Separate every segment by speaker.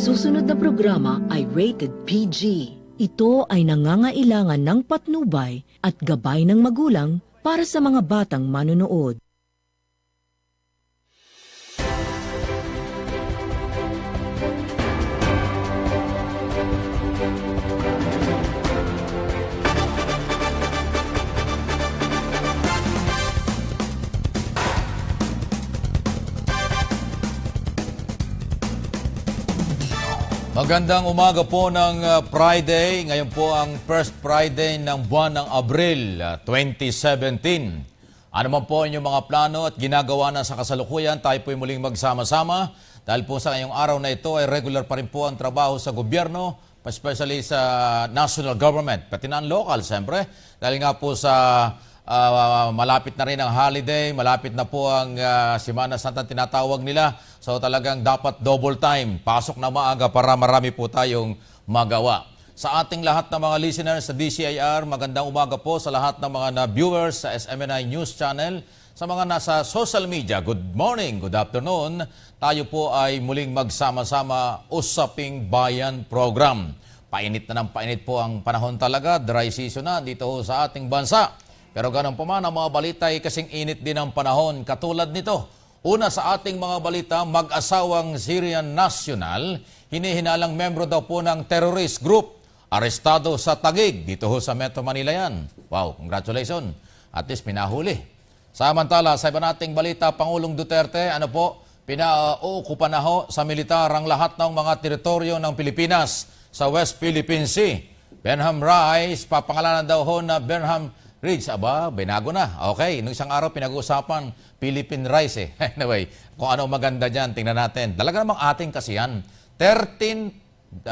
Speaker 1: susunod na programa ay rated PG. Ito ay nangangailangan ng patnubay at gabay ng magulang para sa mga batang manonood.
Speaker 2: Magandang umaga po ng Friday. Ngayon po ang first Friday ng buwan ng Abril 2017. Ano man po inyong mga plano at ginagawa na sa kasalukuyan, tayo po muling magsama-sama. Dahil po sa ngayong araw na ito ay regular pa rin po ang trabaho sa gobyerno, especially sa national government, pati na ang local, siyempre. Dahil nga po sa malapit na rin ang holiday, malapit na po ang Semana Santa tinatawag nila. So talagang dapat double time, pasok na maaga para marami po tayong magawa. Sa ating lahat ng mga listeners sa DCIR, magandang umaga po sa lahat ng mga viewers sa SMNI News Channel. Sa mga nasa social media, good morning, good afternoon. Tayo po ay muling magsama-sama Usaping Bayan Program. Painit na ng painit po ang panahon talaga, dry season na dito sa ating bansa. Pero ganun pa man, ang mga balita ay kasing init din ang panahon. Katulad nito, una sa ating mga balita, mag-asawang Syrian national, hinihinalang membro daw po ng terrorist group, arestado sa Taguig. Dito ho sa Metro Manila yan. Wow, congratulations. At least pinahuli. Samantala, sa iba nating balita, Pangulong Duterte, pinauukupan na ho sa militar ang lahat ng mga teritoryo ng Pilipinas sa West Philippine Sea. Benham Rice, papangalanan daw ho na Benham Ridge, binago na. Okay, nung isang araw pinag-uusapan Philippine Rice eh. Anyway, kung ano maganda dyan, tingnan natin. Talaga namang ating kasi yan. 13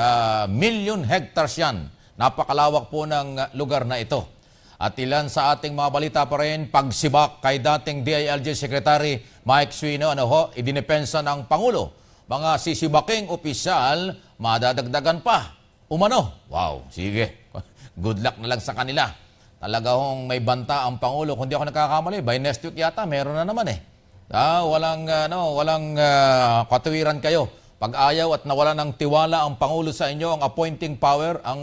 Speaker 2: million hectares yan. Napakalawak po ng lugar na ito. At ilan sa ating mga balita pa rin, pagsibak kay dating DILG Secretary Mike Suino, idinepensa ng Pangulo. Mga sisibaking opisyal, madadagdagan pa. Umano. Wow, sige. Good luck na lang sa kanila. Talaga hong may banta ang Pangulo. Kung di ako nakakamali, by next week yata, meron na naman eh. Walang katuwiran kayo. Pag ayaw at nawala ng tiwala ang Pangulo sa inyo, ang appointing power, ang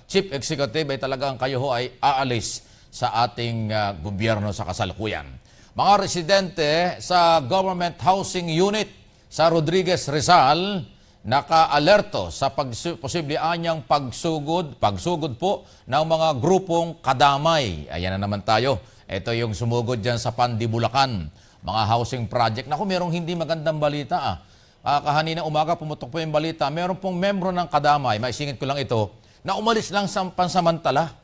Speaker 2: Chief Executive ay talagang kayo ho ay aalis sa ating gobyerno sa kasalukuyan. Mga residente sa Government Housing Unit sa Rodriguez Rizal, naka-alerto sa posible anyang pagsugod po ng mga grupong kadamay. Ayan na naman tayo. Ito yung sumugod dyan sa Pandi, Bulacan. Mga housing project. Naku, merong hindi magandang balita. Kahanina umaga pumutok po yung balita. Meron pong membro ng kadamay, maisingit ko lang ito, na umalis lang sa pansamantala.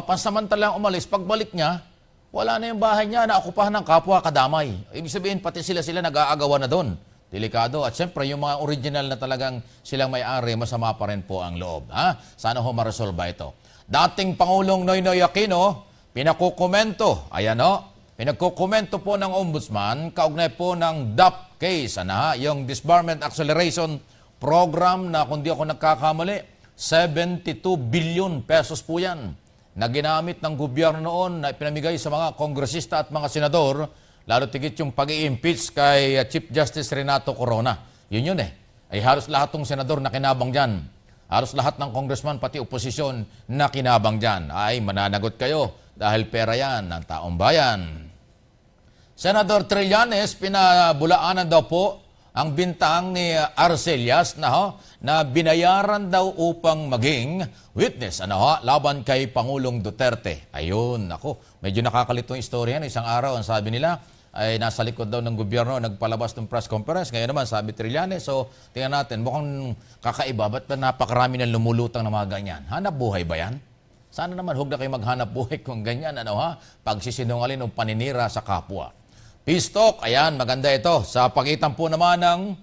Speaker 2: Pansamantala umalis. Pagbalik niya, wala na yung bahay niya, naokupahan ng kapwa kadamay. Ibig sabihin, pati sila nag-aagawa na doon. Delikado. At siyempre, yung mga original na talagang silang may-ari, masama pa rin po ang loob. Sana ho maresolba ito. Dating Pangulong Noynoy Aquino, pinakukomento. Ayan pinagkukomento po ng Ombudsman, kaugnay po ng DAP case. Yung Disbarment Acceleration Program na kung di ako nagkakamali, 72 billion pesos po yan na ginamit ng gobyerno noon na ipinamigay sa mga kongresista at mga senador. Lalo tigit yung pag-i-impeach kay Chief Justice Renato Corona. Yun eh. Ay halos lahat ng senador na kinabang dyan. Halos lahat ng congressman, pati oposisyon na kinabang dyan. Ay mananagot kayo dahil pera yan ng taong bayan. Senador Trillanes, pinabulaanan daw po ang bintang ni Arcelias na binayaran daw upang maging witness laban kay Pangulong Duterte. Ayun, medyo nakakalitong istorya yan. Isang araw, ang sabi nila, ay nasa likod daw ng gobyerno, nagpalabas ng press conference. Ngayon naman, sabi Trillanes, so tingnan natin, mukhang kakaiba, ba't napakarami ng lumulutang na mga ganyan? Hanap buhay ba yan? Sana naman, huwag na kayo maghanap buhay kung ganyan, pagsisinungaling o paninira sa kapwa. Peace talk, ayan, maganda ito. Sa pagitan po naman ng,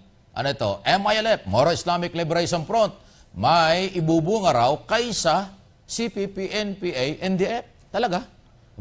Speaker 2: MILF, Moro Islamic Liberation Front, may ibubunga raw kaysa CPP, NPA, NDF. Talaga?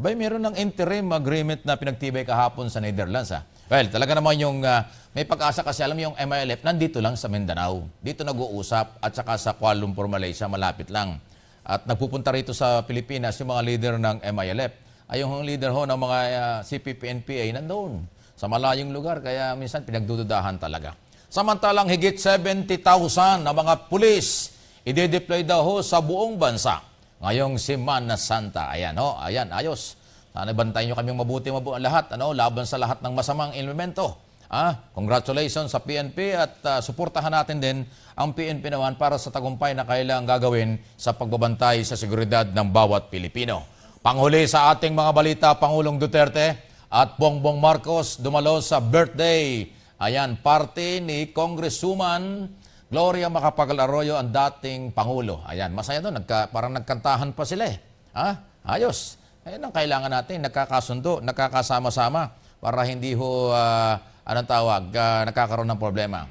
Speaker 2: Meron ng interim agreement na pinagtibay kahapon sa Netherlands. Well, talaga naman yung may pag-asa kasi alam yung MILF nandito lang sa Mindanao. Dito nag-uusap at saka sa Kuala Lumpur, Malaysia, malapit lang. At nagpupunta rito sa Pilipinas yung mga leader ng MILF. Ay yung leader ho ng mga CPP, NPA nandoon sa malayong lugar. Kaya minsan pinagdududahan talaga. Samantalang higit 70,000 na mga pulis i-deploy daw ho sa buong bansa ngayong Semana Santa. Ayan ho, ayan, ayos. Sana bantayan nyo kaming mabuti lahat, laban sa lahat ng masamang elemento. Congratulations sa PNP at suportahan natin din ang PNP naman para sa tagumpay na kailangang gagawin sa pagbabantay sa seguridad ng bawat Pilipino. Panghuli sa ating mga balita, Pangulong Duterte at Bongbong Marcos dumalo sa birthday. Ayan, party ni Congresswoman Gloria Macapagal Arroyo, ang dating Pangulo. Ayan, masaya doon, parang nagkantahan pa sila eh. Ayos. Ayan ang kailangan natin, nagkakasundo, nagkakasama-sama para hindi ho, nagkakaroon ng problema.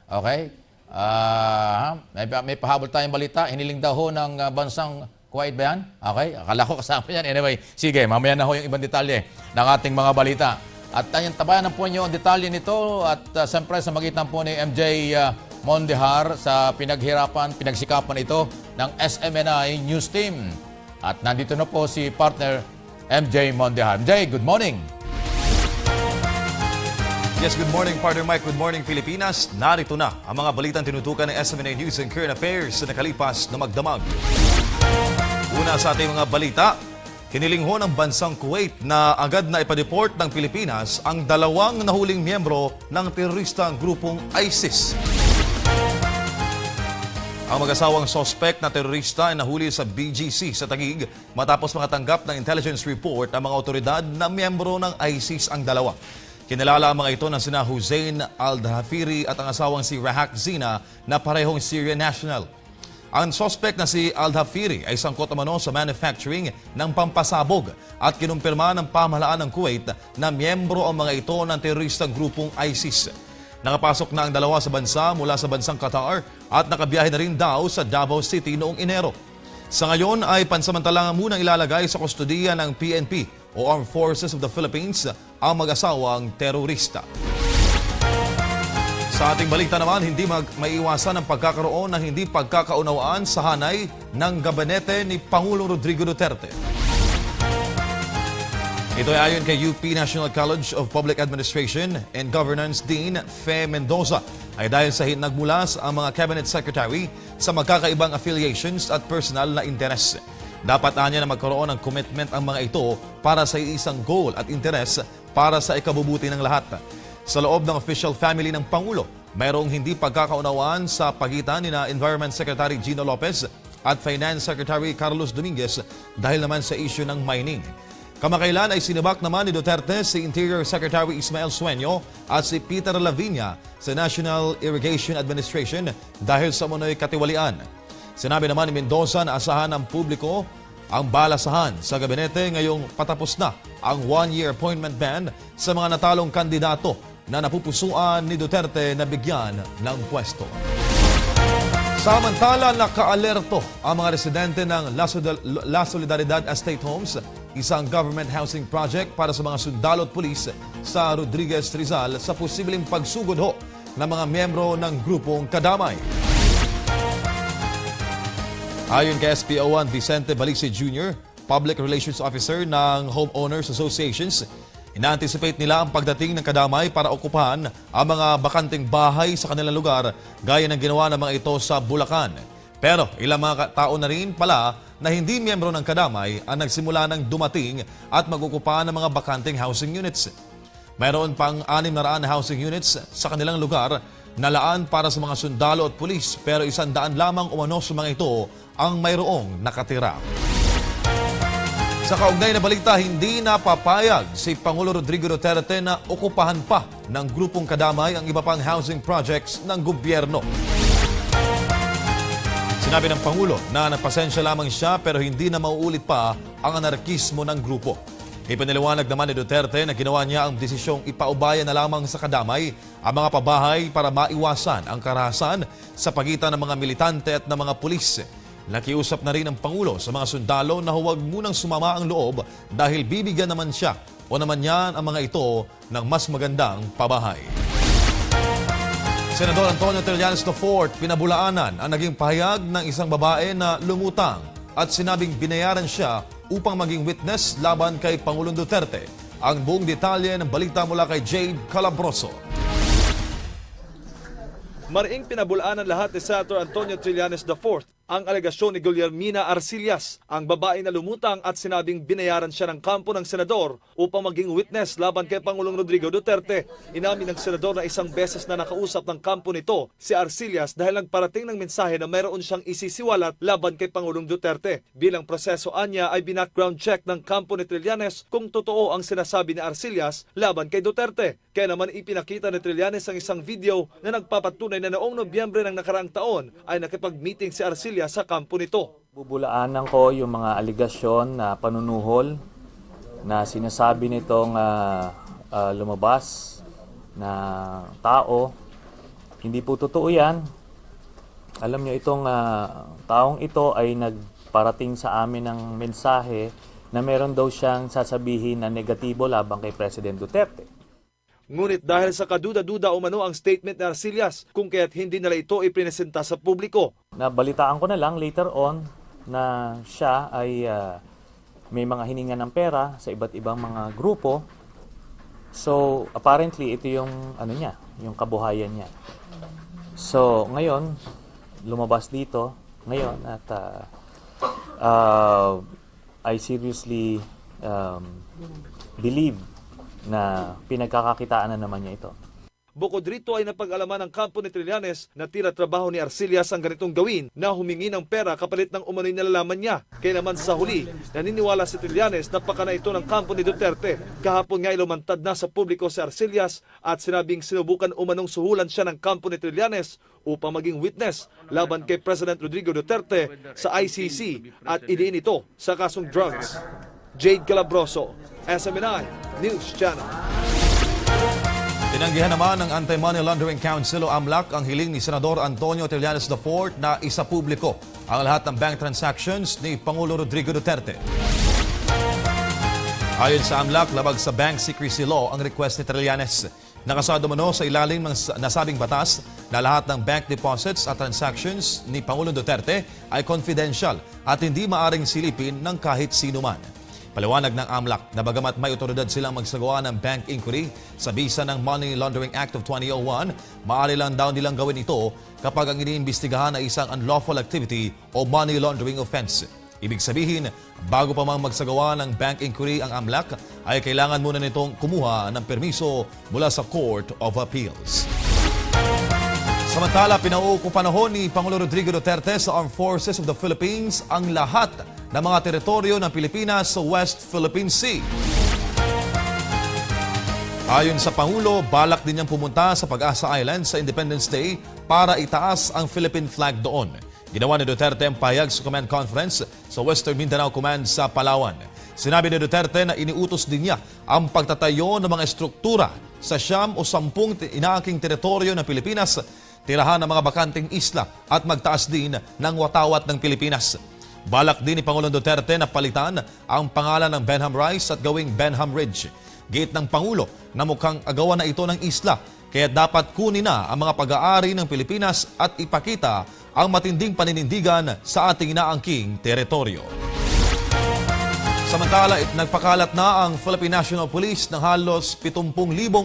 Speaker 2: Okay? May pahabol tayong balita, hiniling daw ho ng bansang Kuwait ba yan? Okay, akala ko kasama yan. Anyway, sige, mamaya na ho yung ibang detalye ng ating mga balita. At tabayan po nyo ang detalye nito at siyempre sa magitan po ni MJ Mondihar sa pinagsikapan ito ng SMNI News Team. At nandito na po si partner MJ Mondihar. MJ, good morning!
Speaker 3: Yes, good morning, partner Mike. Good morning, Pilipinas. Narito na ang mga balitang tinutukan ng SMNI News and Current Affairs sa nakalipas na magdamag. Una sa ating mga balita, hiniling ho ng bansang Kuwait na agad na ipadeport ng Pilipinas ang dalawang nahuling miyembro ng teroristang grupong ISIS. Ang mag-asawang sospek na terorista ay nahuli sa BGC sa Taguig matapos makatanggap ng intelligence report ang mga otoridad na miyembro ng ISIS ang dalawa. Kinalala ang mga ito ng sina Hussein Al-Dhafiri at ang asawang si Rahak Zina na parehong Syrian national. Ang suspect na si Al-Dhafiri ay sangkot umano sa manufacturing ng pampasabog at kinumpirma ng pamahalaan ng Kuwait na miyembro ang mga ito ng teroristang grupong ISIS. Nakapasok na ang dalawa sa bansa mula sa bansang Qatar at nakabiyahe na rin daw sa Davao City noong Enero. Sa ngayon ay pansamantalang munang ilalagay sa kustodiya ng PNP o Armed Forces of the Philippines ang mag-asawang terorista. Sa ating balita naman, hindi maiiwasan ang pagkakaroon ng hindi pagkakaunawaan sa hanay ng gabinete ni Pangulong Rodrigo Duterte. Ito ay ayon kay UP National College of Public Administration and Governance Dean Fe Mendoza ay dahil sa nagmulas ang mga cabinet secretary sa magkakaibang affiliations at personal na interes. Dapat anya na magkaroon ng commitment ang mga ito para sa isang goal at interes para sa ikabubuti ng lahat. Sa loob ng official family ng Pangulo, mayroong hindi pagkakaunawaan sa pagitan ni Environment Secretary Gino Lopez at Finance Secretary Carlos Dominguez dahil naman sa issue ng mining. Kamakailan ay sinibak naman ni Duterte si Interior Secretary Ismael Sueño at si Peter Lavinia sa National Irrigation Administration dahil sa umunoy katiwalian. Sinabi naman ni Mendoza na asahan ng publiko ang balasahan sa gabinete ngayong patapos na ang one-year appointment ban sa mga natalong kandidato na napupusuan ni Duterte na bigyan ng pwesto. Samantala, nakaalerto ang mga residente ng La Solidaridad Estate Homes, isang government housing project para sa mga sundalo at pulis sa Rodriguez Rizal sa posibleng pagsugod ho ng mga miyembro ng grupong Kadamay. Ayon kay SPO1 Vicente Balice Jr., Public Relations Officer ng Homeowners Associations, ina-anticipate nila ang pagdating ng Kadamay para okupahan ang mga bakanting bahay sa kanilang lugar gaya ng ginawa ng mga ito sa Bulacan. Pero ilang mga tao na rin pala na hindi miyembro ng Kadamay ang nagsimula ng dumating at mag-okupahan ng mga bakanting housing units. Mayroon pang 600 na housing units sa kanilang lugar na laan para sa mga sundalo at pulis pero 100 lamang umano sa mga ito ang mayroong nakatira. Sa kaugnay na balita, hindi napapayag si Pangulo Rodrigo Duterte na okupahan pa ng grupong Kadamay ang iba pang housing projects ng gobyerno. Sinabi ng Pangulo na nagpasensya lamang siya pero hindi na mauulit pa ang anarkismo ng grupo. Ipinaliwanag naman ni Duterte na ginawa niya ang desisyong ipaubaya na lamang sa Kadamay ang mga pabahay para maiwasan ang karahasan sa pagitan ng mga militante at ng mga pulis. Nakiusap na rin ang Pangulo sa mga sundalo na huwag munang sumama ang loob dahil bibigyan naman siya o naman yan ang mga ito ng mas magandang pabahay. Senador Antonio Trillanes IV, pinabulaanan ang naging pahayag ng isang babae na lumutang at sinabing binayaran siya upang maging witness laban kay Pangulong Duterte. Ang buong detalye ng balita mula kay Jade Calabroso.
Speaker 4: Mariing pinabulaan ng lahat ni Senator Antonio Trillanes IV ang alegasyon ni Guillermina Arcillas, ang babae na lumutang at sinabing binayaran siya ng kampo ng senador upang maging witness laban kay Pangulong Rodrigo Duterte. Inamin ng senador na isang beses na nakausap ng kampo nito si Arcillas dahil nagparating ng mensahe na mayroon siyang isisiwalat laban kay Pangulong Duterte. Bilang proseso anya ay binackground check ng kampo ni Trillanes kung totoo ang sinasabi ni Arcillas laban kay Duterte. Kaya naman ipinakita ni Trillanes ang isang video na nagpapatunay na noong Nobyembre ng nakaraang taon ay nakipag-meeting si Arcillas sa kampo nito.
Speaker 5: Bubulaanan ko yung mga aligasyon na panunuhol na sinasabi nitong lumabas na tao. Hindi po totoo yan. Alam niyo, itong taong ito ay nagparating sa amin ng mensahe na meron daw siyang sasabihin na negatibo labang kay President Duterte.
Speaker 4: Ngunit dahil sa kaduda-duda umano ang statement ni Arcillas kung kaya't hindi nila ito ipresenta sa publiko.
Speaker 5: Nabalitaan ko na lang later on na siya ay may mga hininga ng pera sa iba't ibang mga grupo. So apparently ito yung niya, yung kabuhayan niya. So ngayon lumabas dito ngayon at I seriously believe na pinagkakakitaan na naman niya ito.
Speaker 4: Bukod rito ay napag-alaman ng kampo ni Trillanes na tila trabaho ni Arcillas ang ganitong gawin na humingi ng pera kapalit ng umano'y nalalaman niya. Kaya naman sa huli, naniniwala si Trillanes na paka na ito ng kampo ni Duterte. Kahapon nga ilumantad na sa publiko si Arcillas at sinabing sinubukan umanong suhulan siya ng kampo ni Trillanes upang maging witness laban kay President Rodrigo Duterte sa ICC at idiin ito sa kasong drugs. Jade Calabroso, SMNI News Channel.
Speaker 3: Tinanggihan naman ng Anti-Money Laundering Council o AMLAC ang hiling ni Senador Antonio Trillanes IV na isapubliko ang lahat ng bank transactions ni Pangulo Rodrigo Duterte. Ayon sa AMLAC, labag sa Bank Secrecy Law ang request ni Trillanes. Nakasado mano sa ilalim ng nasabing batas na lahat ng bank deposits at transactions ni Pangulong Duterte ay confidential at hindi maaring silipin ng kahit sino man. Paliwanag ng AMLAC na bagamat may otoridad silang magsagawa ng bank inquiry sa bisa ng Money Laundering Act of 2001, maaari lang daw nilang gawin ito kapag ang iniimbestigahan ay isang unlawful activity o money laundering offense. Ibig sabihin, bago pa mang magsagawa ng bank inquiry ang AMLAC, ay kailangan muna nitong kumuha ng permiso mula sa Court of Appeals. Samantala, pinauukupanahon ni Pangulo Rodrigo Duterte sa Armed Forces of the Philippines ang lahat ng mga teritoryo ng Pilipinas sa West Philippine Sea. Ayon sa Pangulo, balak din niyang pumunta sa Pag-asa Island sa Independence Day para itaas ang Philippine flag doon. Ginawa ni Duterte ang pahayag sa command conference sa Western Mindanao Command sa Palawan. Sinabi ni Duterte na iniutos din niya ang pagtatayo ng mga estruktura sa 9 o 10 inaaking teritoryo ng Pilipinas, tirahan ng mga bakanting isla at magtaas din ng watawat ng Pilipinas. Balak din ni Pangulong Duterte na palitan ang pangalan ng Benham Rice at gawing Benham Ridge. Giit ng Pangulo na mukhang agawan na ito ng isla, kaya dapat kunin na ang mga pag-aari ng Pilipinas at ipakita ang matinding paninindigan sa ating inaangking teritoryo. Samantala, nagpakalat na ang Philippine National Police ng halos 70,000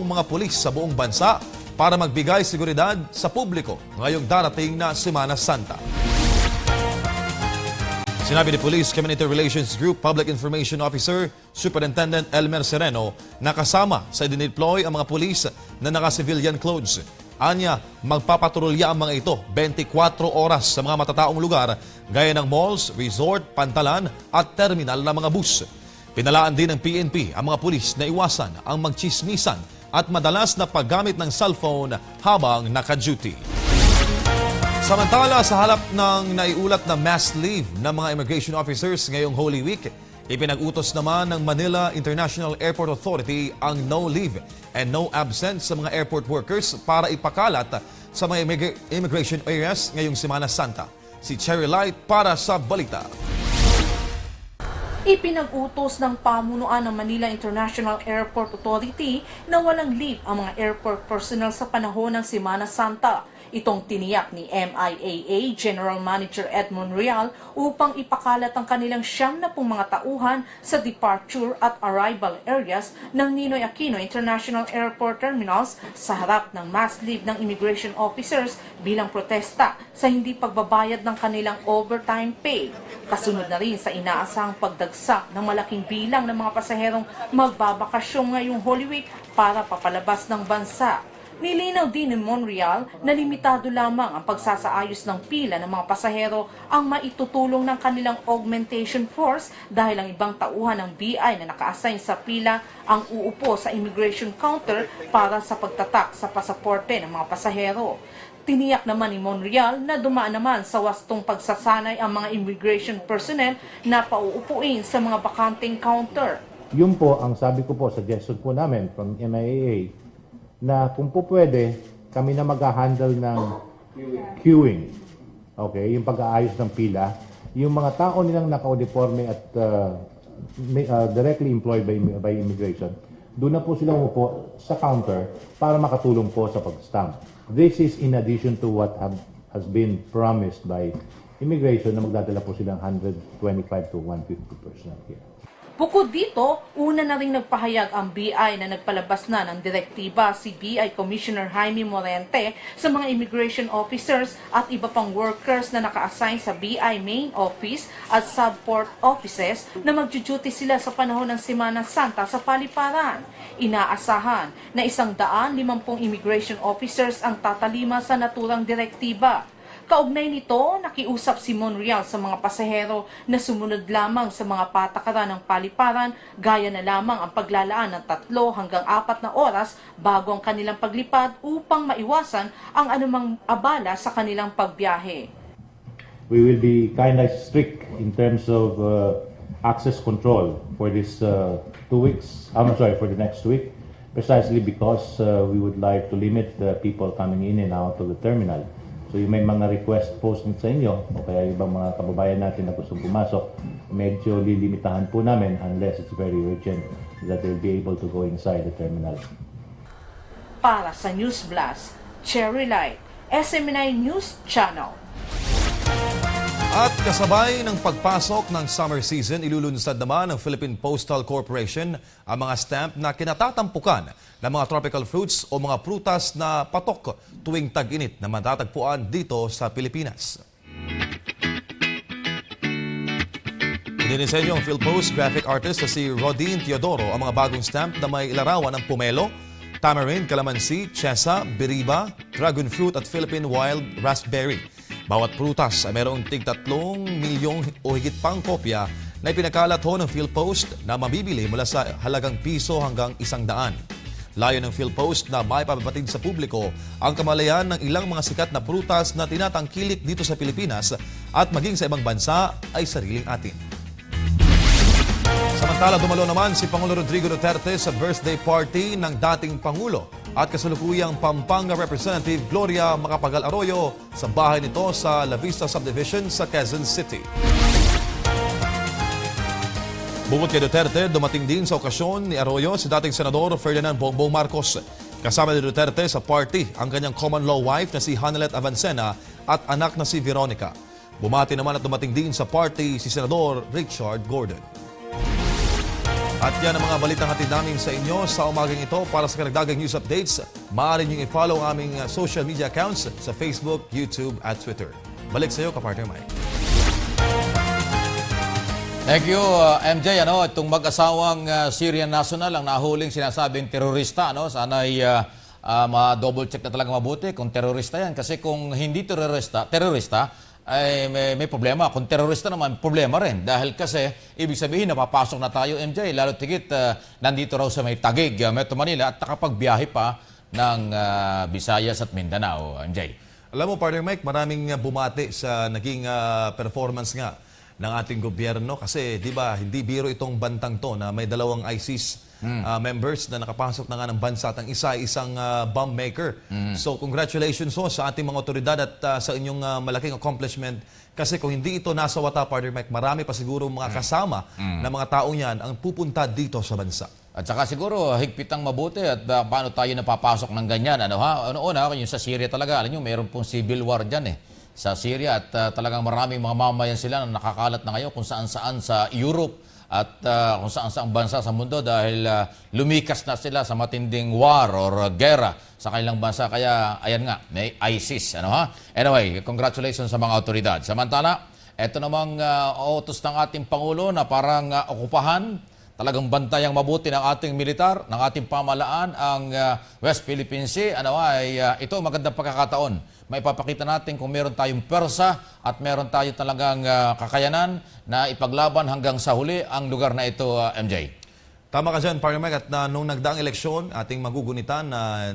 Speaker 3: mga pulis sa buong bansa para magbigay seguridad sa publiko ngayong darating na Semana Santa. Sinabi ni Police Community Relations Group Public Information Officer Superintendent Elmer Sereno na kasama sa dineploy ang mga pulis na naka-civilian clothes. Anya, magpapatrolya ang mga ito 24 oras sa mga matataong lugar gaya ng malls, resort, pantalan at terminal ng mga bus. Pinalaan din ng PNP ang mga pulis na iwasan ang magchismisan at madalas na paggamit ng cellphone habang naka-duty. Samantala, sa halap ng naiulat na mass leave ng mga immigration officers ngayong Holy Week, ipinag-utos naman ng Manila International Airport Authority ang no leave and no absence sa mga airport workers para ipakalat sa mga immigration areas ngayong Semana Santa. Si Cherry Light para sa balita.
Speaker 6: Ipinag-utos ng pamunuan ng Manila International Airport Authority na walang leave ang mga airport personnel sa panahon ng Semana Santa. Itong tiniyak ni MIAA General Manager Edmond Real upang ipakalat ang kanilang 70 mga tauhan sa departure at arrival areas ng Ninoy Aquino International Airport Terminals sa harap ng mass leave ng immigration officers bilang protesta sa hindi pagbabayad ng kanilang overtime pay. Kasunod na rin sa inaasahang pagdagsak ng malaking bilang ng mga pasaherong magbabakasyon ngayong Holy Week para papalabas ng bansa. Nilinaw din ni Monreal na limitado lamang ang pagsasaayos ng pila ng mga pasahero ang maitutulong ng kanilang augmentation force dahil ang ibang tauhan ng BI na naka-assign sa pila ang uupo sa immigration counter para sa pagtatak sa pasaporte ng mga pasahero. Tiniyak naman ni Monreal na dumaan naman sa wastong pagsasanay ang mga immigration personnel na pauupuin sa mga bakanting counter.
Speaker 7: Yun po ang sabi ko po, suggestion po namin from MIAA, na kung po pwede, kami na mag-handle ng queuing. Okay, yung pag-aayos ng pila. Yung mga tao nilang naka-uniforme at directly employed by immigration, doon na po sila umupo sa counter para makatulong po sa pag-stamp. This is in addition to what has been promised by immigration na magdadala po silang 125 to 150 personnel here.
Speaker 6: Bukod dito, una na rin nagpahayag ang BI na nagpalabas na ng direktiba si BI Commissioner Jaime Morente sa mga immigration officers at iba pang workers na naka-assign sa BI main office at subport offices na magjo-duty sila sa panahon ng Semana Santa sa paliparan. Inaasahan na 150 immigration officers ang tatalima sa naturang direktiba. Kaugnay nito, nakiusap si Monreal sa mga pasahero na sumunod lamang sa mga patakaran ng paliparan, gaya na lamang ang paglalaan ng 3 hanggang 4 na oras bago ang kanilang paglipad upang maiwasan ang anumang abala sa kanilang pagbiyahe.
Speaker 7: We will be kind of strict in terms of access control for this 2 weeks. For the next week, precisely because we would like to limit the people coming in and out of the terminal. So yung may mga request posting sa inyo o kaya ibang mga kababayan natin na gustong pumasok, medyo lilimitahan po namin unless it's very urgent that they'll be able to go inside the terminal.
Speaker 6: Para sa News Blast, Cherry Light, SMNI News Channel.
Speaker 3: At kasabay ng pagpasok ng summer season, ilulunsad naman ng Philippine Postal Corporation ang mga stamp na kinatatampukan ng mga tropical fruits o mga prutas na patok tuwing tag-init na matatagpuan dito sa Pilipinas. Idinisenyo ang PhilPost graphic artist na si Rodine Teodoro ang mga bagong stamp na may ilarawan ng pomelo, tamarind, calamansi, chesa, biriba, dragon fruit at Philippine wild raspberry. Bawat prutas ay mayroong tig 3 milyong o higit pang kopya na ipinakalat ho ng PhilPost na mabibili mula sa halagang piso hanggang 100. Layo ng PhilPost na maipapabatid sa publiko ang kamalayan ng ilang mga sikat na prutas na tinatangkilik dito sa Pilipinas at maging sa ibang bansa ay sariling atin. Samantala, dumalo naman si Pangulo Rodrigo Duterte sa birthday party ng dating Pangulo at kasalukuyang Pampanga Representative Gloria Macapagal Arroyo sa bahay nito sa La Vista Subdivision sa Quezon City. Bukod kay Duterte, dumating din sa okasyon ni Arroyo si dating Senador Ferdinand Bongbong Marcos. Kasama ni Duterte sa party ang kanyang common law wife na si Hanelet Avancena at anak na si Veronica. Bumati naman at dumating din sa party si Senador Richard Gordon. At yan ang mga balitang hatid namin sa inyo sa umagang ito. Para sa karagdagang news updates, maaari niyong i-follow ang aming social media accounts sa Facebook, YouTube at Twitter. Balik sa iyo, kapartner Mike.
Speaker 2: Thank you, MJ. Itong mag-asawang Syrian national ang nahuling sinasabing terorista. Sana'y ma-double check na talaga mabuti kung terorista yan. Kasi kung hindi terorista, ay may problema. Kung terorista naman, problema rin. Dahil kasi, ibig sabihin, napapasok na tayo, MJ. Lalo tigit, nandito raw sa may Taguig, Metro Manila, at nakapagbiyahe pa ng Visayas at Mindanao, MJ.
Speaker 3: Alam mo, partner Mike, maraming bumati sa naging performance nga ng ating gobyerno. Kasi, di ba, hindi biro itong bantang to na may 2 ISIS members na nakapasok na nga ng bansa at ang isang bomb maker. So congratulations sa ating mga otoridad at sa inyong malaking accomplishment. Kasi kung hindi ito nasa wata, partner Mike, marami pa siguro mga kasama na mga tao yan ang pupunta dito sa bansa.
Speaker 2: At saka siguro higpitang mabuti at paano tayo napapasok ng ganyan. Ano ha? Una, yung sa Syria talaga, alam nyo, meron pong civil war dyan sa Syria at talagang maraming mga mamayan sila na nakakalat na ngayon kung saan-saan sa Europe at kung saan-saan bansa sa mundo dahil lumikas na sila sa matinding war or gera sa kanilang bansa. Kaya, ayan nga, may ISIS. Ano ha? Anyway, congratulations sa mga otoridad. Samantala, eto namang utos ng ating Pangulo na parang okupahan, talagang bantayang mabuti ng ating militar, ng ating pamalaan, ang West Philippine Sea. Ano ay ito magandang pagkakataon. May papakita natin kung meron tayong persa at meron tayo talagang kakayanan na ipaglaban hanggang sa huli ang lugar na ito, MJ.
Speaker 3: Tama ka dyan, Partner Mike, at nung nagdaang eleksyon, ating magugunitan na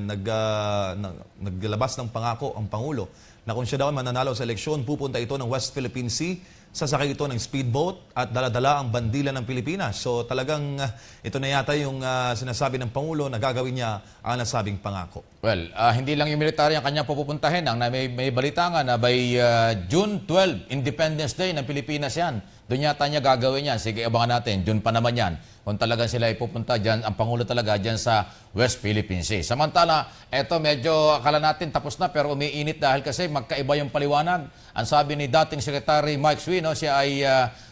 Speaker 3: naglabas ng pangako ang Pangulo na kung siya daw mananalo sa eleksyon, pupunta ito ng West Philippine Sea, sasakay ito ng speedboat at daladala ang bandila ng Pilipinas. So talagang ito na yata yung sinasabi ng Pangulo na gagawin niya ang nasabing pangako.
Speaker 2: Well, hindi lang yung military ang kanya pupuntahin. Ang may balita nga na by June 12, Independence Day ng Pilipinas yan. Doon yata niya gagawin yan. Sige, abangan natin. June pa naman yan. Kung talagang sila ipupunta dyan, ang Pangulo talaga dyan sa West Philippine Sea. Samantala, eto medyo akala natin tapos na pero umiinit dahil kasi magkaiba yung paliwanag. Ang sabi ni dating Secretary Mike Suino, siya ay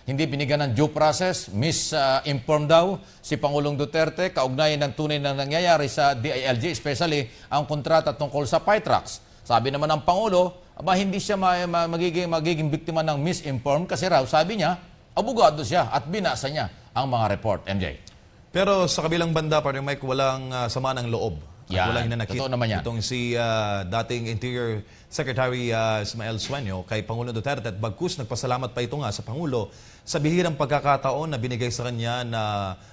Speaker 2: hindi binigyan ng due process, misinformed daw si Pangulong Duterte kaugnay ng tunay na nangyayari sa DILG, especially ang kontrata tungkol sa Pytrax. Sabi naman ng Pangulo, hindi siya magiging biktima ng misinformed kasi raw, sabi niya, abogado siya at binasa niya ang mga report, MJ.
Speaker 3: Pero sa kabilang banda, Partner Mike, walang sama ng loob. At
Speaker 2: Yan,
Speaker 3: walang hinanakit.
Speaker 2: totoo naman yan.
Speaker 3: Itong si dating Interior Secretary Ismael Sueño kay Pangulo Duterte at bagkus nagpasalamat pa ito nga sa Pangulo sa bihirang pagkakataon na binigay sa kanya na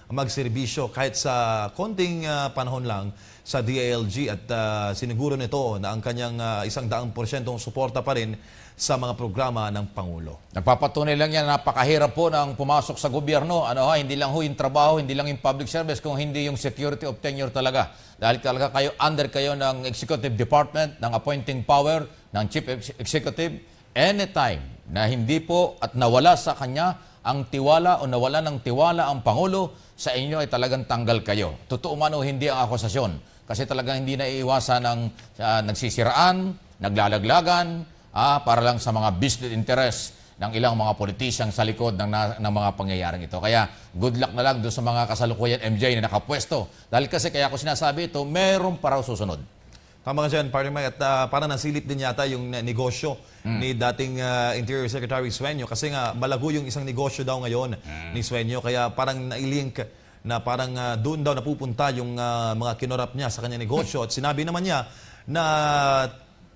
Speaker 3: magserbisyo kahit sa konting panahon lang sa DILG at siniguro nito na ang kanyang 100% suporta pa rin sa mga programa ng Pangulo.
Speaker 2: Nagpapatunay lang yan, napakahirap po ng pumasok sa gobyerno. Hindi lang ho yung trabaho, hindi lang yung public service, kung hindi yung security of tenure talaga. Dahil talaga under kayo ng Executive Department, ng appointing power, ng Chief Executive, anytime na hindi po at nawala sa kanya ang tiwala o nawala ng tiwala ang Pangulo, sa inyo ay talagang tanggal kayo. Totoo man o hindi ang akusasyon. Kasi talagang hindi naiiwasan ng nagsisiraan, naglalaglagan, para lang sa mga business interest ng ilang mga politician sa likod ng mga pangyayaring ito. Kaya good luck na lang doon sa mga kasalukuyan MJ na nakapwesto. Dahil kasi kaya ako sinasabi ito, meron pa raw susunod.
Speaker 3: Tama ka dyan, Partner Mike, at parang nasilip din yata yung negosyo ni dating Interior Secretary Sueño kasi nga malago yung isang negosyo daw ngayon ni Sueño. Kaya parang nailink na parang doon daw napupunta yung mga kinorap niya sa kanyang negosyo. At sinabi naman niya na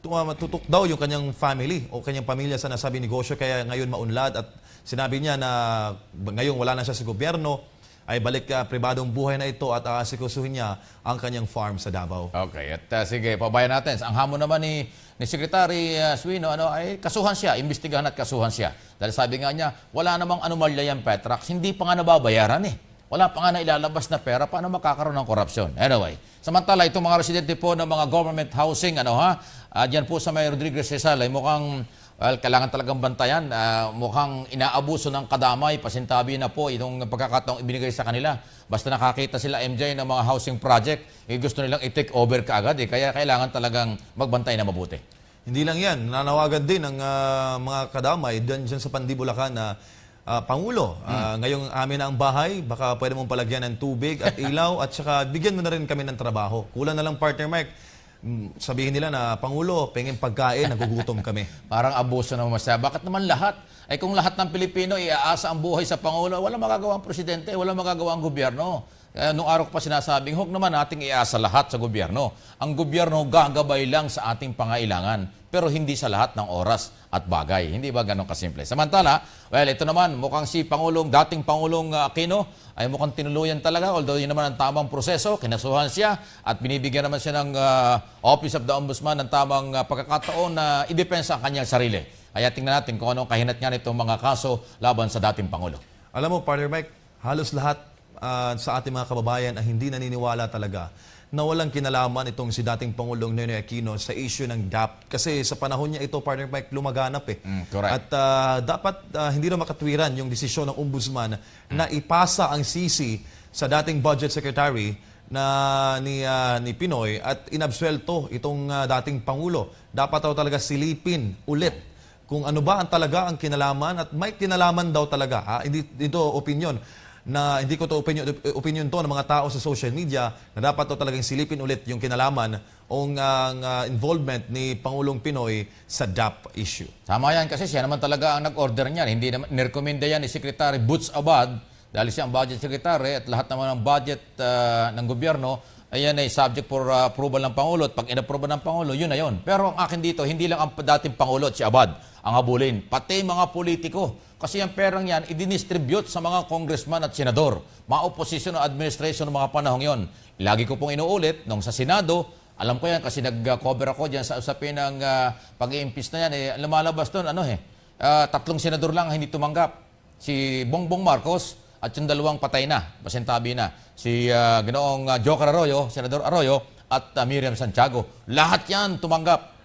Speaker 3: tutok daw yung kanyang family o kanyang pamilya sa nasabi negosyo kaya ngayon maunlad at sinabi niya na ngayon wala na siya sa gobyerno ay balik pribadong buhay na ito at aasikusuhin niya ang kanyang farm sa Davao.
Speaker 2: Okay, at sige, pabayan natin. Ang hamon naman ni Secretary Suino, ay kasuhan siya, imbestigahan at kasuhan siya. Dahil sabi nga niya, wala namang anomalya yung Petrax, hindi pa nga nababayaran Wala pa nga na ilalabas na pera, paano makakaroon ng korupsyon? Anyway, samantala, itong mga residente po ng mga government housing, diyan po sa may Rodriguez Rizal, ay mukhang, kailangan talagang bantayan, mukhang inaabuso ng kadamay, pasintabi na po itong pagkakataong ibinigay sa kanila. Basta nakakita sila MJ ng mga housing project, gusto nilang i-take over kaagad, kaya kailangan talagang magbantay na mabuti.
Speaker 3: Hindi lang yan, nanawagan din ng mga kadamay dyan sa Pandibulacan na Pangulo, ngayong amin na ang bahay, baka pwede mong palagyan ng tubig at ilaw at saka bigyan mo na rin kami ng trabaho. Kulang na lang, Partner Mike, sabihin nila na, Pangulo, pengin pagkain, nagugutom kami.
Speaker 2: Parang abuso naman masaya. Bakit naman lahat? Ay kung lahat ng Pilipino iaasa ang buhay sa Pangulo, walang magagawa ang presidente, walang magagawa ang gobyerno. Nung araw ko pa sinasabing, huwag naman nating iasa lahat sa gobyerno. Ang gobyerno gagabay lang sa ating pangailangan, pero hindi sa lahat ng oras at bagay. Hindi ba ganun kasimple? Samantala, well, ito naman, mukhang si dating Pangulong Aquino ay mukhang tinuluyan talaga, although yun naman ang tamang proseso, kinasuhan siya at binibigyan naman siya ng Office of the Ombudsman ng tamang pagkakataon na idepensa ang kanyang sarili. Kaya tingnan natin kung anong kahinat niya nitong mga kaso laban sa dating Pangulo.
Speaker 3: Alam mo, Partner Mike, halos lahat sa ating mga kababayan ay hindi naniniwala talaga na walang kinalaman itong si dating Pangulong Ninoy Aquino sa issue ng DAP. Kasi sa panahon niya ito, Partner Mike, lumaganap
Speaker 2: Correct.
Speaker 3: At dapat hindi na makatwiran yung desisyon ng Ombudsman na ipasa ang sisi sa dating budget secretary na ni Pinoy at inabsuelto itong dating Pangulo. Dapat daw talaga silipin ulit kung ano ba ang kinalaman at may kinalaman daw talaga. Hindi ito opinion na hindi ko to opinion to ng mga tao sa social media na dapat to talagang silipin ulit yung kinalaman o ang involvement ni Pangulong Pinoy sa DAP issue.
Speaker 2: Tama yan kasi siya naman talaga ang nag-order niyan. Hindi naman nirekomenda yan ni Secretary Butch Abad dahil siya ang budget secretary at lahat naman ng budget ng gobyerno ayan ay subject for approval ng Pangulo at pag inapprove ng Pangulo, yun na yun. Pero ang akin dito, hindi lang ang dating Pangulo at si Abad ang habulin, pati mga politiko. Kasi ang perang yan, i-distribute sa mga congressman at senador, mga opposition o administration ng mga panahong yon. Lagi ko pong inuulit, nung sa Senado, alam ko yan kasi nag-cover ako dyan sa usapin ng pag-i-impeach na yan. Lumalabas doon, 3 senador lang ang hindi tumanggap. Si Bongbong Marcos at yung 2 patay na, pasintabi na. Si Ginoong Joker Arroyo, Senador Arroyo at Miriam Santiago. Lahat yan tumanggap.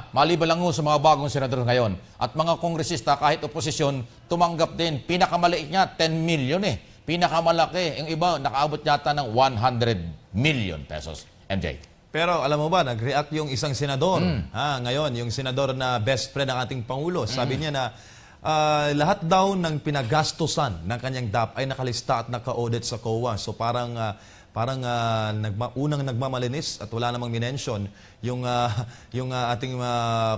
Speaker 2: Maliban lang sa mga bagong senador ngayon. At mga kongresista, kahit oposisyon, tumanggap din. Pinakamaliit niya, 10 million Pinakamalaki, yung iba, nakaabot yata ng 100 million pesos. MJ.
Speaker 3: Pero alam mo ba, nag-react yung isang senador. Ngayon, yung senador na best friend ng ating Pangulo. Sabi niya na lahat daw ng pinagastusan ng kanyang DAP ay nakalista at naka-audit sa COA. So parang unang nagmamalinis at wala namang minention yung ating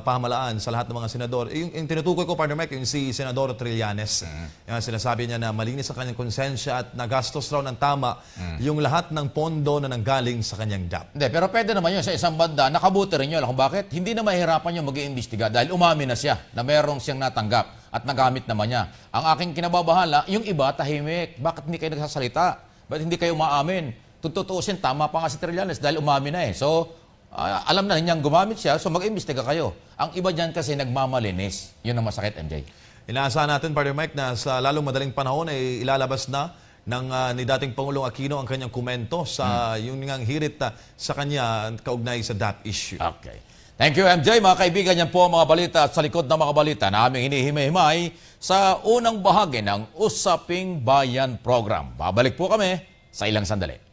Speaker 3: pamahalaan sa lahat ng mga senador. Yung tinutukoy ko, partner Mike, yung si Senador Trillanes. Sinasabi niya na malinis ang kanyang konsensya at nagastos raw ng tama yung lahat ng pondo na nanggaling sa kanyang DAP.
Speaker 2: Hindi, pero pwede naman yun sa isang banda. Nakabuti rin yun. Kung bakit? Hindi na mahirapan yung mag-iimbestiga dahil umamin na siya na merong siyang natanggap at nagamit naman niya. Ang aking kinababahala, yung iba tahimik. Bakit hindi kayo nagsasalita? Bakit hindi kayo maamin? Tutuusin, tama pa nga si Trillanes dahil umamin na So, alam na niyang gumamit siya, so mag-imbestiga kayo. Ang iba dyan kasi nagmamalinis. Yun ang masakit, MJ.
Speaker 3: Inaasahan natin, partner Mike, na sa lalong madaling panahon ay ilalabas na ni dating Pangulong Aquino ang kanyang komento sa yung ngang hirit sa kanya kaugnay sa DAP issue.
Speaker 2: Okay. Thank you, MJ. Mga kaibigan, yan po ang mga balita at sa likod ng mga balita na aming hinihimay-himay sa unang bahagi ng Usaping Bayan Program. Babalik po kami sa ilang sandali.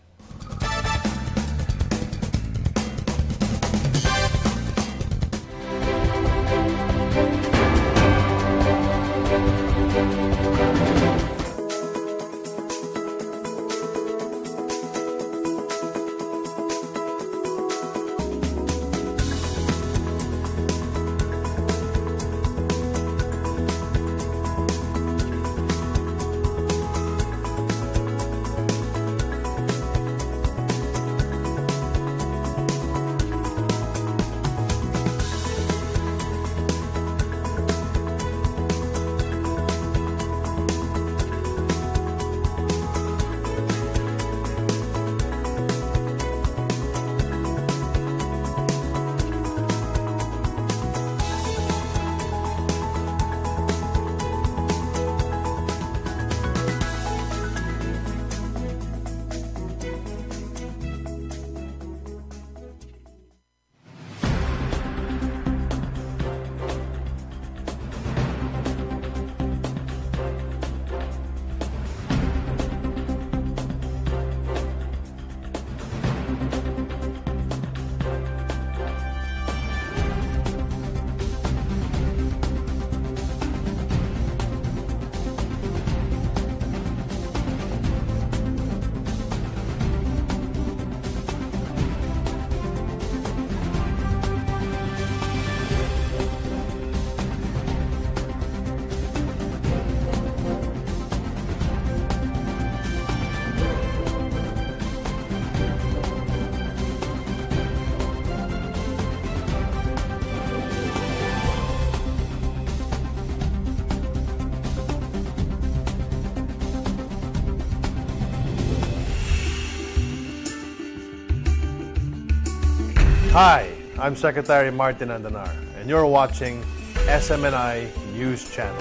Speaker 8: Hi, I'm Secretary Martin Andanar, and you're watching SMNI News Channel.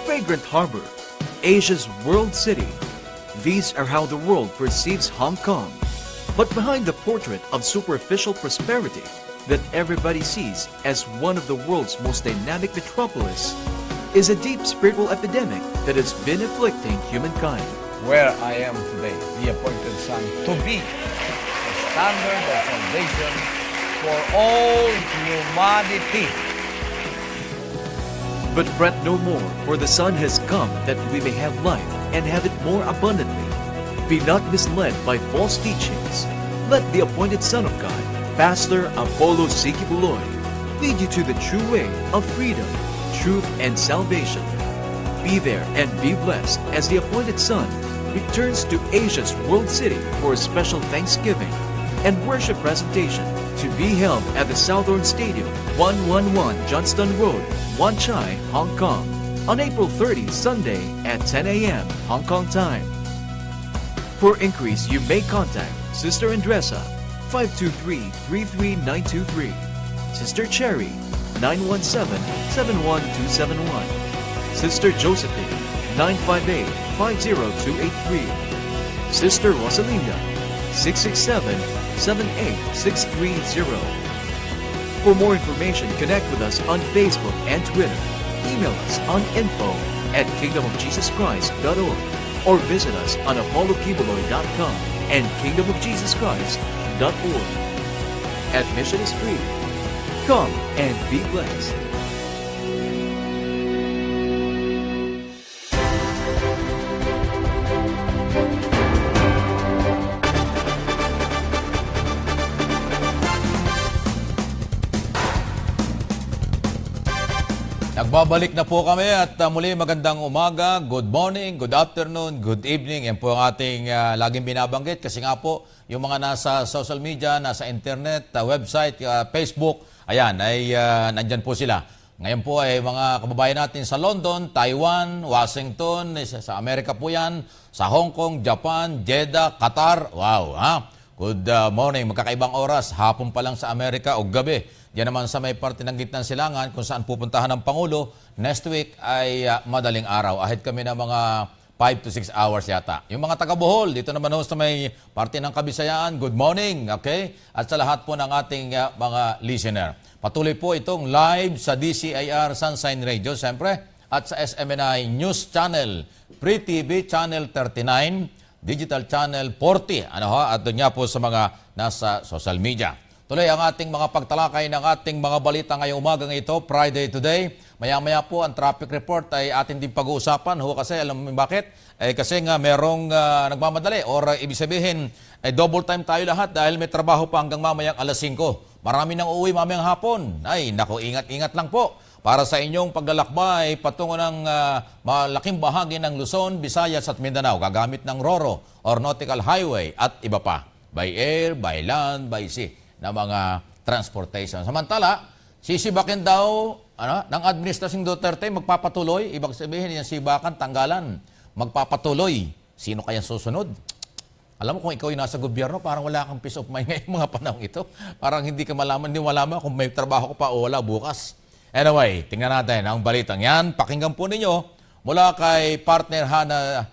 Speaker 9: Fragrant Harbor, Asia's world city. These are how the world perceives Hong Kong. But behind the portrait of superficial prosperity, that everybody sees as one of the world's most dynamic metropolis is a deep spiritual epidemic that has been afflicting humankind.
Speaker 10: Where I am today, the appointed Son, to be a standard of salvation for all humanity.
Speaker 9: But fret no more, for the Son has come that we may have life and have it more abundantly. Be not misled by false teachings. Let the appointed Son of God, Pastor Apollo Sikibuloy, lead you to the true way of freedom, truth, and salvation. Be there and be blessed as the appointed Son returns to Asia's World City for a special Thanksgiving and worship presentation to be held at the Southern Stadium, 111 Johnston Road, Wan Chai, Hong Kong, on April 30, Sunday at 10 a.m. Hong Kong time. For inquiries, you may contact Sister Andressa, 523-33923, Sister Cherry, 917-71271, Sister Josephine, 958-50283, Sister Rosalinda, 667-78630. For more information, connect with us on Facebook and Twitter. Email us on info@kingdomofjesuschrist.org or visit us on apollokibuloy.com and kingdomofjesuschrist.org. Admission is free. Come and be blessed.
Speaker 2: Nagbabalik na po kami at muli magandang umaga, good morning, good afternoon, good evening. Yan po ang ating laging binabanggit kasi nga po yung mga nasa social media, nasa internet, website, Facebook, ayan, ay nandyan po sila. Ngayon po ay mga kababayan natin sa London, Taiwan, Washington, sa Amerika po yan, sa Hong Kong, Japan, Jeddah, Qatar. Wow, ha? Good morning, magkakaibang oras, hapon pa lang sa Amerika o gabi. Diyan naman sa may parte ng gitnang silangan kung saan pupuntahan ng Pangulo, next week ay madaling araw. Ahead kami ng mga 5 to 6 hours yata. Yung mga taga Bohol, dito naman ho sa may parte ng Kabisayaan, good morning, okay? At sa lahat po ng ating mga listener. Patuloy po itong live sa DCIR Sunshine Radio, siyempre, at sa SMNI News Channel, Free TV Channel 39, Digital Channel 40, at doon nga po sa mga nasa social media. Tuloy ang ating mga pagtalakay ng ating mga balita ngayong umagang ito, Friday today. Maya-maya po ang traffic report ay atin din pag-uusapan. Kasi alam mo bakit? Kasi nga merong nagmamadali or ibig sabihin double time tayo lahat dahil may trabaho pa hanggang mamayang alas 5. Marami nang uuwi mamayang hapon. Ay, naku, ingat-ingat lang po. Para sa inyong paglalakbay patungo ng malaking bahagi ng Luzon, Visayas at Mindanao gagamit ng RoRo or Nautical Highway at iba pa. By air, by land, by sea na mga transportation. Samantala, sisibakin daw ng Administrasyong Duterte magpapatuloy. Ibig sabihin yung sibakan, tanggalan. Magpapatuloy. Sino kaya susunod? Alam mo kung ikaw yung nasa gobyerno, parang wala kang peace of mind ngayong mga panahon ito. Parang hindi ka malaman kung may trabaho ko pa o wala bukas. Anyway, tingnan natin ang balitang yan. Pakinggan po ninyo mula kay partner Hana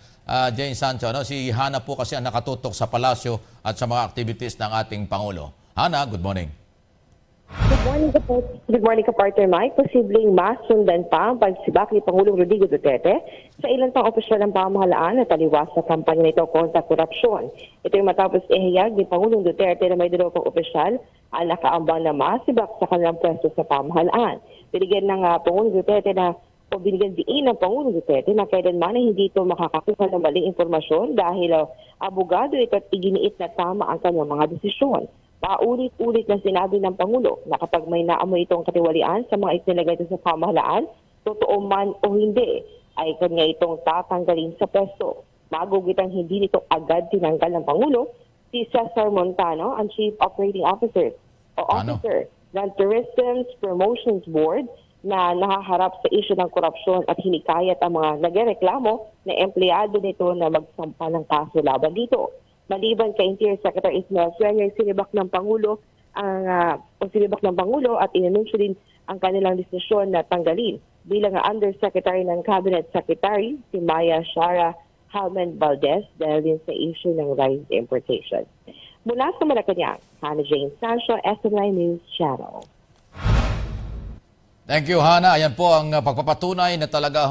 Speaker 2: Jane Sancho. Si Hana po kasi ang nakatutok sa palasyo at sa mga activities ng ating Pangulo. Hana, good morning.
Speaker 11: Good morning, partner Mike. Posibleng masundan pa ang pagsibak ni Pangulong Rodrigo Duterte sa ilang pang opisyal ng pamahalaan na taliwas sa kampanya nito kontra korupsyon. Ito yung matapos ihayag ni Pangulong Duterte na may dalawang pang opisyal ang nakaambang na masibak sa kanilang pwesto sa pamahalaan. Binigyan ng Pangulong Duterte binigyan diin ng Pangulong Duterte na kailanman ay hindi ito makakakuha ng maling informasyon dahil abogado ito at iginiit na tama ang kanyang mga desisyon. Paulit-ulit na sinabi ng Pangulo na kapag may naamoy itong katiwalian sa mga itinilagay sa pamahalaan, totoo man o hindi, ay kanya itong tatanggalin sa pwesto. Magugitang hindi nito agad tinanggal ng Pangulo, si Cesar Montano, ang Chief Operating Officer ng Tourism Promotions Board na nahaharap sa isyu ng korupsyon at hinikayat ang mga nagreklamo na empleyado nito na magsampa ng kaso laban dito. Maliban kay Interior Secretary Ismael Sueño, sinibak ng Pangulo at inanunsyo din ang kanilang desisyon na tanggalin bilang Undersecretary ng Cabinet Secretary si Maya Shara Halman Valdez dahil din sa issue ng rice importation. Mula sa Malacanang, Hannah Jane Sancho, SMNI News Channel.
Speaker 2: Thank you, Hana. Ayan po ang pagpapatunay na talaga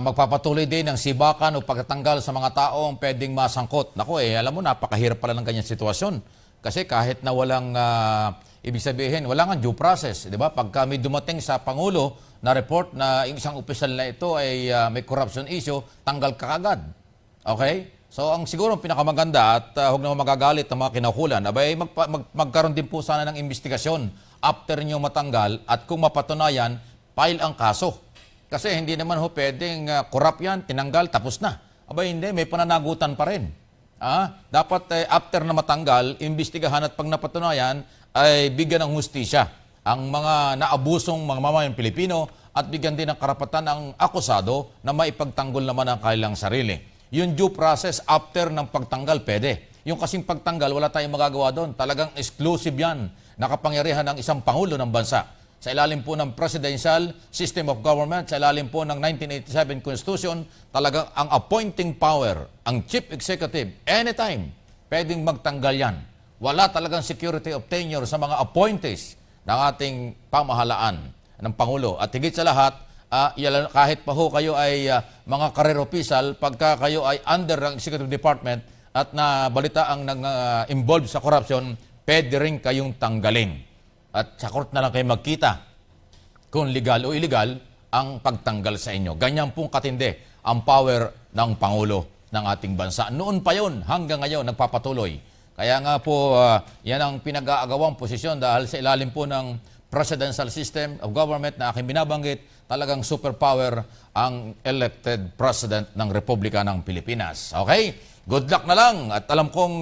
Speaker 2: magpapatuloy din ng sibakan o pagtatanggal sa mga taong pwedeng masangkot. Naku alam mo, napakahirap pala ng ganyan sitwasyon. Kasi kahit na walang, ibig sabihin, wala nga due process. Di ba? Pag kami dumating sa Pangulo na report na yung isang opisyal na ito ay may corruption issue, tanggal ka agad. Okay? So ang siguro ang pinakamaganda at huwag naman magagalit ng mga kinaukulan, abay magkaroon din po sana ng investigasyon after nyo matanggal at kung mapatunayan, file ang kaso. Kasi hindi naman pwedeng corrupt yan, tinanggal, tapos na. Abay hindi, may pananagutan pa rin. Dapat after na matanggal, imbestigahan at pag napatunayan, ay bigyan ng hustisya ang mga naabusong mga mamamayang Pilipino at bigyan din ng karapatan ang akusado na maipagtanggol naman ang kanilang sarili. Yung due process after ng pagtanggal, pwede. Yung kasing pagtanggal, wala tayong magagawa doon. Talagang exclusive yan, nakapangyarihan ng isang Pangulo ng bansa. Sa ilalim po ng Presidential System of Government, sa ilalim po ng 1987 Constitution, talagang ang appointing power, ang Chief Executive, anytime, pwedeng magtanggal yan. Wala talagang security of tenure sa mga appointees ng ating pamahalaan ng Pangulo. At higit sa lahat, kahit pa kayo ay mga career official, pagka kayo ay under ng Executive Department at nabalita ang involved sa corruption, pwede rin kayong tanggalin. At sa court na lang kayo magkita kung legal o illegal ang pagtanggal sa inyo. Ganyan pong katindi ang power ng Pangulo ng ating bansa. Noon pa yun, hanggang ngayon, nagpapatuloy. Kaya nga po, yan ang pinag-aagawang posisyon dahil sa ilalim po ng Presidential System of Government na aking binabanggit, talagang superpower ang elected President ng Republika ng Pilipinas. Okay? Good luck na lang. At alam kong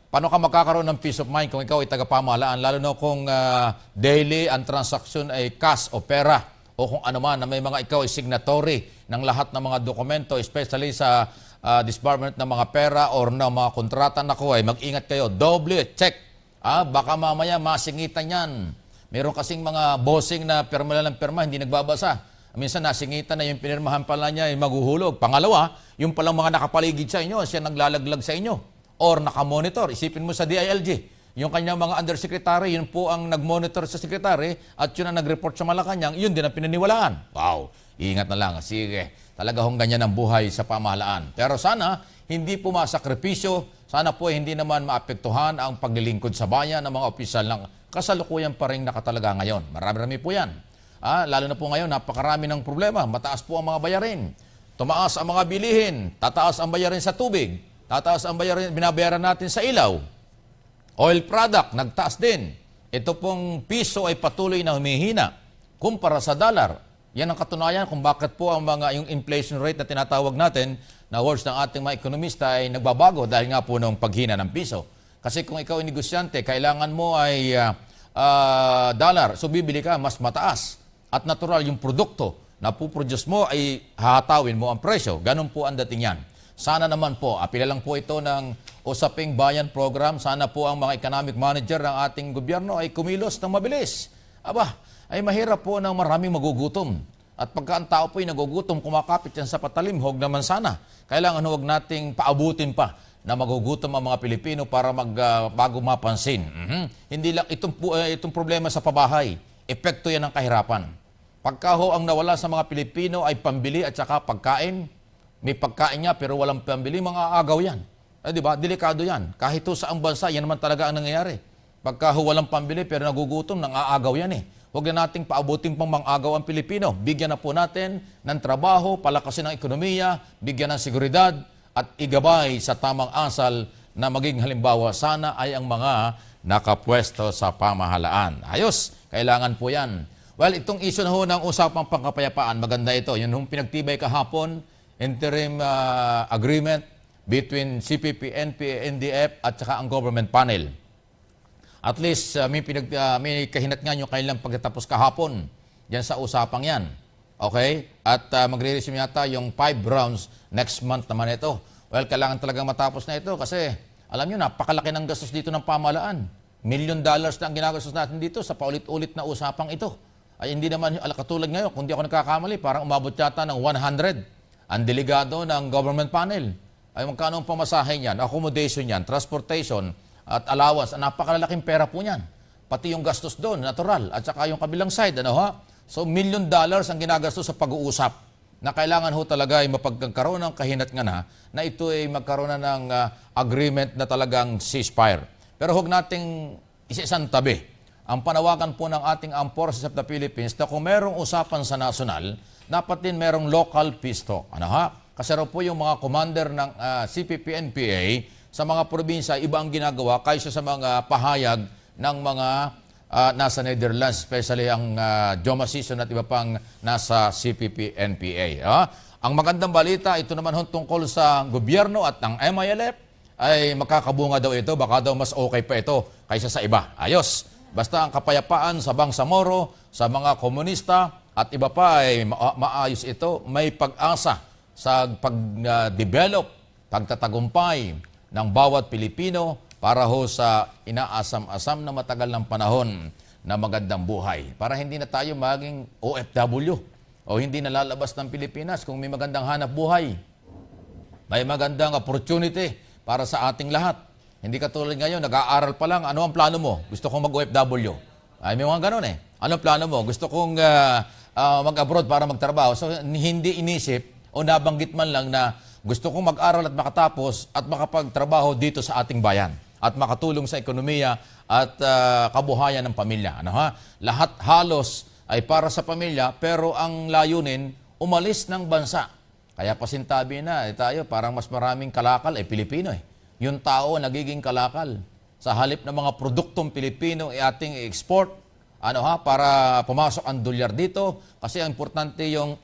Speaker 2: paano ka magkakaroon ng peace of mind kung ikaw ay tagapamahalaan, lalo na kung daily ang transaction ay cash o pera o kung ano man na may mga ikaw ay signatory ng lahat ng mga dokumento, especially sa disbursement ng mga pera or ng mga kontrata. Naku ay mag-ingat kayo. Double check. Baka mamaya masingitan yan. Meron kasing mga bossing na pirma lang pirma, hindi nagbabasa. Minsan nasingitan na yung pinirmahan pala niya ay maghuhulog. Pangalawa, yung palang mga nakapaligid sa inyo, siya naglalaglag sa inyo. Or nakamonitor. Isipin mo sa DILG. Yung kanyang mga undersecretary, yun po ang nagmonitor sa secretary at yun ang nag-report sa Malacanang, yun din ang pinaniwalaan. Wow, ingat na lang. Sige, talaga hong ganyan ang buhay sa pamahalaan. Pero sana, hindi po masakripisyo, sana po hindi naman maapektuhan ang paglilingkod sa bayan ng mga opisyal ng kasalukuyan pa rin nakatalaga ngayon. Marami-rami po yan. Lalo na po ngayon, napakarami ng problema. Mataas po ang mga bayarin. Tumaas ang mga bilihin. Tataas ang bayarin sa tubig. Tataas ang bayarin, binabayaran natin sa ilaw. Oil product, nagtaas din. Ito pong piso ay patuloy na humihina kumpara sa dollar. Yan ang katunayan kung bakit po ang yung inflation rate na tinatawag natin na words ng ating mga ekonomista ay nagbabago dahil nga po ng paghina ng piso. Kasi kung ikaw ay negosyante, kailangan mo ay dollar. So bibili ka, mas mataas. At natural yung produkto na puproduce mo ay hahatawin mo ang presyo. Ganun po ang dating yan. Sana naman po, apila lang po ito ng Usaping Bayan Program. Sana po ang mga economic manager ng ating gobyerno ay kumilos ng mabilis. Ay mahirap po ng maraming magugutom. At pagka ang tao po ay nagugutom, kumakapit yan sa patalim, huwag naman sana. Kailangan huwag nating paabutin pa na magugutom ang mga Pilipino para bago mapansin. Hindi lang itong problema sa pabahay. Epekto yan ng kahirapan. Pagka ang nawala sa mga Pilipino ay pambili at saka pagkain, may pagkain niya pero walang pambili, mga agaw yan. Diba? Delikado yan. Kahit sa ang bansa, yan naman talaga ang nangyayari. Pagka walang pambili pero nagugutom, nang-aagaw yan eh. Huwag na nating paabutin pang mang-agaw ang Pilipino. Bigyan na po natin ng trabaho, palakasin ang ekonomiya, bigyan ng seguridad, at igabay sa tamang asal na maging halimbawa sana ay ang mga nakapwesto sa pamahalaan. Ayos, kailangan po yan. Well, itong issue na ng usapang pangkapayapaan, maganda ito. Yun yung pinagtibay kahapon, interim agreement between CPP, NPA, NDF at saka ang government panel. At least may kahinatngan yung kailang pagkatapos kahapon dyan sa usapang yan. Okay? At magre-resume yata yung 5 rounds next month naman ito. Well, kailangan talagang matapos na ito kasi alam nyo, napakalaki ng gastos dito ng pamahalaan. $1 million na ang ginagastos natin dito sa paulit-ulit na usapang ito. Ay hindi naman katulad ngayon, kung di ako nagkakamali, parang umabot yata ng 100 ang delegado ng government panel. Ay magkano ang pamasahe niyan, accommodation niyan, transportation, at allowance. Napakalalaking pera po niyan. Pati yung gastos doon, natural. At saka yung kabilang side, ano ha? So, $1 million ang ginagastos sa pag-uusap na kailangan ho talaga ay mapagkakaroon ng kahinat-ngana na ito ay magkaroon na ng agreement na talagang ceasefire. Pero huwag nating isa-isang tabi ang panawagan po ng ating Armed Forces of the Philippines na kung merong usapan sa national, dapat din merong local peace talk. Ano ha? Kasi raw po yung mga commander ng CPP-NPA sa mga probinsya, iba ang ginagawa kaysa sa mga pahayag ng mga nasa Netherlands, especially ang Joma Season at iba pang nasa CPP-NPA. Ang magandang balita, ito naman tungkol sa gobyerno at ng MILF, ay makakabunga daw ito, baka daw mas okay pa ito kaysa sa iba. Ayos, basta ang kapayapaan sa Bangsamoro, sa mga komunista at iba pa ay maayos ito, may pag-asa sa pag-develop, pagtatagumpay ng bawat Pilipino para ho sa inaasam-asam na matagal ng panahon na magandang buhay. Para hindi na tayo maging OFW o hindi nalalabas ng Pilipinas kung may magandang hanap buhay. May magandang opportunity para sa ating lahat. Hindi katulad ngayon, nag-aaral pa lang, ano ang plano mo? Gusto kong mag-OFW. Ay, may mga ganun eh. Ano ang plano mo? Gusto kong mag-abroad para magtrabaho. So, hindi inisip o nabanggit man lang na gusto kong mag-aral at makatapos at makapagtrabaho dito sa ating bayan at makatulong sa ekonomiya at kabuhayan ng pamilya. Ano ha? Lahat halos ay para sa pamilya pero ang layunin, umalis ng bansa. Kaya pasintabi na tayo, parang mas maraming kalakal ay Pilipino eh. Yung tao nagiging kalakal. Sa halip ng mga produktong Pilipino ay ating i-export, ano ha, para pumasok ang dolyar dito kasi ang importante yung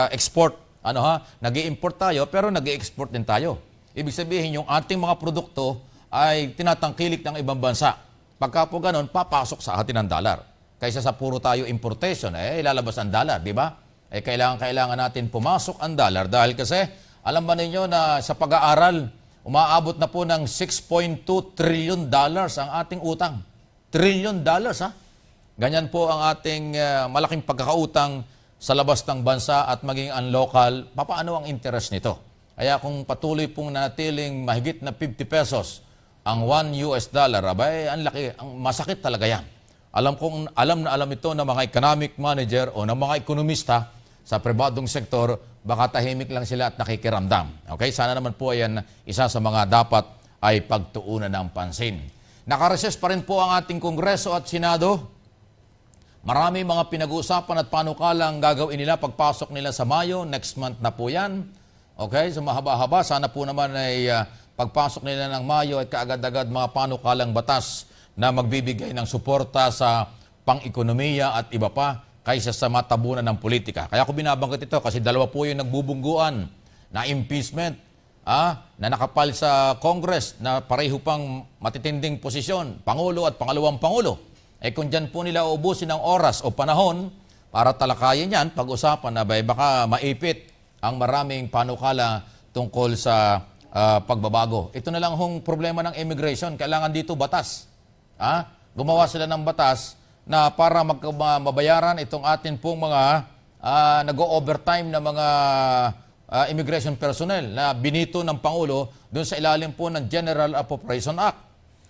Speaker 2: export. Ano ha, nag-i-import tayo pero nag-i-export din tayo. Ibig sabihin yung ating mga produkto ay tinatangkilik ng ibang bansa. Pagka po ganun, papasok sa atin ang dollar. Kaysa sa puro tayo importation, ilalabas ang dollar, di ba? Kailangan natin pumasok ang dollar dahil kasi, alam ba ninyo na sa pag-aaral, umaabot na po ng $6.2 trillion ang ating utang. $trillion, ha? Ganyan po ang ating malaking pagkakautang sa labas ng bansa at maging ang local, papaano ang interest nito? Kaya kung patuloy pong natiling mahigit na 50 pesos ang $1 abay, ang laki, ang masakit talaga yan. Alam na alam ito ng mga economic manager o ng mga ekonomista sa pribadong sektor, baka tahimik lang sila at nakikiramdam. Okay? Sana naman po yan isa sa mga dapat ay pagtuunan ng pansin. Nakareses pa rin po ang ating Kongreso at Senado. Marami mga pinag-uusapan at panukalang gagawin nila pagpasok nila sa Mayo. Next month na po yan. Okay? So mahaba-haba. Sana po naman ay pagpasok nila ng Mayo ay kaagad-agad mga panukalang batas na magbibigay ng suporta sa pang-ekonomiya at iba pa kaysa sa matabunan ng politika. Kaya ako binabanggit ito kasi dalawa po yung nagbubungguan na impeachment na nakapal sa Congress na pareho pang matitinding posisyon, Pangulo at Pangalawang Pangulo. Kung dyan po nila uubusin ng oras o panahon para talakayin yan, pag-usapan na baka maipit ang maraming panukala tungkol sa pagbabago. Ito na lang hong problema ng immigration. Kailangan dito batas. Gumawa sila ng batas na para mabayaran itong atin pong mga nag-overtime na mga immigration personnel na binito ng Pangulo doon sa ilalim po ng General Appropriation Act.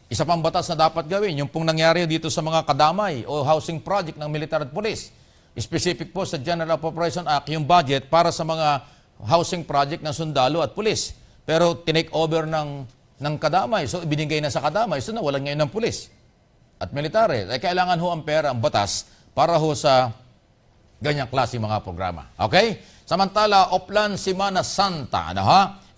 Speaker 2: Isa pang batas na dapat gawin, yung pong nangyari dito sa mga kadamay o housing project ng military at police. Specific po sa General Appropriation Act, yung budget para sa mga housing project ng sundalo at police. Pero tinake over ng kadamay. So ibinigay na sa kadamay. So nawalan ngayon ng police at military. Kailangan ho ang pera, ang batas para ho sa ganyang klase mga programa. Okay? Samantala, Oplan Semana Santa,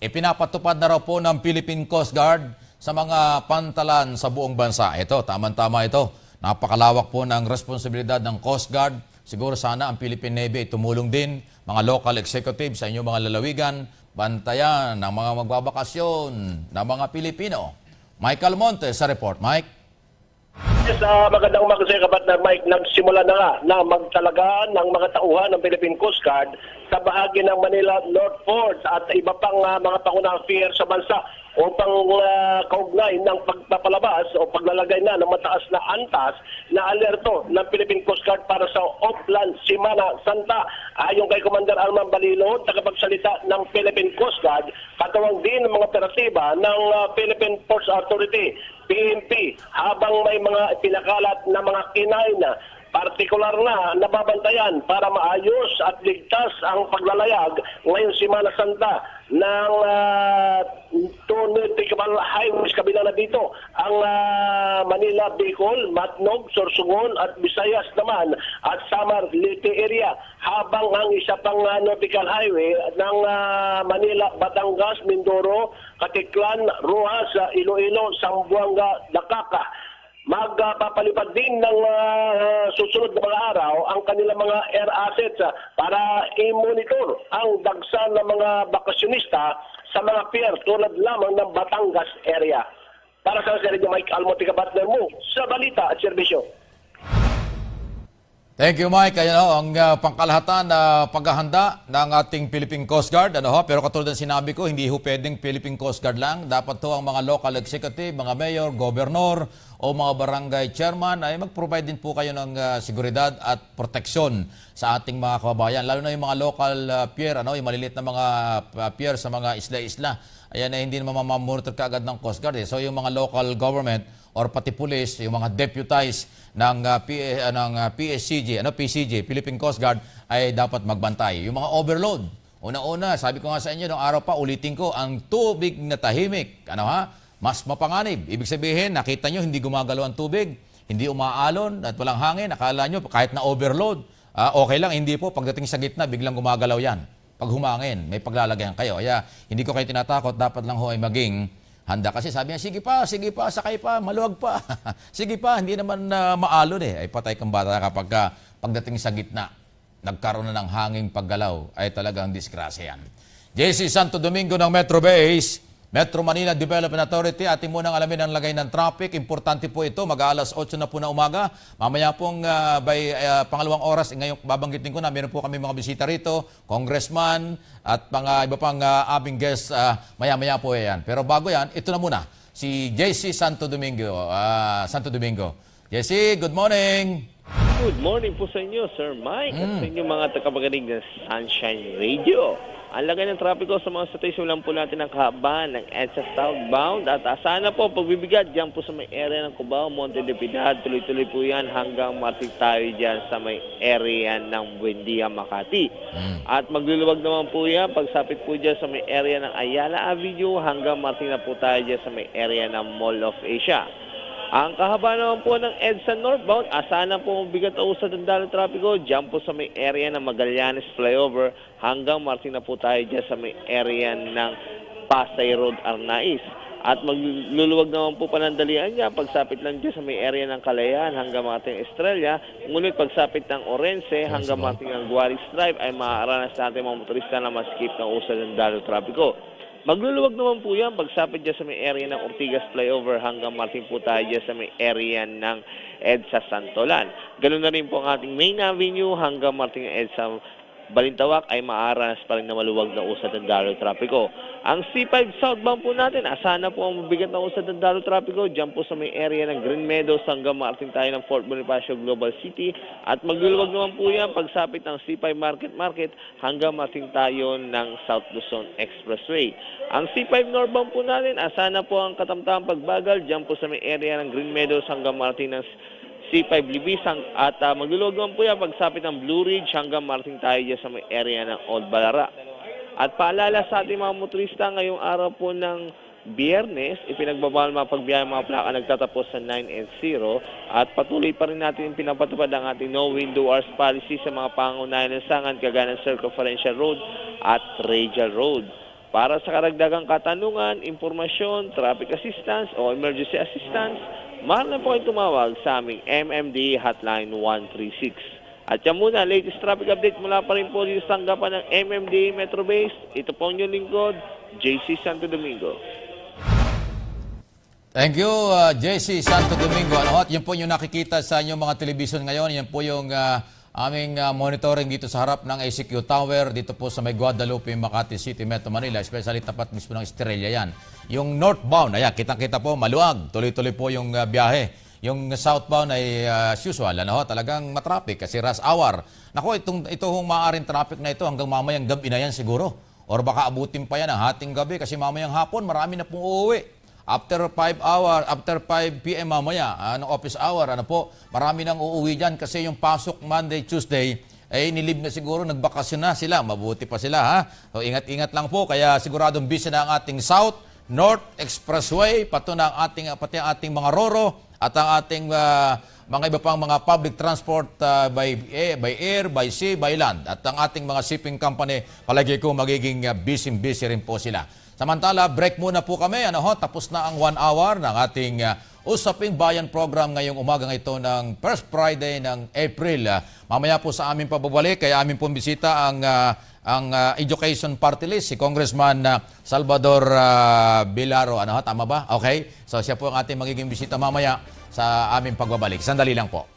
Speaker 2: ipinapatupad na raw po ng Philippine Coast Guard sa mga pantalan sa buong bansa. Ito, tama-tama ito. Napakalawak po ng responsibilidad ng Coast Guard. Siguro sana ang Philippine Navy ay tumulong din, mga local executives sa inyong mga lalawigan, bantayan ng mga magbabakasyon ng mga Pilipino. Michael Montes sa report. Mike?
Speaker 12: Yes, magandang umaga sa kapatid Mike. Nagsimula na nga na magtalagaan ng mga tauhan ng Philippine Coast Guard sa bahagi ng Manila North Port at iba pang mga pangunahang pier sa bansa upang kaugnay ng pagpapalabas o paglalagay na ng mataas na antas na alerto ng Philippine Coast Guard para sa Oplan Semana Santa. Ayon kay Commander Arman Balilo, tagapagsalita ng Philippine Coast Guard, katawang din ng mga operatiba ng Philippine Ports Authority, PNP, habang may mga pinakalat na mga kinain na partikular na nababantayan para maayos at ligtas ang paglalayag ngayong Semana Santa ng two navigable highways kabila na dito ang Manila, Bicol, Matnog, Sorsogon at Visayas naman at Samar, Leyte area, habang ang isa pang nautical highway ng Manila, Batangas, Mindoro, Katiklan, Rojas, Iloilo, Zamboanga, Dakaka. Magpapalipad din ng susunod na mga araw ang kanilang mga air assets para i-monitor ang dagsa ng mga bakasyonista sa mga pier tulad lamang ng Batangas area. Para sa Sergio Mike Almotica Partner mo sa balita at serbisyo.
Speaker 2: Thank you, Mike. Ayan ang pangkalahatan na paghahanda ng ating Philippine Coast Guard. Pero katulad ng sinabi ko, hindi ho pwedeng Philippine Coast Guard lang. Dapat to ang mga local executive, mga mayor, governor o mga barangay chairman ay mag-provide din po kayo ng seguridad at proteksyon sa ating mga kababayan. Lalo na yung mga local pier, yung maliliit na mga pier sa mga isla-isla. Ayan ay hindi naman mamamonitor kaagad ng Coast Guard. So yung mga local government or pati police, yung mga deputized ng PCG, Philippine Coast Guard, ay dapat magbantay. Yung mga overload, una-una, sabi ko nga sa inyo, noong araw pa, ulitin ko, ang tubig na tahimik, mas mapanganib. Ibig sabihin, nakita nyo, hindi gumagalaw ang tubig, hindi umaalon at walang hangin. Akala nyo, kahit na overload, okay lang, hindi po. Pagdating sa gitna, biglang gumagalaw yan. Pag humangin, may paglalagyan kayo. Kaya hindi ko kayo tinatakot, dapat lang ho ay maging handa. Kasi sabi niya, sige pa, sakay pa, maluwag pa. Sige pa, hindi naman maalon eh. Ay patay kang bata kapag pagdating sa gitna, nagkaroon na ng hanging paggalaw, ay talagang disgrasya yan. JC Santo Domingo ng Metro Base, Metro Manila Development Authority, ating munang alamin ang lagay ng traffic. Importante po ito, mag-aalas 8 na po na umaga. Mamaya pong pangalawang oras, ngayong babanggitin ko na, meron po kami mga bisita rito, congressman at mga iba pang aming guests, maya-maya po yan. Pero bago yan, ito na muna, si JC Santo Domingo. JC, good morning!
Speaker 13: Good morning po sa inyo, Sir Mike, at sa inyong mga tagapagaling ng Sunshine Radio. Ang lagay ng trapiko sa mga station lang po natin ang kahabaan ng EDSA southbound at sana po pagbibigyan dyan po sa may area ng Cubao, Monte de Piedad. Tuloy-tuloy po yan hanggang matik tayo dyan sa may area ng Buendia, Makati. At magluluwag naman po yan pagsapit po dyan sa may area ng Ayala Avenue hanggang matik na po tayo dyan sa may area ng Mall of Asia. Ang kahaba naman po ng EDSA northbound, asahan po mabigat na usad ng dalo trapiko dyan po sa may area ng Magallanes Flyover hanggang marting na po tayo dyan sa may area ng Pasay Road, Arnaiz. At magluluwag naman po panandalian niya pagsapit lang dyan sa may area ng Kalayaan hanggang marting Estrella. Ngunit pagsapit ng Orense hanggang marting ng Guarix Drive ay maaaranas natin mga motorista na maskip ng usad ng dalo trapiko. Magluluwag naman po yan pagsapit dyan sa may area ng Ortigas Flyover hanggang marting po tayo dyan sa may area ng EDSA Santolan. Ganun na rin po ang ating main avenue hanggang marting EDSA Balintawak ay maaranas pa rin na maluwag na usad ng daloy trapiko. Ang C5 southbound po natin, asahan na po ang mabigat na usad ng daloy trapiko dyan po sa may area ng Green Meadows hanggang marting tayo ng Fort Bonifacio Global City. At magluluwag naman po yan pagsapit ng C5 Market hanggang marting tayo ng South Luzon Expressway. Ang C5 northbound po natin, asahan na po ang katamtamang pagbagal dyan po sa may area ng Green Meadows hanggang marting ng C5 Libisang at magluluwag naman po yan pagsapit ng Blue Ridge hanggang marting tayo dyan sa may area ng Old Balara. At paalala sa ating mga motorista ngayong araw po ng Biyernes, ipinagbabawal mapagbiyahe mga plaka nagtatapos sa 9 and 0 at patuloy pa rin natin pinapatupad ang ating no window hours policy sa mga pangunahing lansangan kagaya ng Circumferential Road at Radial Road. Para sa karagdagang katanungan, impormasyon, traffic assistance o emergency assistance, maaari na po kayong tumawag sa aming MMD Hotline 136. At yan muna, latest traffic update mula pa rin po dito sa tanggapan ng MMD Metro Base. Ito po ang inyong lingkod, JC Santo Domingo.
Speaker 2: Thank you, JC Santo Domingo. At yan po yung nakikita sa inyong mga television ngayon. Yan po yung aming monitoring dito sa harap ng ACQ Tower, dito po sa may Guadalupe, Makati City, Metro Manila, especially tapat mismo ng Estrella yan. Yung northbound, ayan, kitang-kita po, maluwag, tuloy-tuloy po yung biyahe. Yung southbound ay as usual, talagang matraffic kasi rush hour. Nako, ito hong maaaring traffic na ito hanggang mamayang gabi na yan siguro. Or baka abutin pa yan ang hating gabi kasi mamayang hapon, marami na pong uuwi. After 5 p.m. mamaya, office hour, marami nang uuwi dyan kasi yung pasok Monday, Tuesday, nilib na siguro, nagbakasyon na sila. Mabuti pa sila, ha? So, ingat-ingat lang po, kaya siguradong busy na ang ating South, North Expressway, pati ang ating mga Roro, at ang ating mga iba pang mga public transport by air, by sea, by land. At ang ating mga shipping company, palagi ko magiging busy rin po sila. Samantala, break muna po kami. Tapos na ang 1 hour ng ating Usaping Bayan program ngayong umagang ito ng First Friday ng April. Mamaya po sa aming pababalik, kaya aming pong bisita ang Education Party List, si Congressman Salvador Vilaro. Tama ba? Okay. So siya po ang ating magiging bisita mamaya sa aming pagbabalik. Sandali lang po.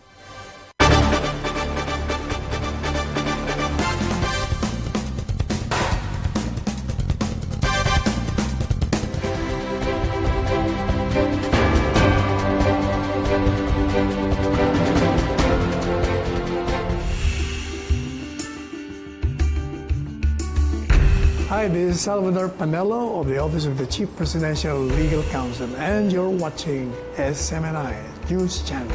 Speaker 14: Hi, this is Salvador Panelo of the Office of the Chief Presidential Legal Counsel, and you're watching SMNI News Channel.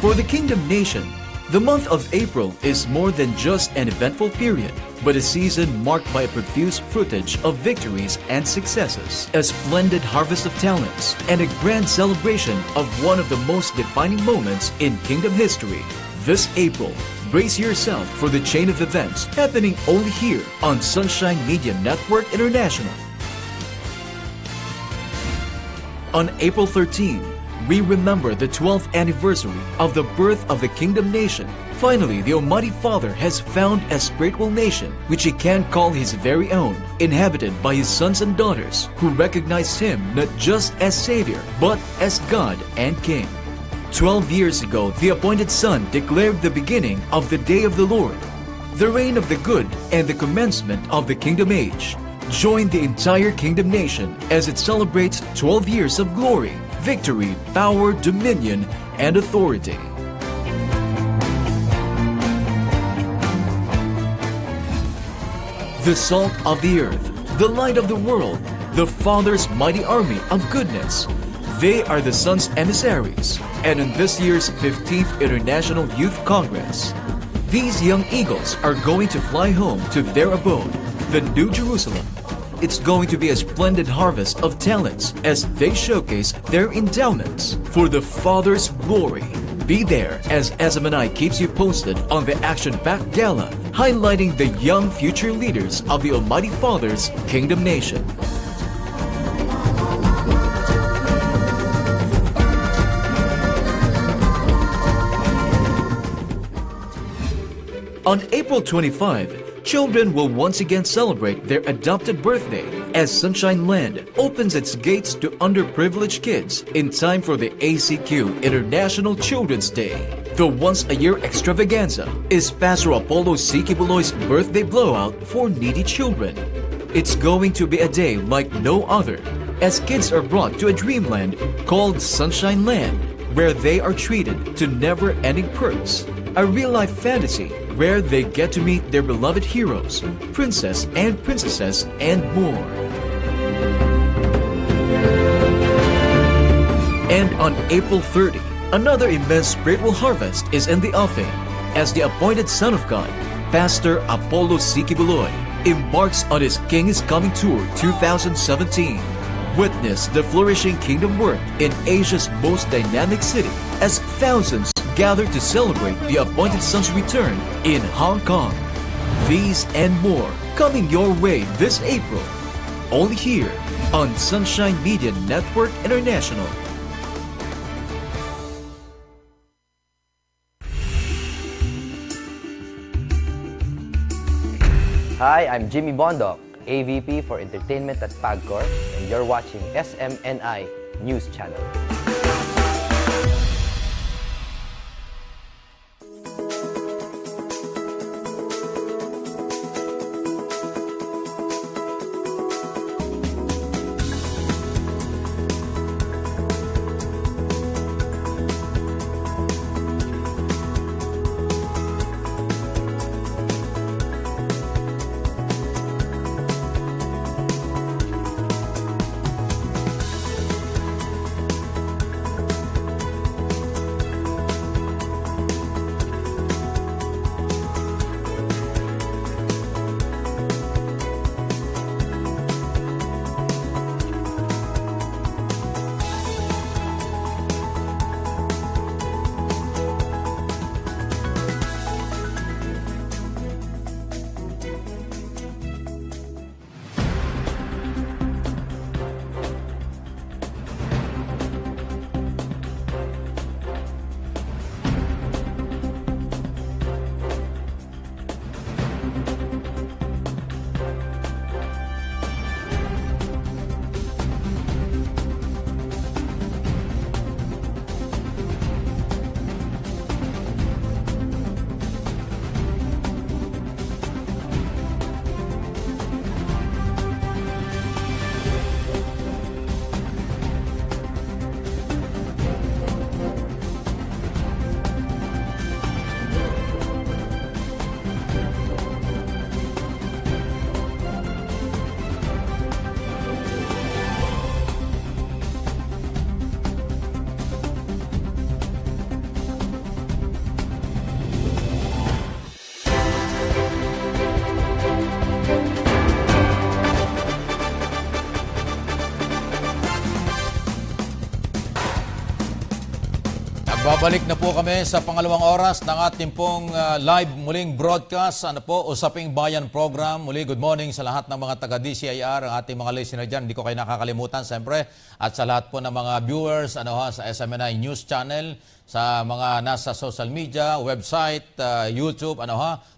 Speaker 9: For the Kingdom Nation, the month of April is more than just an eventful period, but a season marked by a profuse fruitage of victories and successes, a splendid harvest of talents, and a grand celebration of one of the most defining moments in Kingdom history. This April, brace yourself for the chain of events happening only here on Sunshine Media Network International. On April 13, we remember the 12th anniversary of the birth of the Kingdom Nation. Finally, the Almighty Father has found a spiritual nation which he can call his very own, inhabited by his sons and daughters who recognize him not just as Savior, but as God and King. 12 years ago, the appointed Son declared the beginning of the day of the Lord, the reign of the good and the commencement of the Kingdom Age. Join the entire Kingdom Nation as it celebrates 12 years of glory, victory, power, dominion, and authority. The salt of the earth, the light of the world, the Father's mighty army of goodness. They are the Son's emissaries, and in this year's 15th International Youth Congress, these young eagles are going to fly home to their abode, the New Jerusalem. It's going to be a splendid harvest of talents as they showcase their endowments for the Father's glory. Be there as SMNI keeps you posted on the action-packed gala, highlighting the young future leaders of the Almighty Father's Kingdom Nation. On April 25, children will once again celebrate their adopted birthday as Sunshine Land opens its gates to underprivileged kids in time for the ACQ International Children's Day. The once-a-year extravaganza is Pastor Apollo C. Kibuloy's birthday blowout for needy children. It's going to be a day like no other, as kids are brought to a dreamland called Sunshine Land, where they are treated to never-ending perks, a real-life fantasy where they get to meet their beloved heroes, princess and princesses, and more. And on April 30, another immense spiritual harvest is in the offing as the appointed Son of God, Pastor Apollo C. Kibuloy, embarks on his King is Coming Tour 2017. Witness the flourishing kingdom work in Asia's most dynamic city as thousands gather to celebrate the appointed Son's return in Hong Kong. These and more coming your way this April, only here on Sunshine Media Network International.
Speaker 15: Hi, I'm Jimmy Bondoc, AVP for Entertainment at PAGCOR, and you're watching SMNI News Channel.
Speaker 2: Babalik na po kami sa pangalawang oras ng ating pong live muling broadcast. Usaping Bayan program. Muli, good morning sa lahat ng mga taga-DCIR, ang ating mga listener dyan. Hindi ko kayo nakakalimutan, siyempre. At sa lahat po ng mga viewers sa SMNI News Channel, sa mga nasa social media, website, YouTube,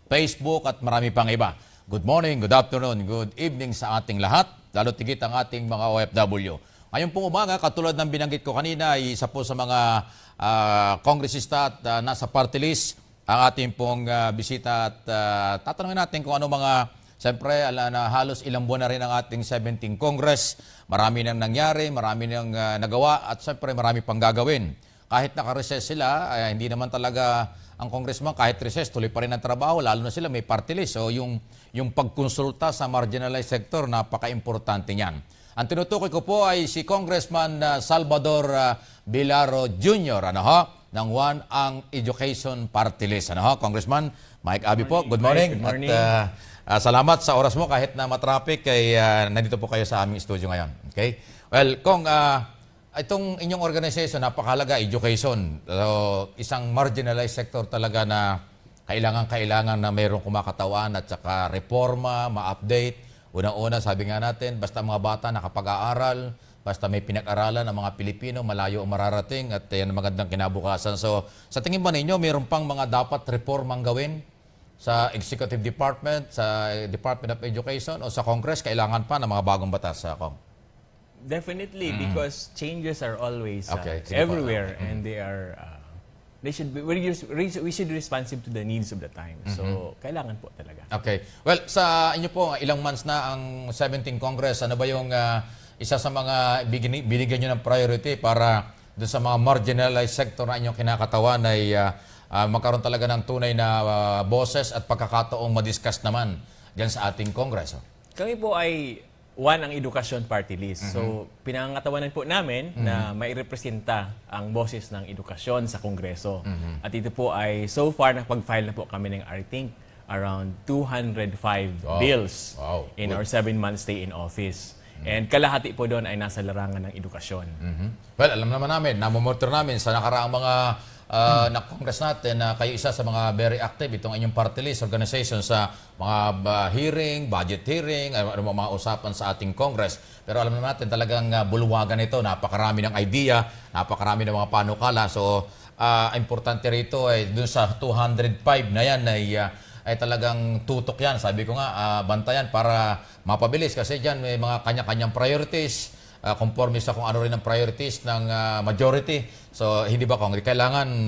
Speaker 2: Facebook at marami pang iba. Good morning, good afternoon, good evening sa ating lahat, lalo tigit ang ating mga OFW. Ngayon pong umaga, katulad ng binanggit ko kanina, isa po sa mga kongresista at nasa party list ang ating pong bisita at tatanungin natin kung ano mga, siyempre na halos ilang buwan na rin ang ating 17th Congress. Marami nang nangyari, marami nang nagawa at siyempre marami pang gagawin. Kahit naka-recess sila, hindi naman talaga ang congressman kahit recess, tuloy pa rin ang trabaho, lalo na sila may party list. So yung pagkonsulta sa marginalized sector, napaka-importante niyan. Ang tinutukoy ko po ay si Congressman Salvador Vilaro Jr. ng One ang Education Party List. Congressman Mike Abi po, good morning.
Speaker 5: Good morning.
Speaker 2: At salamat sa oras mo kahit na matraffic ay nandito po kayo sa aming studio ngayon. Okay? Well, Kong, itong inyong organization, napakahalaga, education. So, isang marginalized sector talaga na kailangan na mayroong kumakatawan at saka reforma, ma-update. Unang-una, sabi nga natin, basta mga bata nakapag-aaral, basta may pinag-aralan ng mga Pilipino, malayo ang mararating at yan ang magandang kinabukasan. So, sa tingin ba ninyo, mayroon pang mga dapat reformang gawin sa Executive Department, sa Department of Education o sa Congress? Kailangan pa ng mga bagong batas, Kong?
Speaker 16: Definitely, because changes are always
Speaker 2: Okay, sige
Speaker 16: everywhere,
Speaker 2: po.
Speaker 16: and they are we should be responsive to the needs of the time. So kailangan po talaga.
Speaker 2: Okay. Well, sa inyo po, ilang months na ang 17th Congress, ano ba yung isa sa mga binigyan nyo ng priority para doon sa mga marginalized sector na inyong kinakatawan ay magkaroon talaga ng tunay na boses at pagkakataong madiscuss naman dyan sa ating Congress?
Speaker 16: Kami po ay One ang edukasyon party list. So, pinangangatawanan po namin na mairepresenta ang boses ng edukasyon sa Kongreso. At ito po ay, so far, nakapag-file na po kami ng, I think, around 205 bills in our 7-month stay in office. And kalahati po doon ay nasa larangan ng edukasyon.
Speaker 2: Well, alam naman namin, namomonitor namin sa nakaraang mga na Congress natin na kayo isa sa mga very active itong inyong party list organization sa mga hearing, budget hearing, mga usapan sa ating Congress. Pero alam naman natin talagang bulwagan ito, napakarami ng idea, napakarami ng mga panukala. So, importante rito ay dun sa 205 na yan ay talagang tutok yan. Sabi ko nga, bantayan para mapabilis kasi dyan may mga kanya-kanyang priorities, conforme sa kung ano rin ang priorities ng majority. So, hindi ba kung kailangan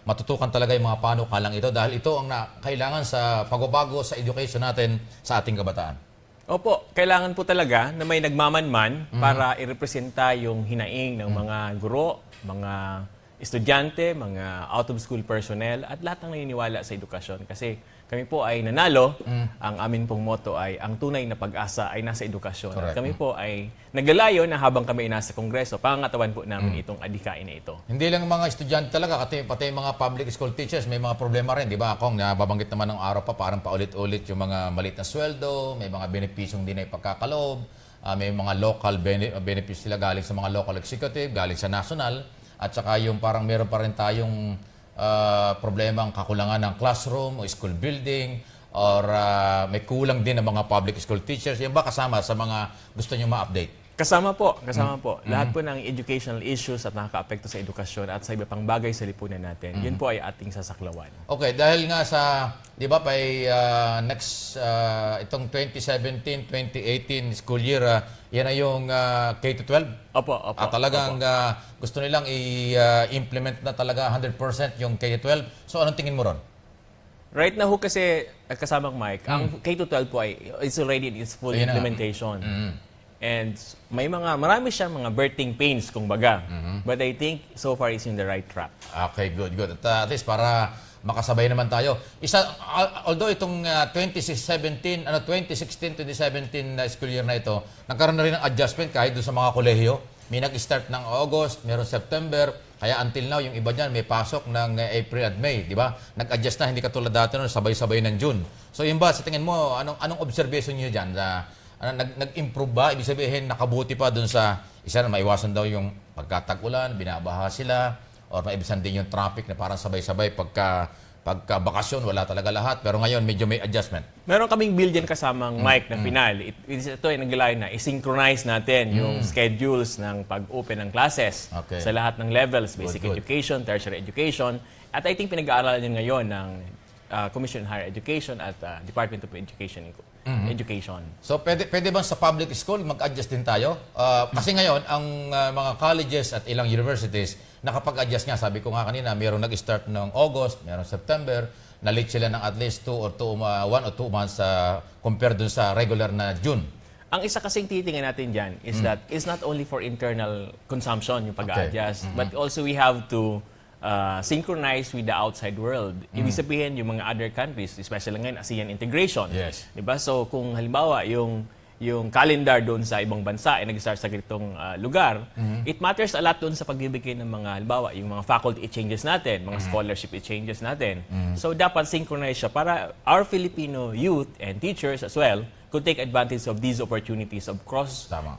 Speaker 2: matutukan talaga yung mga panukalang ito dahil ito ang kailangan sa pagbabago sa education natin sa ating kabataan?
Speaker 16: Opo, kailangan po talaga na may nagmamanman para irepresenta yung hinaing ng mga guro, mga estudyante, mga out-of-school personnel at lahat ng naniniwala sa edukasyon. Kasi kami po ay nanalo, ang amin pong motto ay ang tunay na pag-asa ay nasa edukasyon. At kami po ay naglalayo na habang kami ay nasa Kongreso, pangangatawan po namin itong adhikain na ito.
Speaker 2: Hindi lang mga estudyante talaga, pati mga public school teachers may mga problema rin, di ba? Kung nababanggit naman ng araw pa, parang paulit-ulit yung mga maliit na sweldo, may mga benepisyong din ay pagkakalob, may mga local benefits sila galing sa mga local executive, galing sa national, at saka yung parang meron pa rin tayong problema ang kakulangan ng classroom o school building or may kulang din ng mga public school teachers. Yan ba kasama sa mga gusto nyo ma-update?
Speaker 16: Kasama po. Lahat po ng educational issues at nakaka-apekto sa edukasyon at sa iba pang bagay sa lipunan natin, yun po ay ating sasaklawan.
Speaker 2: Okay, dahil nga sa, di ba, next, itong 2017-2018 school year, yan ay yung K-12?
Speaker 16: Opo.
Speaker 2: At talagang gusto nilang i-implement na talaga 100% yung K-12. So, anong tingin mo ron?
Speaker 16: Right now kasi, kasamang Mike, ang K-12 po ay it's already in its full implementation. And marami siyang mga birthing pains, kumbaga. But I think so far is in the right track.
Speaker 2: Okay, good. At least para makasabay naman tayo. Although itong 2016-2017 school year na ito, nagkaroon na rin ng adjustment kahit doon sa mga kolehiyo. May nag-start ng August, meron September, kaya until now, yung iba dyan may pasok ng April at May, di ba? Nag-adjust na, hindi katulad dati noon, sabay-sabay ng June. So yun ba, sa tingin mo, anong observation niyo dyan? Nag-improve ba? Ibig sabihin, nakabuti pa dun sa isa na maiwasan daw yung pagkatag-ulan, binabaha sila, or maibisan din yung traffic na parang sabay-sabay pagka bakasyon, wala talaga lahat. Pero ngayon, medyo may adjustment.
Speaker 16: Meron kaming bill dyan kasamang mic na final. Ito ay naglayo na i-synchronize natin yung schedules ng pag-open ng classes
Speaker 2: Okay.
Speaker 16: sa lahat ng levels, basic
Speaker 2: Good.
Speaker 16: education, tertiary education. At I think pinag-aaralan yun ngayon ng Commission on Higher Education at Department of Education.
Speaker 2: So, pwede bang sa public school mag-adjust din tayo? Kasi ngayon, ang mga colleges at ilang universities, nakapag-adjust nga. Sabi ko nga kanina, mayroong nag-start ng August, mayroong September, na-late sila ng at least 1 or 2 months compared dun sa regular na June.
Speaker 16: Ang isa kasing titingnan natin dyan is that it's not only for internal consumption yung pag-adjust, but also we have to synchronize with the outside world. Ibig sabihin, yung mga other countries, especially ngayon, ASEAN integration.
Speaker 2: Yes.
Speaker 16: Diba? So, kung halimbawa, yung calendar doon sa ibang bansa ay nag-start sa ganitong lugar, it matters a lot doon sa pagbibigay ng mga, halimbawa, yung mga faculty exchanges natin, mga scholarship exchanges natin. So, dapat synchronize siya para our Filipino youth and teachers as well could take advantage of these opportunities of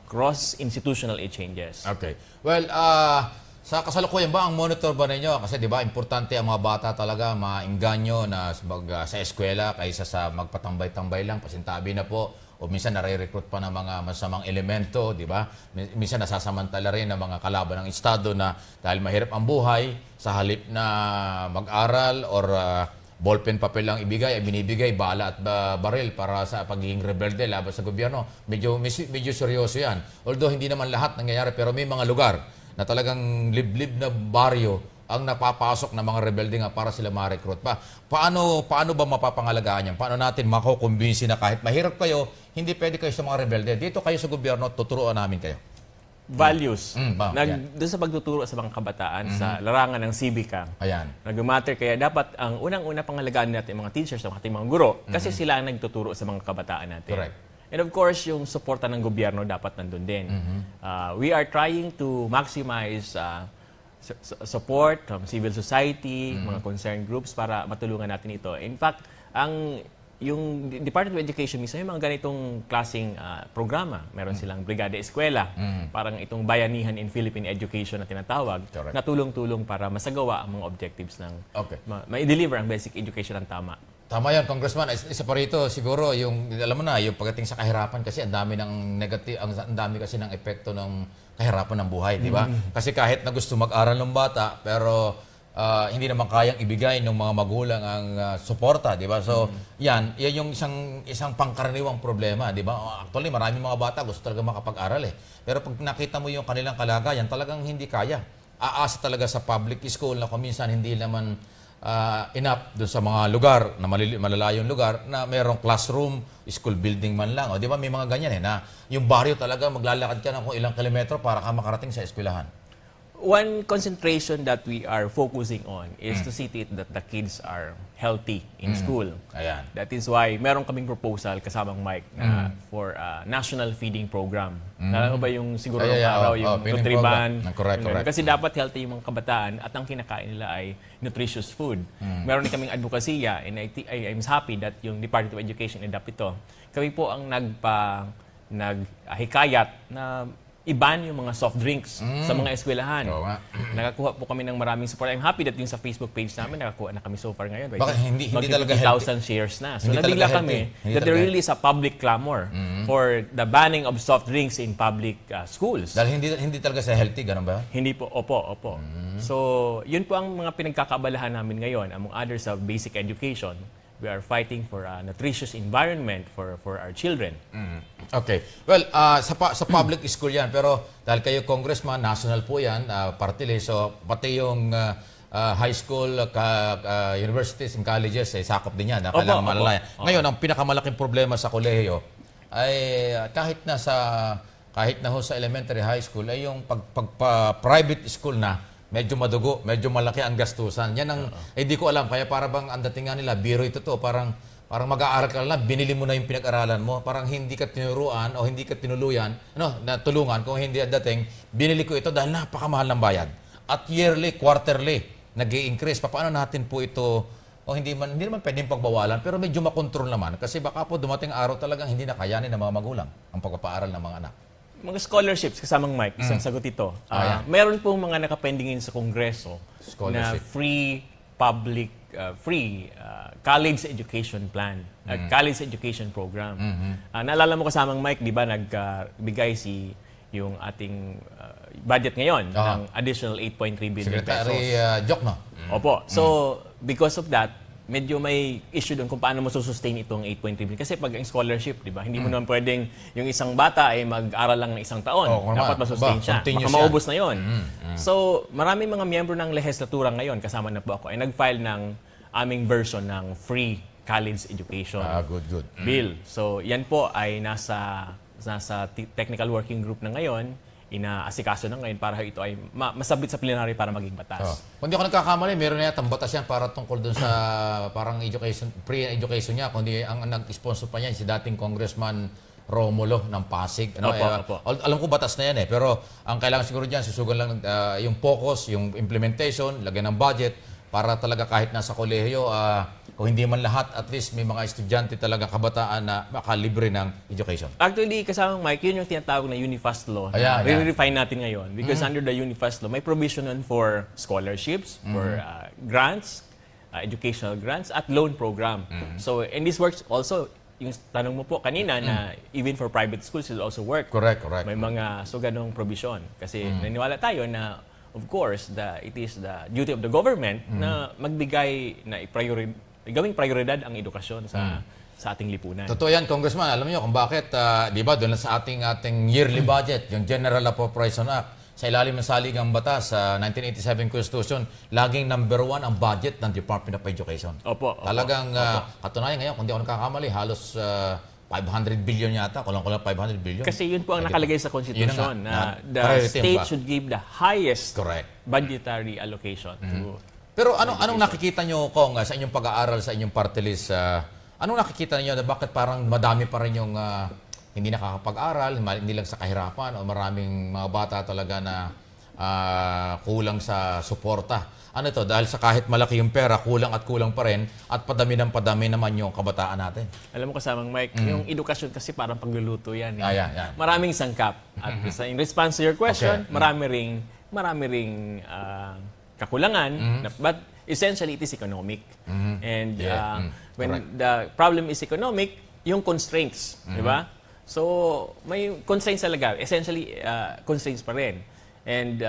Speaker 16: cross-institutional exchanges.
Speaker 2: Okay. Well, sa kasalukuyan ba, ang monitor ba ninyo? Kasi di ba, importante ang mga bata talaga maingganyo na sa eskwela kaysa sa magpatambay-tambay lang, pasintabi na po. O minsan nare-recruit pa ng mga masamang elemento, di ba? Minsan nasasamantala rin ng mga kalaban ng Estado na dahil mahirap ang buhay, sa halip na mag-aral or ballpen papel lang ibigay, ay binibigay bala at baril para sa pagiging rebelde laban sa gobyerno. Medyo seryoso yan. Although hindi naman lahat nangyayari, pero may mga lugar na talagang liblib na baryo ang napapasok ng mga rebelde nga para sila ma-recruit pa. Paano ba mapapangalagaan yan? Paano natin makukumbinsi na kahit mahirap kayo, hindi pwede kayo sa mga rebelde? Dito kayo sa gobyerno, tuturuan namin kayo.
Speaker 16: Values. Doon sa pagtuturo sa mga kabataan, sa larangan ng sibika.
Speaker 2: Ayan.
Speaker 16: Nag-matter, kaya dapat ang unang-una pangalagaan natin mga teachers, ang ating mga guro, kasi sila ang nagtuturo sa mga kabataan natin.
Speaker 2: Correct.
Speaker 16: And of course, yung suporta ng gobyerno dapat nandun din. We are trying to maximize support from civil society, mga concerned groups para matulungan natin ito. In fact, yung Department of Education mismo, yung mga ganitong klaseng programa. Meron silang Brigada Eskwela, parang itong bayanihan in Philippine education na tinatawag, na tulong-tulong para masagawa ang mga objectives ng ma-deliver ang basic education ng tama.
Speaker 2: Tama yan, Congressman. Isa pa rito, siguro, yung, alam mo na, yung pagdating sa kahirapan kasi ang dami ng negative, ang dami kasi ng epekto ng kahirapan ng buhay, di ba? Kasi kahit na gusto mag-aral ng bata, pero hindi naman kayang ibigay ng mga magulang ang suporta, di ba? So, yan yung isang pangkaraniwang problema, di ba? Actually, maraming mga bata gusto talaga makapag-aral eh. Pero pag nakita mo yung kanilang kalagayan, talagang hindi kaya. Aasa talaga sa public school na kung minsan hindi naman enough doon sa mga lugar, na malalayong lugar, na mayroong classroom, school building man lang. O, di ba, may mga ganyan eh, na yung baryo talaga, maglalakad ka ng kung ilang kilometro para ka makarating sa eskwelahan.
Speaker 16: One concentration that we are focusing on is to see to it that the kids are healthy in school.
Speaker 2: Ayan.
Speaker 16: That is why meron kaming proposal kasamang Mike na for a national feeding program. Alam mo ba yung siguro ng araw, yung Nutriban?
Speaker 2: Correct.
Speaker 16: Kasi dapat healthy yung mga kabataan at ang kinakain nila ay nutritious food. Meron din kaming advokasya and I'm happy that yung Department of Education adapt ito. Kami po ang naghikayat na iban yung mga soft drinks sa mga eskwelahan. Nakakuha po kami ng maraming support. I'm happy that yung sa Facebook page namin, nakakuha na kami so far ngayon.
Speaker 2: Bakit hindi talaga
Speaker 16: 50,000 shares na. So nabigla kami that there
Speaker 2: talaga
Speaker 16: really is a public clamor for the banning of soft drinks in public schools.
Speaker 2: Dahil hindi talaga sa healthy, ganun ba?
Speaker 16: Hindi po, opo. So yun po ang mga pinagkakabalahan namin ngayon, among others sa basic education. We are fighting for a nutritious environment for our children.
Speaker 2: Okay. Well, sa public school yan. Pero dahil kayo congressman, national po yan, party list. So, pati yung high school, universities and colleges, sakop din yan. Kailangan malalayan. Ngayon, ang pinakamalaking problema sa kolehiyo ay kahit na ho sa elementary high school, ay yung private school na, medyo madugo, medyo malaki ang gastusan. Yan ang, di ko alam. Kaya para bang ang dating nga nila, biro ito to, parang mag-aaral ka lang, binili mo na yung pinag-aralan mo, parang hindi ka tinuruan o hindi ka tinuluyan, na tulungan, kung hindi ang dating, binili ko ito dahil napakamahal ng bayad. At yearly, quarterly, nag-i-increase. Paano natin po ito, hindi naman pwedeng pagbawalan, pero medyo makontrol naman. Kasi baka po dumating araw talagang hindi na kayanin ng mga magulang ang pagpapaaral ng mga anak.
Speaker 16: Mga scholarships, kasamang Mike, isang sagot ito. Meron pong mga nakapendingin sa Kongreso na
Speaker 2: Scholarship.
Speaker 16: free college education plan, college education program. Naalala mo kasamang Mike, di ba, nagbigay yung ating budget ngayon ng additional 8.3 billion
Speaker 2: Secretary
Speaker 16: pesos.
Speaker 2: Jokno.
Speaker 16: Opo. So, because of that, medyo may issue doon kung paano mo sustain itong 8.3 billion. Kasi pag ang scholarship, di ba, hindi mo naman pwedeng yung isang bata ay mag-aral lang ng isang taon. Dapat masustain siya. Baka maubos na yon. So, maraming mga miyembro ng legislatura ngayon, kasama na po ako, ay nag-file ng aming version ng free college education
Speaker 2: Good.
Speaker 16: bill. So, yan po ay nasa technical working group na ngayon, inaasikaso na ngayon para ito ay masabit sa plenary para maging batas.
Speaker 2: Kung di ako nagkakamali, meron na yatang batas yan para tungkol doon sa parang education, pre-education niya. Kundi ang nag-sponsor pa niyan si dating Congressman Romulo ng Pasig.
Speaker 16: Opo.
Speaker 2: Alam ko batas na yan pero ang kailangan siguro dyan, susugan lang yung focus, yung implementation, lagyan ng budget para talaga kahit nasa kolehiyo, kung hindi man lahat, at least may mga estudyante talaga, kabataan na makalibre ng education.
Speaker 16: Actually, kasamang Mike, yun yung tinatawag na Unifast Law. Re-refine natin ngayon. Because under the Unifast Law, may provision for scholarships, for grants, educational grants, at loan program. So, and this works also, yung tanong mo po kanina na even for private schools, it also work.
Speaker 2: Correct.
Speaker 16: May mga ganong provision. Kasi naniniwala tayo na, of course, it is the duty of the government na magbigay, na gawing prioridad ang edukasyon sa ating lipunan.
Speaker 2: Totoo yan, Congressman. Alam niyo kung bakit, di ba, doon sa ating yearly budget, yung General Appropriation Act, sa ilalim ng saligang batas sa 1987 Constitution, laging number 1 ang budget ng Department of Education.
Speaker 16: Opo.
Speaker 2: Talagang, katunayan ngayon, kung di ako nakakamali, halos 500 billion yata, kulang-kulang 500 billion.
Speaker 16: Kasi yun po ang nakalagay sa Constitution na the state should give the highest budgetary allocation to.
Speaker 2: Pero anong nakikita nyo, Kong, sa inyong pag-aaral, sa inyong party list? Anong nakikita niyo na bakit parang madami pa rin yung hindi nakakapag-aral, hindi lang sa kahirapan, o maraming mga bata talaga na kulang sa suporta? Ano ito? Dahil sa kahit malaki yung pera, kulang at kulang pa rin, at padami ng padami naman yung kabataan natin.
Speaker 16: Alam mo kasamang Mike, yung edukasyon kasi parang pagluluto yan.
Speaker 2: Yan.
Speaker 16: Maraming sangkap. At in response to your question, marami ring kakulangan, but essentially it is economic. And when the problem is economic, yung constraints, di ba? So, may constraints talaga. Essentially, constraints pa rin. And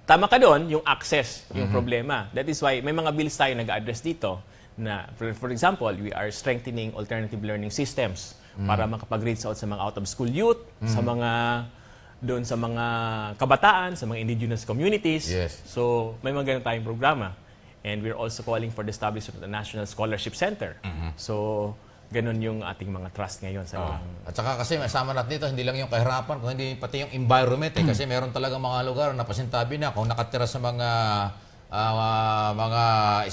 Speaker 16: tama ka doon, yung access, yung problema. That is why may mga bills tayo nag-address dito na, for example, we are strengthening alternative learning systems para makapag-reach out sa mga out-of-school youth, sa mga doon sa mga kabataan, sa mga indigenous communities. So, may mga ganun tayong programa. And we're also calling for the establishment of the National Scholarship Center. So, ganun yung ating mga trust ngayon sa
Speaker 2: At saka kasi masama natin dito, hindi lang yung kahirapan, kundi pati yung environment. Kasi meron talaga mga lugar na pasintabi na kung nakatira sa mga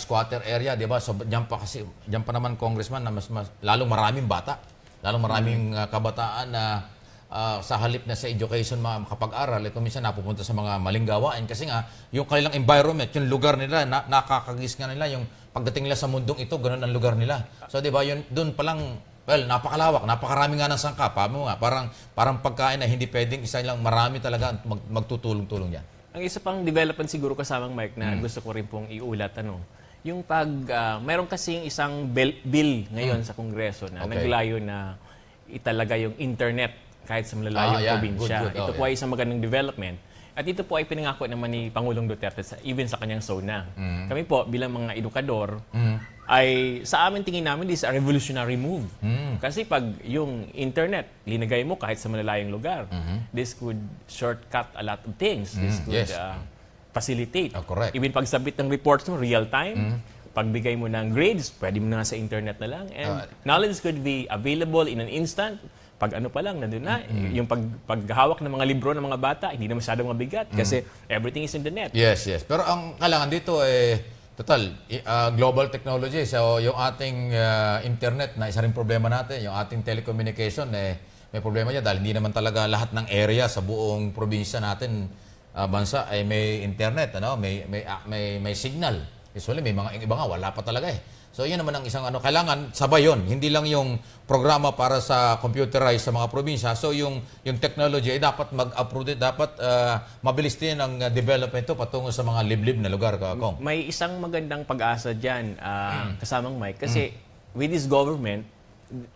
Speaker 2: squatter area, di ba? So, diyan pa naman, Congressman, na mas lalong maraming bata, lalong maraming kabataan na sa halip na sa education makapag-aral, kung minsan napupunta sa mga maling gawain kasi nga yung kanilang environment, yung lugar nila, nakakagis nga nila yung pagdating nila sa mundong ito, ganun ang lugar nila. So di ba, yun doon pa lang, napakalawak, napakarami nga ng sangkap, parang pagkain na hindi pwedeng isa lang, marami talaga magtutulong-tulong yan.
Speaker 16: Ang isa pang development siguro kasamang Mike na gusto ko rin pong iulat, yung meron kasing isang bill ngayon sa Kongreso na naglayo na italaga yung internet kahit sa malalayong probinsya. Ito po ay isang magandang development. At ito po ay pinangako naman ni Pangulong Duterte even sa kanyang SONA. Kami po bilang mga edukador ay sa amin tingin namin this is a revolutionary move. Kasi pag yung internet linagay mo kahit sa malalayong lugar, this could shortcut a lot of things. This could facilitate. Even pagsabit ng reports mo real time, pagbigay mo ng grades, pwede mo na sa internet na lang. And knowledge could be available in an instant. Pag ano pa lang, nandun na. Yung paghawak ng mga libro ng mga bata, hindi na masyadong mabigat kasi everything is in the net.
Speaker 2: Yes. Pero ang kailangan dito global technology. So yung ating internet na isa rin problema natin, yung ating telecommunication, may problema dyan dahil hindi naman talaga lahat ng area sa buong probinsya natin, bansa, ay may internet, may signal. Usually may mga iba nga, wala pa talaga So yun naman ang isang kailangan sabay yun. Hindi lang yung programa para sa computerized sa mga probinsya. So yung technology ay dapat mag-approve, dapat mabilis din ang development ito patungo sa mga liblib na lugar, Kong.
Speaker 16: May isang magandang pag-asa dyan, kasamang Mike, kasi with this government,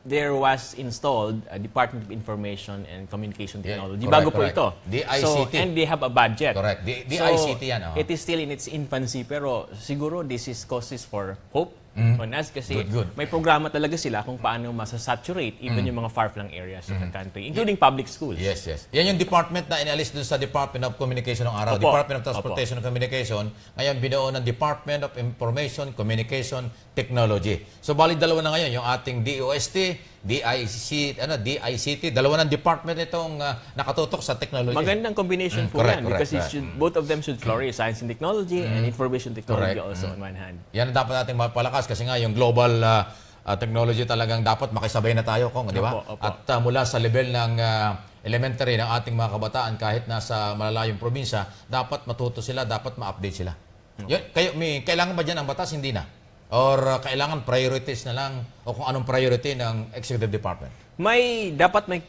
Speaker 16: there was installed a Department of Information and Communication Technology.
Speaker 2: Correct,
Speaker 16: Bago po
Speaker 2: correct.
Speaker 16: ito.
Speaker 2: DICT.
Speaker 16: So, and they have a budget.
Speaker 2: Correct. DICT yan.
Speaker 16: It is still in its infancy, pero siguro this is causes for hope on us kasi
Speaker 2: Good.
Speaker 16: may programa talaga sila kung paano masasaturate even yung mga far-flung areas of the country, including public schools.
Speaker 2: Yes. Yan yung department na inalis dun sa Department of Communication ng araw.
Speaker 16: Opo.
Speaker 2: Department of Transportation and Communication. Ngayon, binuo ng Department of Information, Communication, Technology. So, bali dalawa na ngayon. Yung ating DOST, DICT, dalawa ng department itong nakatutok sa technology.
Speaker 16: Magandang combination po
Speaker 2: correct,
Speaker 16: yan because
Speaker 2: correct.
Speaker 16: both of them should flourish, science and technology and information technology
Speaker 2: Correct.
Speaker 16: also on one hand.
Speaker 2: Yan ang dapat nating mapalakas kasi nga yung global technology talagang dapat makisabay na tayo, Kong, di ba?
Speaker 16: Opo, opo.
Speaker 2: At mula sa level ng elementary ng ating mga kabataan kahit nasa malalayong probinsya, dapat matuto sila, dapat ma-update sila. Yun, kailangan ba dyan ang batas? Hindi na. Or kailangan priorities na lang o kung anong priority ng Executive Department?
Speaker 16: Dapat may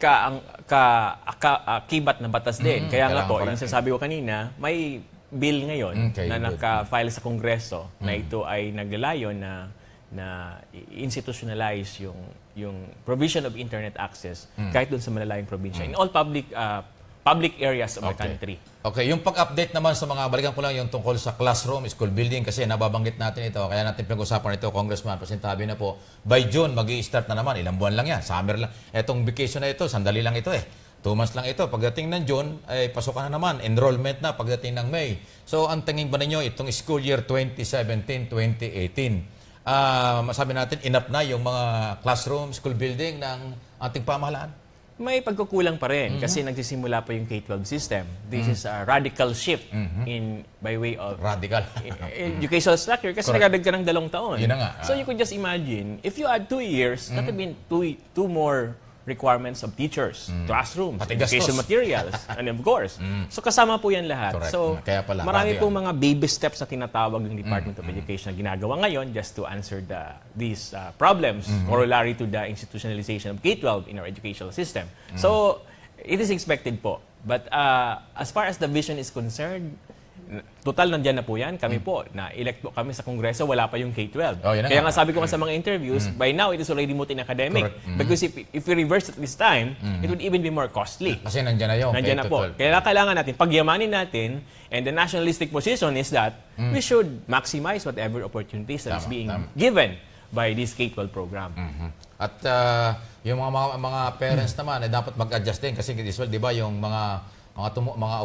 Speaker 16: kibat na batas din. Kaya nga po, yung sasabi ko kanina, may bill ngayon na naka-file sa Kongreso na ito ay naglalayon na institutionalize yung provision of internet access kahit doon sa malalayong probinsya in all public areas of the country.
Speaker 2: Okay, yung pag-update naman sa mga, balikan ko lang yung tungkol sa classroom, school building, kasi nababanggit natin ito, kaya natin pinag-usapan ito, Congressman, Presentabi na po, by June, mag-i-start na naman, ilang buwan lang yan, summer lang. Etong vacation na ito, sandali lang ito 2 months lang ito. Pagdating ng June, ay pasukan na naman, enrollment na pagdating ng May. So, ang tingin ba ninyo, itong school year 2017-2018, masabi natin, enough na yung mga classroom, school building ng ating pamahalaan?
Speaker 16: May pagkukulang pa rin kasi nagsisimula pa yung K-12 system. This is a radical shift by way of
Speaker 2: radical
Speaker 16: educational structure kasi nagdadag ka ng 2 taon.
Speaker 2: Yun na nga.
Speaker 16: So you could just imagine, if you add 2 years, that would mean two more requirements of teachers, classrooms, education materials, and of course. So kasama po yan lahat.
Speaker 2: Correct.
Speaker 16: So
Speaker 2: Kaya pala,
Speaker 16: marami pong mga baby steps na tinatawag ng Department of Education na ginagawa ngayon just to answer these problems corollary to the institutionalization of K-12 in our educational system. So it is expected po. But as far as the vision is concerned, total nandyan na po yan. Kami po, na-elect po kami sa Kongreso, wala pa yung K-12. Kaya nga sabi ko nga sa mga interviews, by now it is already moot in academic. Because if we reverse it this time, it would even be more costly.
Speaker 2: Kasi nandyan na yung
Speaker 16: nandyan na po. Kaya kailangan natin, pagyamanin natin, and the nationalistic position is that we should maximize whatever opportunities that is being given by this K-12 program.
Speaker 2: At yung mga parents naman, dapat mag-adjust din. Kasi usual, di ba, yung mga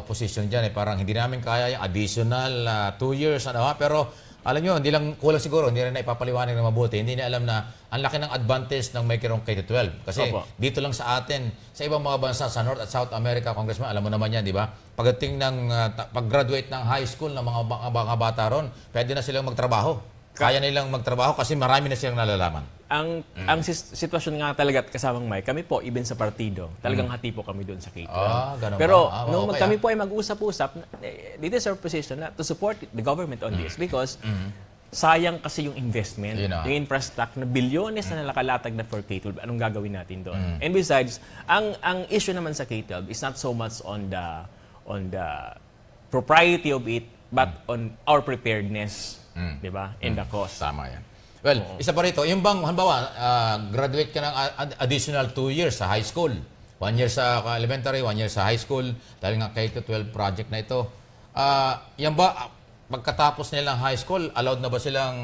Speaker 2: opposition dyan, parang hindi namin kaya yung additional 2 years. Pero alam nyo, hindi lang kulang siguro, hindi rin na ipapaliwanag na mabuti. Hindi na alam na ang laki ng advantage ng mayroong K-12. Kasi dito lang sa atin, sa ibang mga bansa, sa North at South America, Congressman, alam mo naman yan, di ba? Pagdating ng pag-graduate ng high school ng mga bata ron, pwede na silang magtrabaho. Kaya nilang magtrabaho kasi marami na silang nalalaman.
Speaker 16: Ang sitwasyon nga talaga kasamang Mike, kami po, even sa partido, talagang hati po kami doon sa K-12. Pero nung kami po ay mag-usap-usap, it is our position na to support the government on this because sayang kasi yung investment, yung infrastructure na bilyones na nakalatag na for K-12, anong gagawin natin doon? And besides, ang issue naman sa K-12 is not so much on the propriety of it, but on our preparedness, di ba? And the cost.
Speaker 2: Tama yan. Well, isa pa rito, yung bang, halimbawa, graduate ka ng additional 2 years sa high school. 1 year sa elementary, 1 year sa high school, dahil nga K-12 project na ito. Yan ba, pagkatapos nilang high school, allowed na ba sila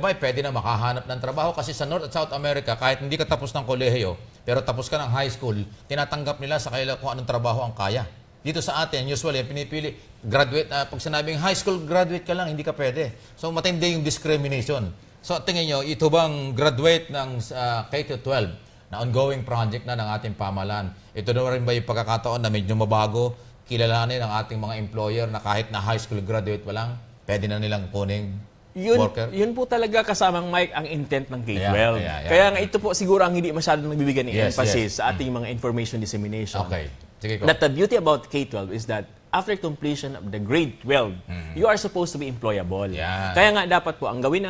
Speaker 2: ba pwede na makahanap ng trabaho? Kasi sa North at South America, kahit hindi ka tapos ng kolehiyo, pero tapos ka ng high school, tinatanggap nila sa kanila kung anong trabaho ang kaya. Dito sa atin, usually, pinipili, graduate, pag sinabing high school graduate ka lang, hindi ka pwede. So, matindi yung discrimination. So, tingin nyo, ito bang graduate ng K-12 na ongoing project na ng ating pamahalaan? Ito na rin ba yung pagkakataon na medyo mabago, kilalanin ng ating mga employer na kahit na high school graduate pa lang, pwede na nilang kuning worker?
Speaker 16: Yun po talaga kasamang Mike ang intent ng K-12. Kaya nga ito po siguro ang hindi masyadong nagbibigyan ng emphasis sa ating mga information dissemination.
Speaker 2: Okay. Sige ko.
Speaker 16: That the beauty about K-12 is that after completion of the grade 12, you are supposed to be employable. Kaya nga dapat po, ang gawin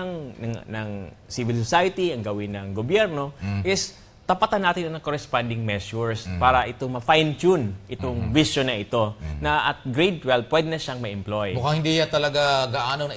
Speaker 16: ng civil society, ang gawin ng gobyerno, is tapatan natin ng corresponding measures para ito ma-fine-tune itong vision na ito, na at grade 12, pwede na siyang ma-employ.
Speaker 2: Mukhang hindi yan talaga gaano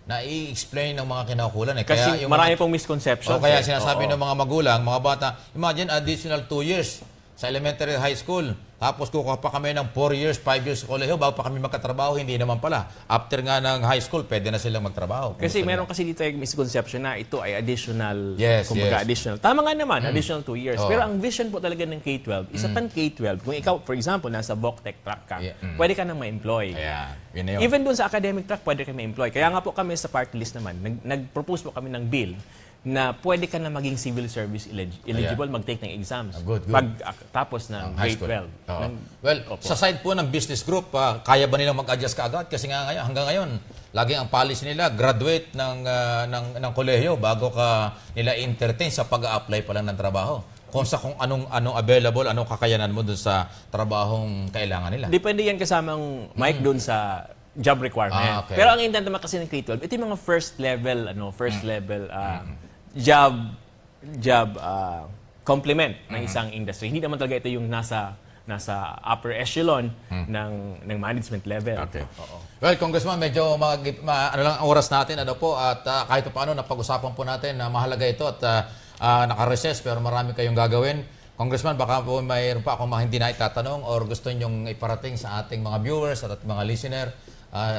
Speaker 2: na i-explain ng mga kinaukulan.
Speaker 16: Kasi marami pong misconceptions.
Speaker 2: Kaya sinasabi ng mga magulang, mga bata, imagine additional 2 years sa elementary high school. Tapos kukuha pa kami ng 4 years, 5 years sa kolehiyo bago pa kami magkatrabaho. Hindi naman pala. After nga ng high school, pwede na silang magtrabaho.
Speaker 16: Kasi meron kasi dito yung misconception na ito ay additional,
Speaker 2: Yes.
Speaker 16: additional. Tama nga naman, additional 2 years. Pero ang vision po talaga ng K-12, isa pang K-12, kung ikaw, for example, nasa VOC-Tech track ka, pwede ka nang ma-employ.
Speaker 2: Yun na yun.
Speaker 16: Even dun sa academic track, pwede ka ma-employ. Kaya nga po kami sa party list naman, nag-propose po kami ng bill na pwede ka na maging civil service eligible, mag-take ng exams.
Speaker 2: Good.
Speaker 16: Tapos ng
Speaker 2: high
Speaker 16: grade
Speaker 2: school.
Speaker 16: 12.
Speaker 2: Well, sa side po ng business group, kaya ba nilang mag-adjust kaagad? Kasi nga hanggang ngayon, laging ang policy nila, graduate ng kolehiyo bago ka nila entertain sa pag-a-apply pa lang ng trabaho. Kung anong available, anong kakayanan mo dun sa trabahong kailangan nila.
Speaker 16: Depende yan kasamang Mike dun sa job requirement.
Speaker 2: Okay.
Speaker 16: Pero ang intent naman kasi ng K-12, ito yung mga first level job complement ng isang industry. Hindi naman talaga ito yung nasa upper echelon ng management level.
Speaker 2: Okay. Well, Congressman, medyo ano lang ang oras natin at kahit paano napag-usapan po natin na mahalaga ito at naka-recess pero marami kayong gagawin. Congressman, baka po mayroon pa akong mga hindi na itatanong or gusto nyong iparating sa ating mga viewers at ating mga listener,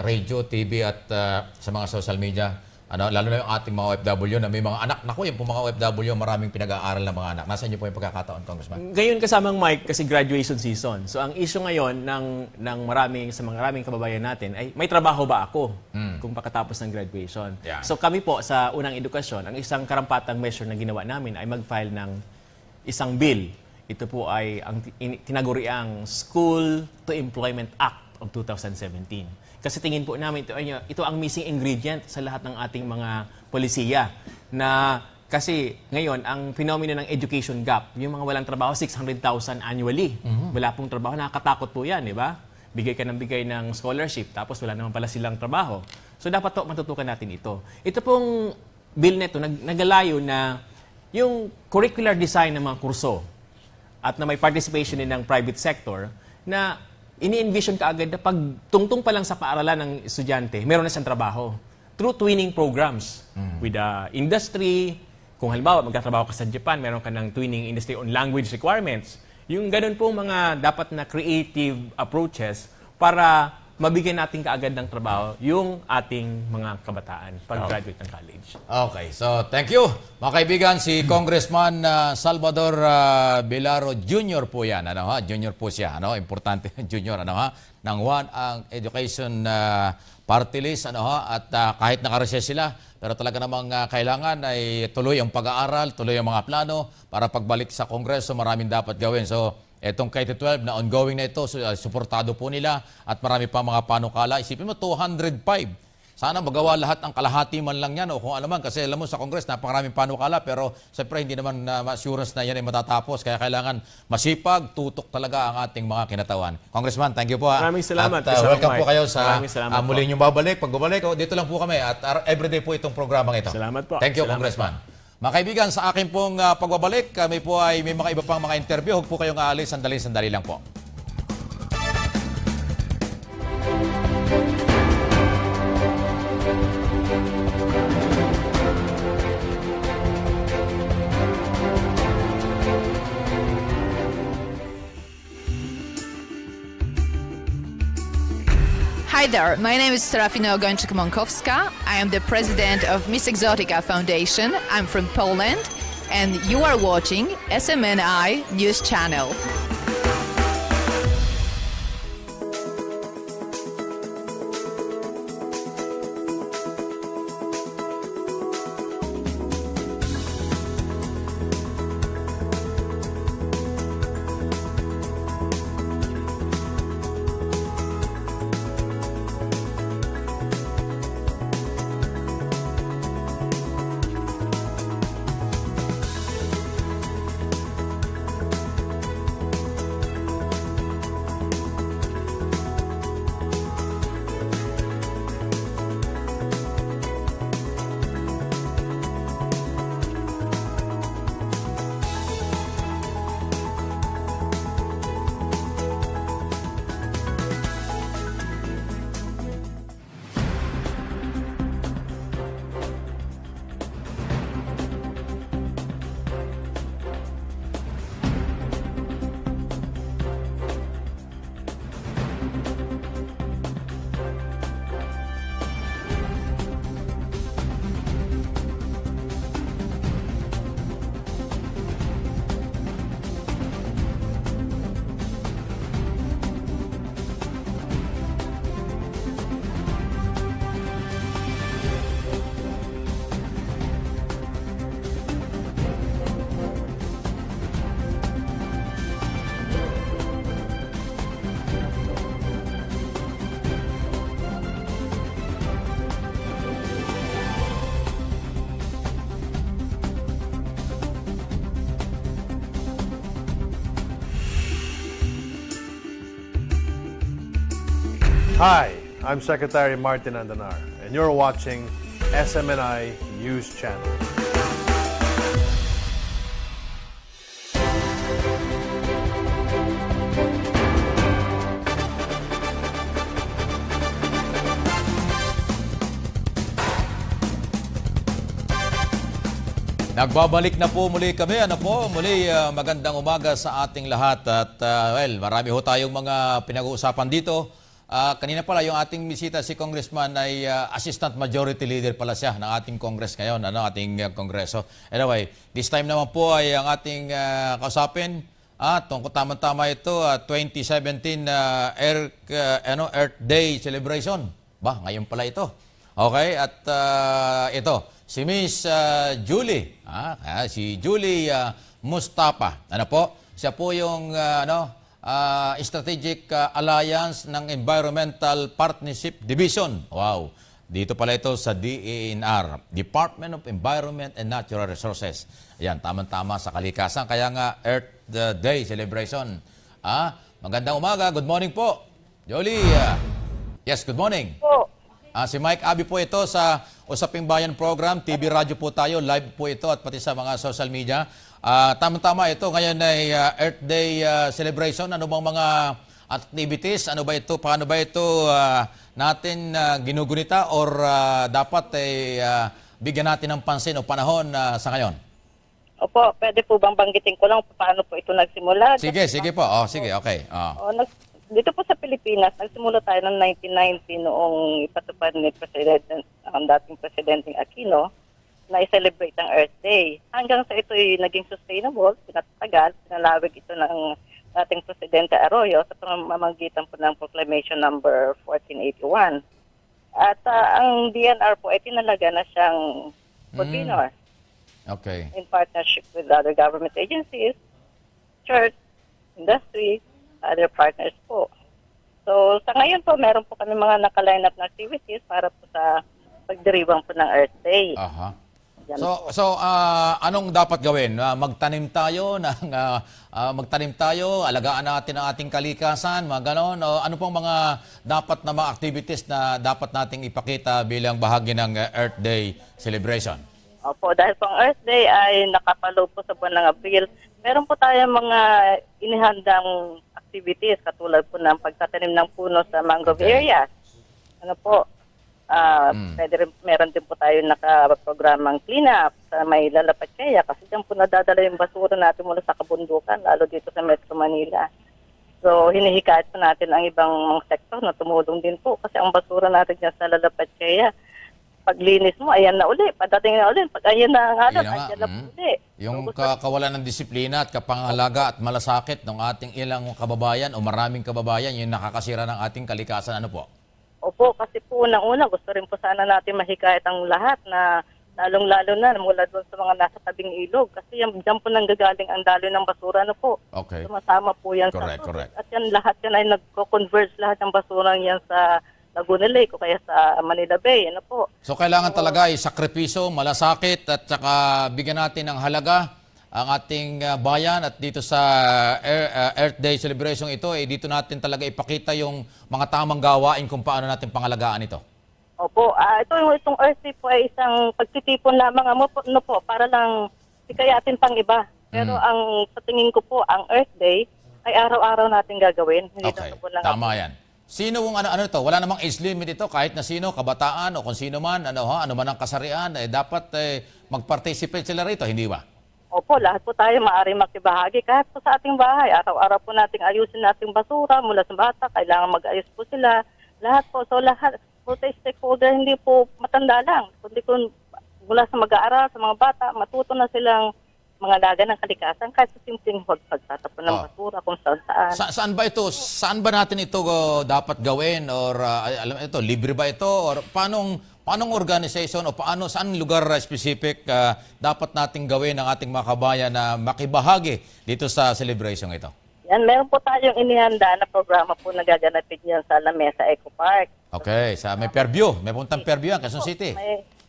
Speaker 2: radio, TV at sa mga social media. Lalo na yung ating mga OFW na may mga anak. Naku, yung po mga OFW, maraming pinag-aaral ng mga anak. Nasa inyo po yung pagkakataon, Congressman?
Speaker 16: Ngayon kasamang Mike, kasi graduation season. So ang issue ngayon ng maraming kababayan natin ay may trabaho ba ako kung pagkatapos ng graduation. So kami po sa unang edukasyon, ang isang karampatang measure na ginawa namin ay mag-file ng isang bill. Ito po ay ang tinaguriang School to Employment Act of 2017. Kasi tingin po namin ito ang missing ingredient sa lahat ng ating mga polisiya. Na kasi ngayon, ang phenomena ng education gap, yung mga walang trabaho, 600,000 annually. Wala pong trabaho, nakakatakot po yan, di ba? Bigay ka ng bigay ng scholarship, tapos wala naman pala silang trabaho. So dapat matutukan natin ito. Ito pong bill neto, nagalayo na yung curricular design ng mga kurso at na may participation din ng private sector na ini-envision ka agad na pag tungtong pa lang sa paaralan ng estudyante, meron na siyang trabaho. Through twinning programs with the industry. Kung halimbawa, magkatrabaho ka sa Japan, meron ka ng twinning industry on language requirements. Yung ganun pong mga dapat na creative approaches para mabigyan natin kaagad ng trabaho yung ating mga kabataan pag-graduate ng college.
Speaker 2: Okay, so thank you. Mga kaibigan, si Congressman Salvador Vilaro Jr. po yan. Junior po siya. Importante junior. Ng One ang Education Party List. At kahit nakareses sila, pero talaga namang kailangan ay tuloy ang pag-aaral, tuloy ang mga plano para pagbalik sa Kongreso, maraming dapat gawin. So, etong K-12 na ongoing na ito, suportado po nila at marami pa mga panukala. Isipin mo, 205. Sana magawa lahat ang kalahati man lang yan o kung ano man. Kasi alam mo sa Congress, napakaraming panukala pero siyempre hindi naman assurance na yan ay matatapos. Kaya kailangan masipag, tutok talaga ang ating mga kinatawan. Congressman, thank you po.
Speaker 16: Maraming salamat.
Speaker 2: At welcome po kayo sa muli niyong babalik. Pagbabalik, dito lang po kami at everyday po itong programang ito.
Speaker 16: Salamat po.
Speaker 2: Thank you, Congressman. Mga kaibigan, sa akin pong pagbabalik, kami po ay may mga iba pang mga interview. Huwag po kayong aalis, sandali lang po.
Speaker 17: Hi there, my name is Serafina Ogończyk-Monkowska. I am the president of Miss Exotica Foundation. I'm from Poland, and you are watching SMNI News Channel.
Speaker 8: Hi, I'm Secretary Martin Andanar, and you're watching SMNI News Channel.
Speaker 2: Nagbabalik na po muli kami. Magandang umaga sa ating lahat. At marami ho tayong mga pinag-uusapan dito. Kanina pala yung ating bisita si Congressman ay Assistant Majority Leader pala siya ng ating Congress ngayon, ating Kongreso. Anyway, this time naman po ay ang ating kausapin. Tungkol tama-tama ito, 2017 Earth Day celebration. Ngayon pala ito. Okay, at ito. Si Miss Julie, si Julie Mustafa. Siya po yung Strategic Alliance ng Environmental Partnership Division. Wow. Dito pala ito sa DENR, Department of Environment and Natural Resources. Ayan, tamang-tama sa kalikasan. Kaya nga Earth Day celebration. Magandang umaga. Good morning po. Julie. Yes, good morning. Si Mike Abi po ito sa Usaping Bayan Program. TV, radyo po tayo. Live po ito at pati sa mga social media. Tama-tama ito. Ngayon ay Earth Day celebration. Ano bang mga activities? Ano ba ito? Paano ba ito natin ginugunita? Or dapat bigyan natin ng pansin o panahon sa ngayon?
Speaker 18: Opo, pwede po bang banggitin ko lang paano po ito nagsimula?
Speaker 2: Sige po. Sige, okay.
Speaker 18: Dito po sa Pilipinas, nagsimula tayo ng 1990 noong ipatupad ni ang dating Presidente Aquino na i-celebrate ang Earth Day. Hanggang sa ito ay naging sustainable, pinatagal, pinalawig ito ng dating Presidente Arroyo sa pamamagitan po ng Proclamation number 1481. At ang DNR po ay tinalaga na siyang convener.
Speaker 2: Okay.
Speaker 18: In partnership with other government agencies, church, industry, other partners po. So, sa ngayon po, meron po kami mga naka-line up na activities para po sa pagdiriwang po ng Earth Day.
Speaker 2: So, anong dapat gawin? Magtanim tayo, alagaan natin ang ating kalikasan, mga ganon. O ano pong mga dapat na mga activities na dapat nating ipakita bilang bahagi ng Earth Day celebration?
Speaker 18: Opo, dahil po ang Earth Day ay nakapalo po sa buwan ng Abril, meron po tayong mga inihandang activities katulad po ng pagtatanim ng puno sa mangrove areas. Meron din po tayo nakaprogramang clean-up sa may Lalapatcaya kasi dyan po nadadala yung basura natin mula sa kabundukan, lalo dito sa Metro Manila. So, hinihikayat po natin ang ibang mga sektor na tumulong din po kasi ang basura natin dyan sa Lalapatcaya, paglinis mo, ayan na uli. Pagdating na uli. Pag ayan na nga ayan na uli.
Speaker 2: Yung kawalan ng disiplina at kapangalaga at malasakit ng ating ilang kababayan o maraming kababayan, yung nakakasira ng ating kalikasan, ano po?
Speaker 18: Opo, kasi po unang-una, gusto rin po sana natin mahikayat ang lahat na lalong-lalo na mula doon sa mga nasa tabing ilog. Kasi dyan po nanggagaling ang daloy ng basura,
Speaker 2: Okay.
Speaker 18: Sumasama po yan
Speaker 2: correct.
Speaker 18: At yan lahat yan ay nagko-converge lahat ng basura yan sa Laguna Lake o kaya sa Manila Bay.
Speaker 2: So kailangan talaga ay sakripiso, malasakit at saka bigyan natin ng halaga ang ating bayan at dito sa Earth Day celebration ito, dito natin talaga ipakita yung mga tamang gawain kung paano natin pangalagaan ito.
Speaker 18: Opo, itong Earth Day po ay isang pagtitipon lamang para lang hikayatin pang iba. Pero ang sa tingin ko po, ang Earth Day ay araw-araw natin gagawin. Hindi
Speaker 2: Tama yan. Sino kung ano ito? Wala namang age limit ito kahit na sino, kabataan o kung sino man, ano man ang kasarian, dapat mag-participate sila rito, hindi ba?
Speaker 18: Opo, lahat po tayo maaari makibahagi kahit po sa ating bahay. Araw-araw po nating ayusin nating basura mula sa bata, kailangan mag-ayos po sila. Lahat po, so lahat po tayo stakeholder, hindi po matanda lang. Kundi kung mula sa mag-aaral, sa mga bata, matuto na silang mga laga ng kalikasan kahit sa simpleng pagtatapon ng basura kung saan.
Speaker 2: Saan ba ito? Saan ba natin ito dapat gawin? Or libre ba ito? Or paanong organization o saan lugar specific dapat nating gawin ang ating mga kabayan na makibahagi dito sa celebration ito?
Speaker 18: Yan, meron po tayong inihanda na programa po na gaganapin yan sa Lamesa Eco Park.
Speaker 2: Okay, may Fairview. May puntang Fairview yan, Quezon City.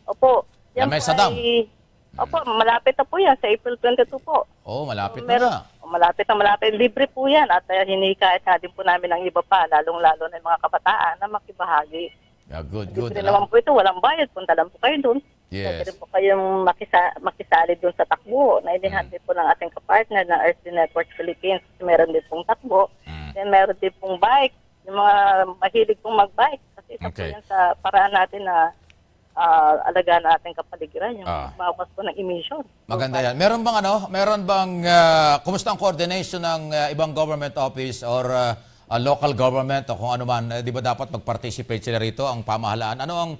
Speaker 18: Opo.
Speaker 2: Yan may Sadam.
Speaker 18: Opo, malapit na po yan sa April 22 po.
Speaker 2: Oh, malapit na nga.
Speaker 18: Malapit na malapit. Libre po yan at hinikayat nga din po namin ang iba pa, lalong-lalo na yung mga kabataan na makibahagi.
Speaker 2: Yeah, good.
Speaker 18: Libre naman po ito, walang bayad. Punta lang po kayo doon.
Speaker 2: Yes.
Speaker 18: Pwede po kayong makisali doon sa takbo na inihanda po ng ating kapartner na Earthly Network Philippines. Meron din pong takbo. Then meron din pong bike. Yung mga mahilig pong mag-bike. Kasi isa po yan sa paraan natin na alagaan ating kapaligiran, yung bawas po ng emission.
Speaker 2: Maganda yan. Meron bang kumusta ang coordination ng ibang government office or local government o kung ano man, di ba dapat mag-participate sila rito ang pamahalaan? Ano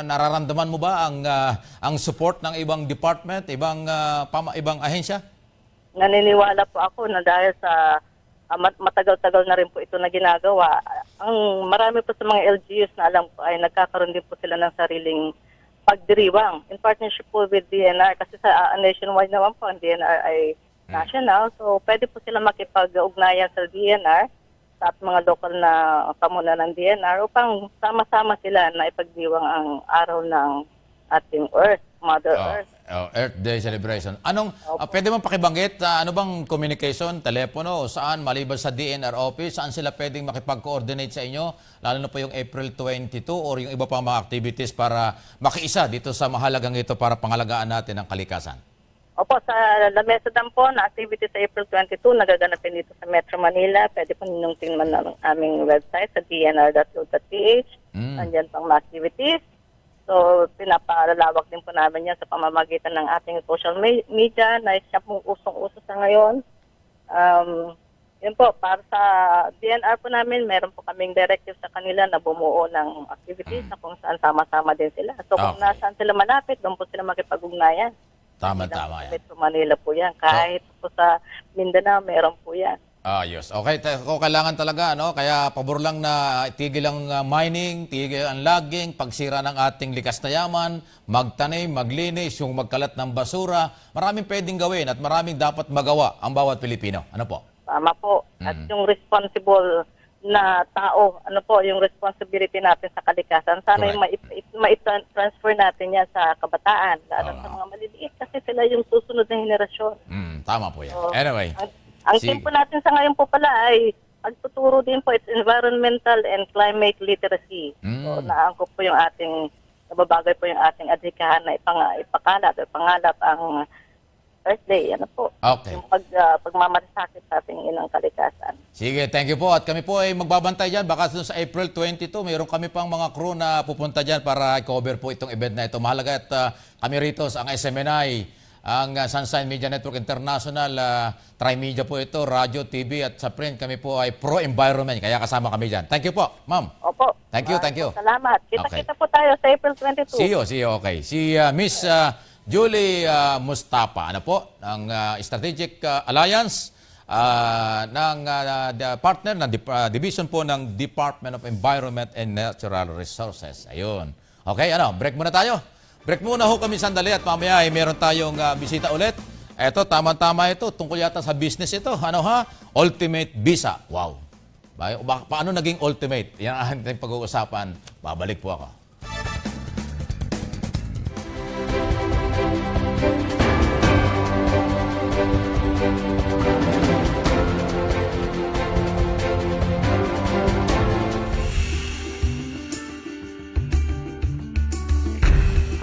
Speaker 2: nararamdaman mo ba ang support ng ibang department, ibang ahensya?
Speaker 18: Naniniwala po ako na dahil sa matagal-tagal na rin po ito na ginagawa. Ang marami po sa mga LGUs na alam ko ay nagkakaroon din po sila ng sariling pagdiriwang in partnership po with DNR kasi sa nationwide naman po ang DNR ay national. So pwede po sila makipag-ugnayan sa DNR at mga local na pamunan ng DNR upang sama-sama sila na ipagdiwang ang araw ng ating Earth, Mother Earth.
Speaker 2: Earth Day celebration. Pwede mo pakibanggit, ano bang communication, telepono, o saan, maliban sa DNR office, saan sila pwedeng makipag-coordinate sa inyo, lalo na po yung April 22 or yung iba pang mga activities para makiisa dito sa mahalagang ito para pangalagaan natin ang kalikasan?
Speaker 18: Opo, sa La Mesa Dam po na activity sa April 22, nagaganapin dito sa Metro Manila. Pwede po ninyong tingnan ng aming website sa dnr.gov.ph. Nandiyan pang mga activities. So, pinapalalawak din po namin yan sa pamamagitan ng ating social media na siya pong usong-uso sa ngayon. Yun po, para sa DNR po namin, meron po kaming directive sa kanila na bumuo ng activities na kung saan sama-sama din sila. So, kung nasaan sila malapit, doon po sila makipag-ugnayan.
Speaker 2: Tama yan.
Speaker 18: Metro Manila po yan. Kahit po sa Mindanao, meron po yan.
Speaker 2: Ayos. Okay, kung kailangan talaga, kaya pabor lang na tigil ang mining, tigil ang logging, pagsira ng ating likas na yaman, magtanim, maglinis, yung magkalat ng basura. Maraming pwedeng gawin at maraming dapat magawa ang bawat Pilipino. Ano po?
Speaker 18: Tama po. At yung responsible na tao, yung responsibility natin sa kalikasan. Sana yung ma-transfer natin yan sa kabataan, lalo sa mga maliliit kasi sila yung susunod na henerasyon.
Speaker 2: Tama po yan. Anyway.
Speaker 18: Ang team po natin sa ngayon po pala ay pagtuturo din po, it's environmental and climate literacy. So, naangkop po yung nababagay po yung ating adhikahan na ipangalap ang Earth Day. Ano po?
Speaker 2: Okay.
Speaker 18: Yung pagmamalasakit sa ating inang kalikasan.
Speaker 2: Sige, thank you po. At kami po ay magbabantay dyan. Baka sa April 22, mayroon kami pang mga crew na pupunta dyan para i-cover po itong event na ito. Mahalaga at kami rito ang SMNI, ang Sunshine Media Network International, Trimedia po ito, radio, TV at sa print. Kami po ay pro-environment, kaya kasama kami dyan. Thank you po, ma'am.
Speaker 18: Opo.
Speaker 2: Thank you.
Speaker 18: Salamat. Kita-kita po tayo sa April 22.
Speaker 2: See you. Okay. Si Miss Julie Mustafa, ng Strategic Alliance ng partner ng division po ng Department of Environment and Natural Resources. Ayun. Okay, break muna tayo. Break muna ho kami sandali at mamaya ay meron tayong bisita ulit. Eto, tama-tama ito. Tungkol yata sa business ito. Ultimate Visa. Wow. Paano naging ultimate? Yan ang ating pag-uusapan. Babalik po ako.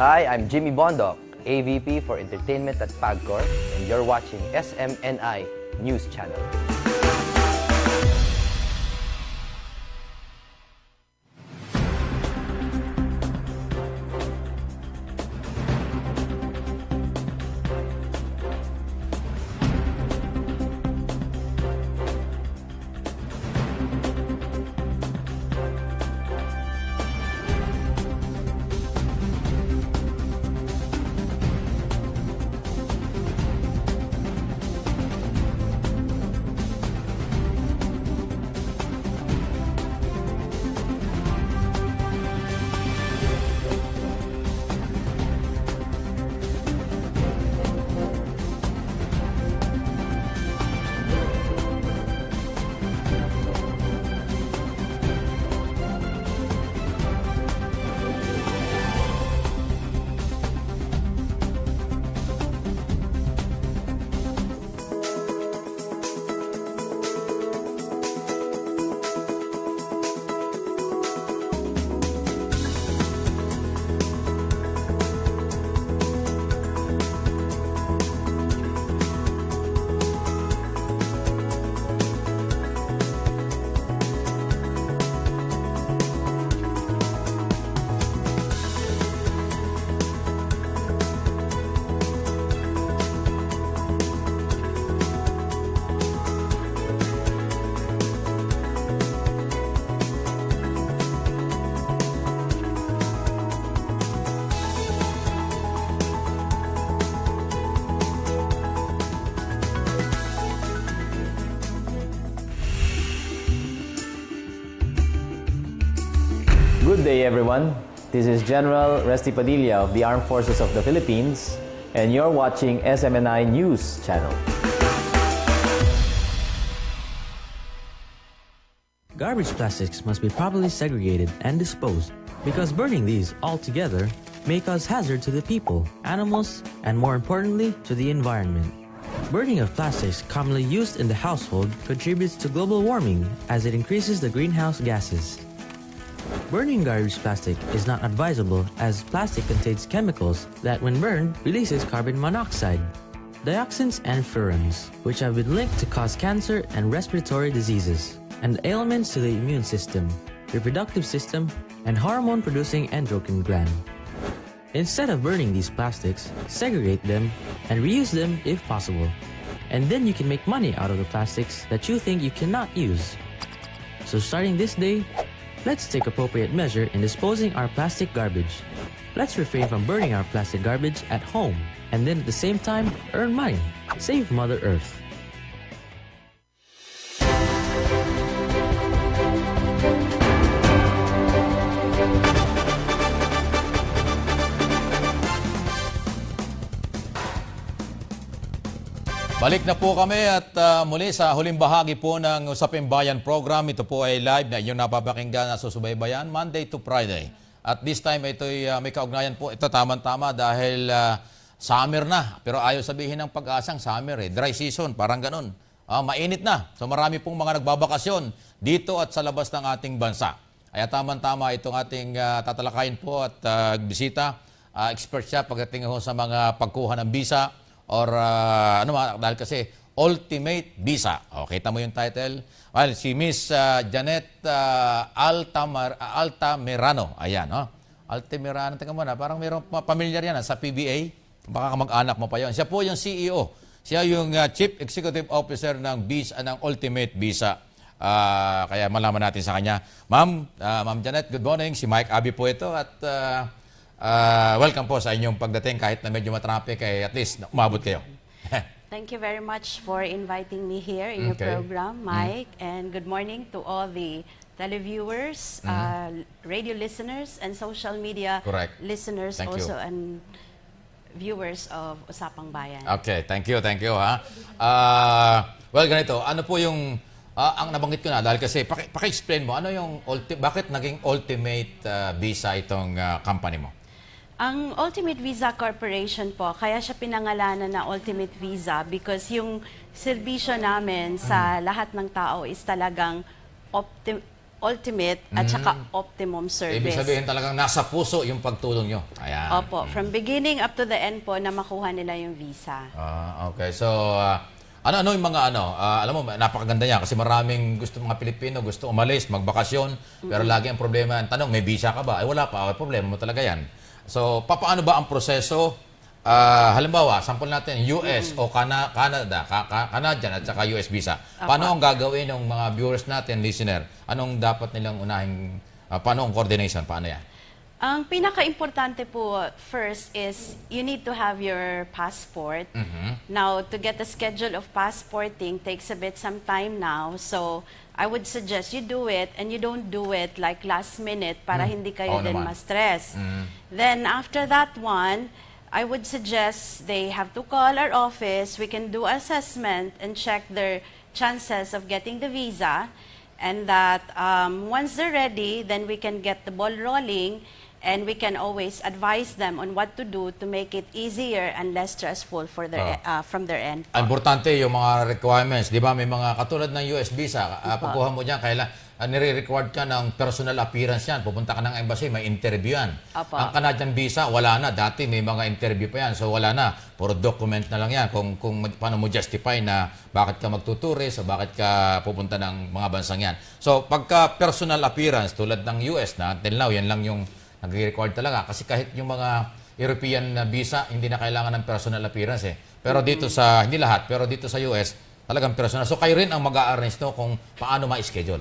Speaker 15: Hi, I'm Jimmy Bondoc, AVP for Entertainment at PAGCOR, and you're watching SMNI News Channel.
Speaker 19: Good day, everyone. This is General Resty Padilla of the Armed Forces of the Philippines, and you're watching SMNI News Channel.
Speaker 20: Garbage plastics must be properly segregated and disposed because burning these all together may cause hazard to the people, animals, and more importantly, to the environment. Burning of plastics commonly used in the household contributes to global warming as it increases the greenhouse gases. Burning garbage plastic is not advisable as plastic contains chemicals that when burned releases carbon monoxide, dioxins and furans, which have been linked to cause cancer and respiratory diseases, and ailments to the immune system, reproductive system, and hormone-producing endocrine gland. Instead of burning these plastics, segregate them and reuse them if possible. And then you can make money out of the plastics that you think you cannot use. So starting this day, let's take appropriate measure in disposing our plastic garbage. Let's refrain from burning our plastic garbage at home, and then at the same time, earn money. Save Mother Earth.
Speaker 2: Balik na po kami at muli sa huling bahagi po ng Usaping Bayan program. Ito po ay live na inyong napapakinggan na susubaybayan Monday to Friday. At this time ito ay may kaugnayan po. Ito tamang-tama dahil summer na. Pero ayaw sabihin ng pag-asang summer Dry season, parang ganun. Mainit na. So marami pong mga nagbabakasyon dito at sa labas ng ating bansa. Kaya tamang-tama itong ating tatalakayin po at bisita. Expert siya pagdating ho sa mga pagkuha ng visa. Or dahil kasi Ultimate Visa. Kita mo yung title? Well, si Miss Janet Altamirano. Ayan, Altamirano, teka muna, parang mayroong pamilyar yan sa PBA. Baka mag-anak mo pa yun. Siya po yung CEO. Siya yung Chief Executive Officer ng Ultimate Visa. Kaya malaman natin sa kanya. Ma'am Janet, good morning. Si Mike Abi po ito at welcome po sa inyong pagdating kahit na medyo matraffic at least umabot kayo.
Speaker 21: Thank you very much for inviting me here in your program, Mike. And good morning to all the televiewers, radio listeners, and social media listeners also and viewers of Usapang Bayan.
Speaker 2: Okay, thank you well, ganito, ano po yung ang nabanggit ko na dahil kasi paki-explain mo ano yung bakit naging Ultimate Visa itong company mo?
Speaker 21: Ang Ultimate Visa Corporation po, kaya siya pinangalanan na Ultimate Visa because yung serbisyo namin sa lahat ng tao is talagang ultimate at saka optimum service.
Speaker 2: Ibig sabihin talagang nasa puso yung pagtulong nyo. Ayan.
Speaker 21: Opo, from beginning up to the end po na makuha nila yung visa.
Speaker 2: Okay, so ano yung mga alam mo, napakaganda niya kasi maraming mga Pilipino gusto umalis, magbakasyon, pero lagi ang problema, ang tanong, may visa ka ba? Ay wala pa, problema mo talaga yan. So, paano ba ang proseso? Halimbawa, sample natin, US o Canadian at saka US visa. Paano ang gagawin ng mga viewers natin, listener? Anong dapat nilang unahin? Paano ang coordination? Paano yan?
Speaker 21: Ang pinaka-importante po first is you need to have your passport. Now, to get the schedule of passporting takes a bit some time now. So, I would suggest you do it and you don't do it like last minute para hindi kayo din ma-stress. Then, after that one, I would suggest they have to call our office. We can do assessment and check their chances of getting the visa. And that once they're ready, then we can get the ball rolling and we can always advise them on what to do to make it easier and less stressful for their, from their end.
Speaker 2: Importante yung mga requirements. Di ba may mga katulad ng US visa, pagkuha mo dyan, nire-required ka ng personal appearance yan. Pupunta ka ng embassy, may interview yan. Ang Canadian visa, wala na. Dati may mga interview pa yan. So wala na. Puro document na lang yan. Kung paano mo justify na bakit ka magtuturist o bakit ka pupunta ng mga bansang yan. So pagka personal appearance, tulad ng US na, until now, yan lang yung nag-record talaga. Kasi kahit yung mga European visa, hindi na kailangan ng personal appearance Pero dito sa, hindi lahat, pero dito sa US, talagang personal. So kayo rin ang mag-a-arrange kung paano ma-schedule.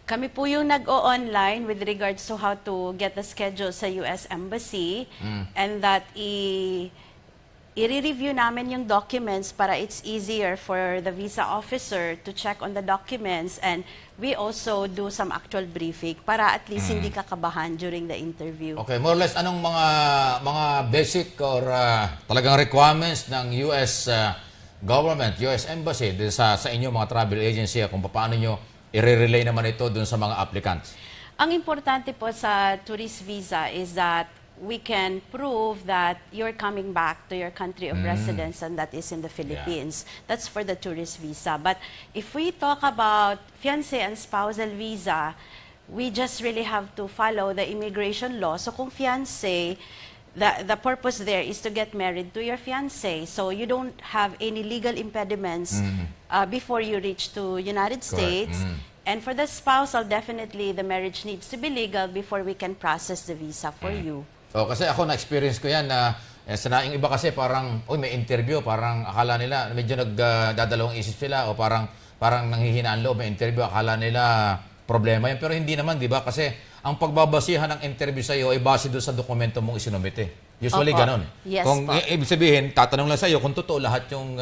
Speaker 21: Kami po yung nag-o-online with regards to how to get the schedule sa US Embassy and that i-review namin yung documents para it's easier for the visa officer to check on the documents, and we also do some actual briefing para at least hindi ka kabahan during the interview.
Speaker 2: Okay, more or less, anong mga basic or talagang requirements ng US government, US Embassy sa inyo mga travel agency, kung paano nyo i-relay naman ito dun sa mga applicants?
Speaker 21: Ang importante po sa tourist visa is that we can prove that you're coming back to your country of residence, and that is in the Philippines. That's for the tourist visa. But if we talk about fiancé and spousal visa, we just really have to follow the immigration law. So kung fiancé, the purpose there is to get married to your fiancé. So you don't have any legal impediments before you reach to United States. And for the spousal, definitely the marriage needs to be legal before we can process the visa for you.
Speaker 2: Oh, kasi ako na-experience ko yan na yung iba kasi parang, may interview, parang akala nila, medyo nagdadalawang isip sila o parang nanghihinaan loob, may interview, akala nila problema yan. Pero hindi naman, di ba? Kasi ang pagbabasihan ng interview sa iyo ay base doon sa dokumento mong isinumite. Usually ganon.
Speaker 21: Yes,
Speaker 2: kung ibig sabihin, tatanong lang sa iyo kung totoo lahat yung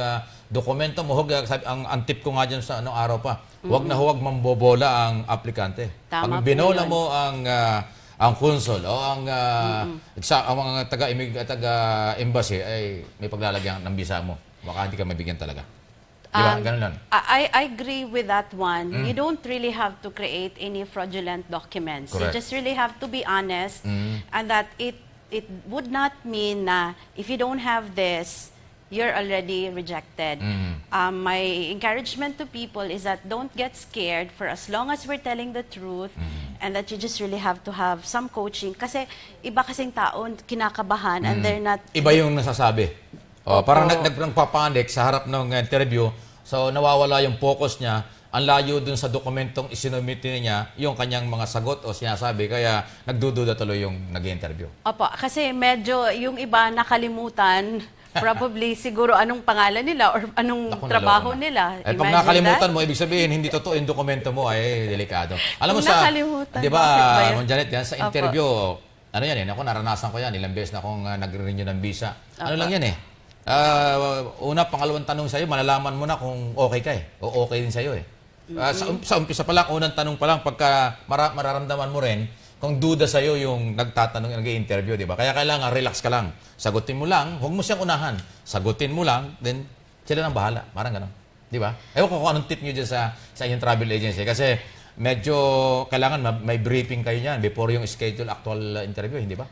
Speaker 2: dokumento mo. Ang tip ko nga dyan sa anong araw pa, huwag na huwag mambobola ang aplikante.
Speaker 21: Tama
Speaker 2: Pag binola mo ang consul o ang mga taga-embassy ay may paglalagyan ng visa mo. Baka hindi ka mabigyan talaga. Di ba? Ganun lang.
Speaker 21: I agree with that one. You don't really have to create any fraudulent documents.
Speaker 2: Correct.
Speaker 21: You just really have to be honest, and that it would not mean na if you don't have this, you're already rejected. My encouragement to people is that don't get scared for as long as we're telling the truth, and that you just really have to have some coaching. Kasi iba kasing tao kinakabahan and they're not...
Speaker 2: Iba yung nasasabi. Parang nagpapanik sa harap ng interview, so nawawala yung focus niya, ang layo dun sa dokumentong isinumite niya, yung kanyang mga sagot o sinasabi, kaya nagdududa tuloy yung nag-interview.
Speaker 21: Opo, kasi medyo yung iba nakalimutan, probably siguro anong pangalan nila or anong trabaho nila.
Speaker 2: Pag nakalimutan mo, ibig sabihin hindi totoo yung dokumento mo, ay delikado. Alam mo
Speaker 21: nakalimutan,
Speaker 2: di ba,
Speaker 21: bakit ba
Speaker 2: Janet, yan, sa interview, ano yan ako naranasan ko yan, ilang beses na akong nag-renew ng visa. Ano lang yan una, pangalawang tanong sa'yo, malalaman mo na kung okay ka o okay din sa'yo sa umpisa pa lang, unang tanong pa lang, pagka mararamdaman mo rin, kung duda sa'yo yung nagtatanong, nag-i-interview, di ba? Kaya kailangan, relax ka lang. Sagutin mo lang, huwag mo siyang unahan. Sagutin mo lang, then sila nang bahala. Parang gano'n. Di ba? Ewan ko kung anong tip nyo dyan sa inyong travel agency. Kasi medyo kailangan may briefing kayo niyan before yung schedule actual interview, hindi ba?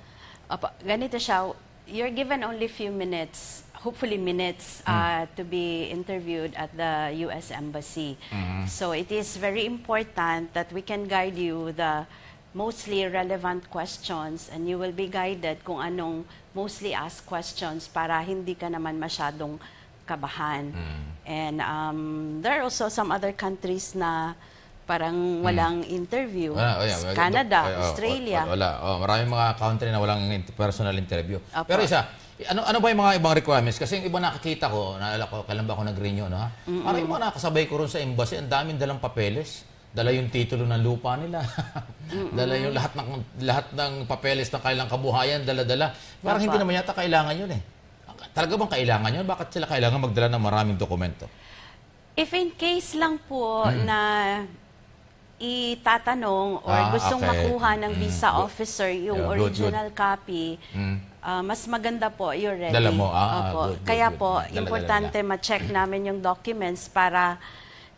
Speaker 21: Opo, ganito siya. You're given only few minutes, hopefully minutes, to be interviewed at the U.S. Embassy. So it is very important that we can guide you the mostly relevant questions, and you will be guided kung anong mostly asked questions para hindi ka naman masyadong kabahan. And there are also some other countries na parang walang interview. Canada, Australia.
Speaker 2: Wala. Maraming mga country na walang personal interview. Pero ano ba yung mga ibang requirements? Kasi yung iba nakakita ko, naalala ko, kailan ba ako nag-renew, no? Parang yung mga nakasabay ko ron sa embassy, ang daming dalang papeles. Dala yung titulo ng lupa nila. Dala yung lahat ng papeles ng kailang kabuhayan, dala-dala. Parang hindi naman yata kailangan yun Talaga bang kailangan yun? Bakit sila kailangan magdala ng maraming dokumento?
Speaker 21: If in case lang po na itatanong or gustong makuha ng visa officer yung original copy, mas maganda po, you're ready.
Speaker 2: Dala mo?
Speaker 21: Kaya po, importante ma-check namin yung documents para...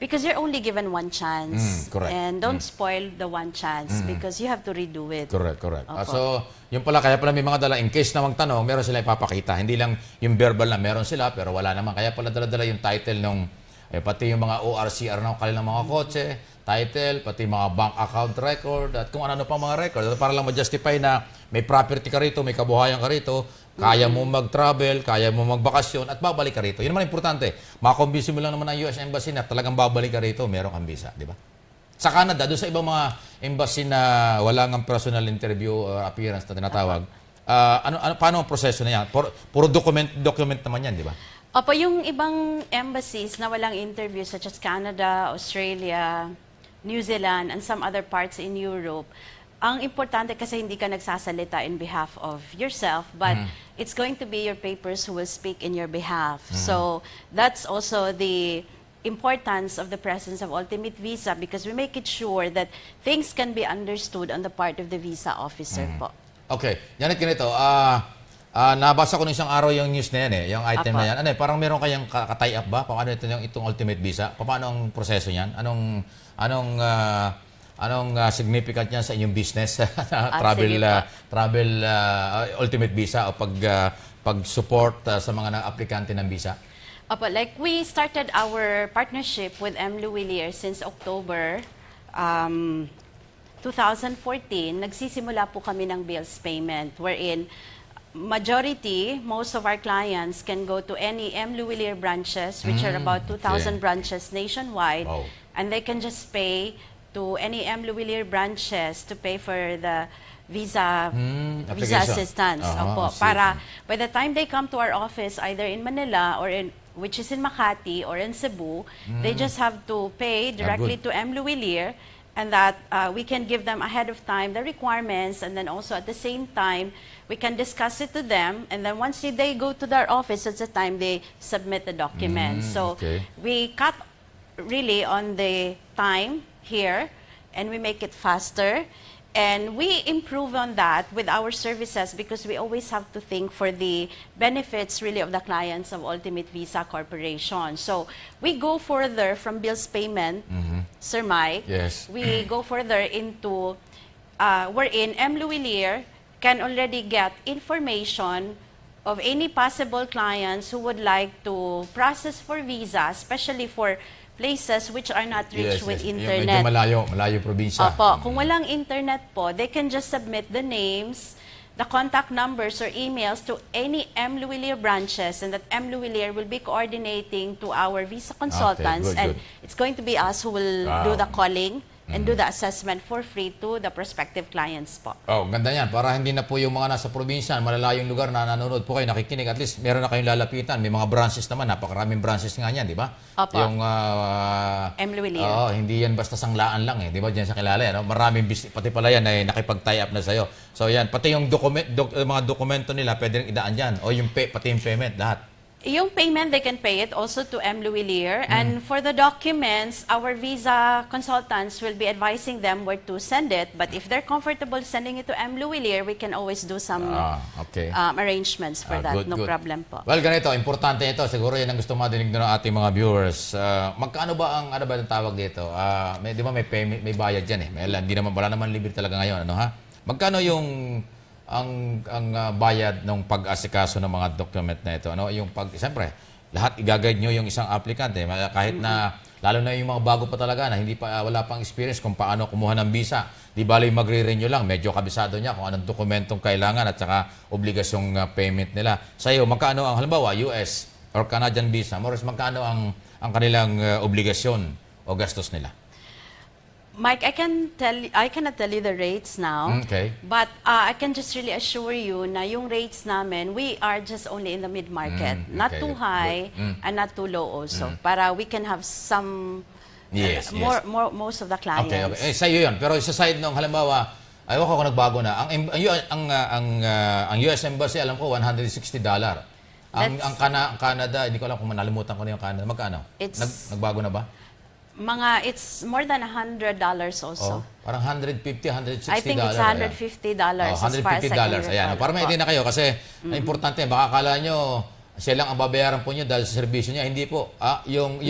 Speaker 21: Because you're only given one chance.
Speaker 2: Correct.
Speaker 21: And don't spoil the one chance because you have to redo it.
Speaker 2: Correct. So, yun pala, kaya pala may mga dala, in case na magtanong, meron sila ipapakita. Hindi lang yung verbal na meron sila, pero wala naman. Kaya pala dala-dala yung title nung, pati yung mga ORCR ng kanilang mga kotse, title, pati mga bank account record, at kung ano pa mga record. Para lang ma-justify na may property ka rito, may kabuhayan ka rito, kaya mo mag-travel, kaya mo magbakasyon, at babalik ka rito. Yun naman importante. Makakumbisi mo lang naman ang US Embassy na talagang babalik ka rito, meron kang visa, di ba? Sa Canada, doon sa ibang mga embassy na wala ng personal interview or appearance na tinatawag, paano ang proseso na yan? Puro document naman yan, di ba?
Speaker 21: Opo, yung ibang embassies na walang interview such as Canada, Australia, New Zealand, and some other parts in Europe, ang importante kasi hindi ka nagsasalita in behalf of yourself, but it's going to be your papers who will speak in your behalf. So that's also the importance of the presence of Ultimate Visa, because we make it sure that things can be understood on the part of the visa officer po.
Speaker 2: Okay. Janet, ganito. Nabasa ko nung isang araw yung news na yan eh, yung item na yan. Ano, parang meron kayang tie up ba? Paano itong Ultimate Visa? Paano ang proseso niyan? Anong significant niya sa inyong business? Ultimate Visa o pag-support sa mga aplikante ng visa?
Speaker 21: Opo, like we started our partnership with M. Luwilier since October 2014. Nagsisimula po kami ng bills payment wherein most of our clients can go to any M. Luwilier branches, which are about 2,000 branches nationwide, and they can just pay to any M. Luwilier branches to pay for the visa assistance. Opo, para by the time they come to our office, either in Manila or which is in Makati or in Cebu, they just have to pay directly to M. Luwilier, and that we can give them ahead of time the requirements, and then also at the same time we can discuss it to them, and then once they go to their office, at the time they submit the documents. So we cut really on the time here, and we make it faster, and we improve on that with our services, because we always have to think for the benefits really of the clients of Ultimate Visa Corporation. So we go further from bills payment, Sir Mike.
Speaker 2: Yes.
Speaker 21: We go further into wherein M. Luwilier can already get information of any possible clients who would like to process for visa, especially for places which are not reached with internet.
Speaker 2: Medyo malayo probinsya.
Speaker 21: Opo, kung walang internet po, they can just submit the names, the contact numbers or emails to any M. Luwilier branches, and that M. Luwilier will be coordinating to our visa consultants, and it's going to be us who will do the calling and do the assessment for free to the prospective clients po.
Speaker 2: Oh, ganda yan. Para hindi na po yung mga nasa probinsya, malalayong lugar na nanonood po kayo, nakikinig. At least meron na kayong lalapitan. May mga branches naman. Napakaraming branches nga yan, di ba?
Speaker 21: Opo.
Speaker 2: Yung
Speaker 21: M. Luwilier.
Speaker 2: hindi yan basta sanglaan lang eh. Di ba? Diyan sa kilala yan. Maraming pati pala yan ay nakipag-tie up na sa'yo. So yan, pati yung mga dokumento nila, pwede rin idaan dyan. O yung pati yung payment, lahat.
Speaker 21: Yung payment, they can pay it also to M. Luwilier. And for the documents, our visa consultants will be advising them where to send it. But if they're comfortable sending it to M. Luwilier, we can always do some arrangements for that. No problem po.
Speaker 2: Well, ganito, importante ito. Siguro yan ang gusto madinig ng ating mga viewers. Magkano ba ang tawag dito? Di ba may payment, may bayad yan eh. Wala naman libre talaga ngayon. Ano, ha? Magkano yung ang bayad ng pag-asikaso ng mga document na ito? Ano? Siyempre, lahat i-guide nyo yung isang aplikante. Kahit na, lalo na yung mga bago pa talaga na wala pang experience kung paano kumuha ng visa. Di bali magre-renew lang. Medyo kabisado niya kung anong dokumentong kailangan at saka obligasyong payment nila. Sa iyo, magkano ang halimbawa, US or Canadian visa? Morris, magkano ang kanilang obligasyon o gastos nila?
Speaker 21: Mike, I cannot tell you the rates now.
Speaker 2: Okay.
Speaker 21: But I can just really assure you na yung rates namin, we are just only in the mid-market. Not too high and not too low also. Para we can have some, most of the clients.
Speaker 2: Okay. Sa iyo yun. Pero sa side nung halimbawa, ayaw ko nagbago na. Ang US Embassy, alam ko, $160. Ang Canada, hindi ko alam kung nalimutan ko na yung Canada. Magkano? Nagbago na ba?
Speaker 21: It's more than $100 also.
Speaker 2: Parang $150, $160.
Speaker 21: I think it's $150 as far as I can recall.
Speaker 2: Ayan. Para may idea na kayo kasi importante, baka akala nyo siya lang ang babayaran po nyo dahil sa serbisyo niya. Hindi po. Yung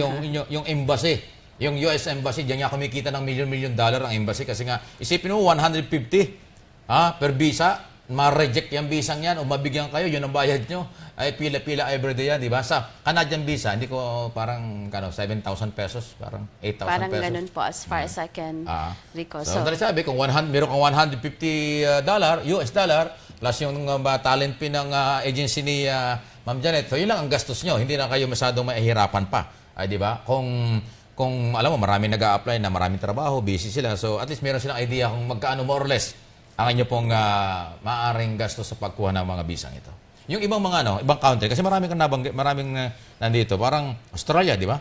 Speaker 2: embassy, yung US Embassy, diyan niya kumikita ng $1,000,000 ang embassy kasi nga, isipin mo, $150 per visa. Ma-reject yung visa yan o mabigyan kayo, yun ang bayad nyo. Ay pila-pila everyday yan, di ba? Sa Canadian visa, hindi ko parang 7,000 pesos, parang 8,000
Speaker 21: parang
Speaker 2: pesos.
Speaker 21: Parang ganun po as far as I can recall.
Speaker 2: So, sabi, kung meron kang $150 US dollar, plus yung talent fee ng agency ni Ma'am Janet, so yun lang ang gastos nyo. Hindi na kayo masyadong mahihirapan pa. Ay, di ba? Kung alam mo, maraming nag-a-apply na maraming trabaho, busy sila. So, at least meron silang idea kung magkaano more or less ang inyo pong maaaring gastos sa pagkuha ng mga bisang ito. Yung ibang mga ibang country, kasi maraming nandito, parang Australia, di ba?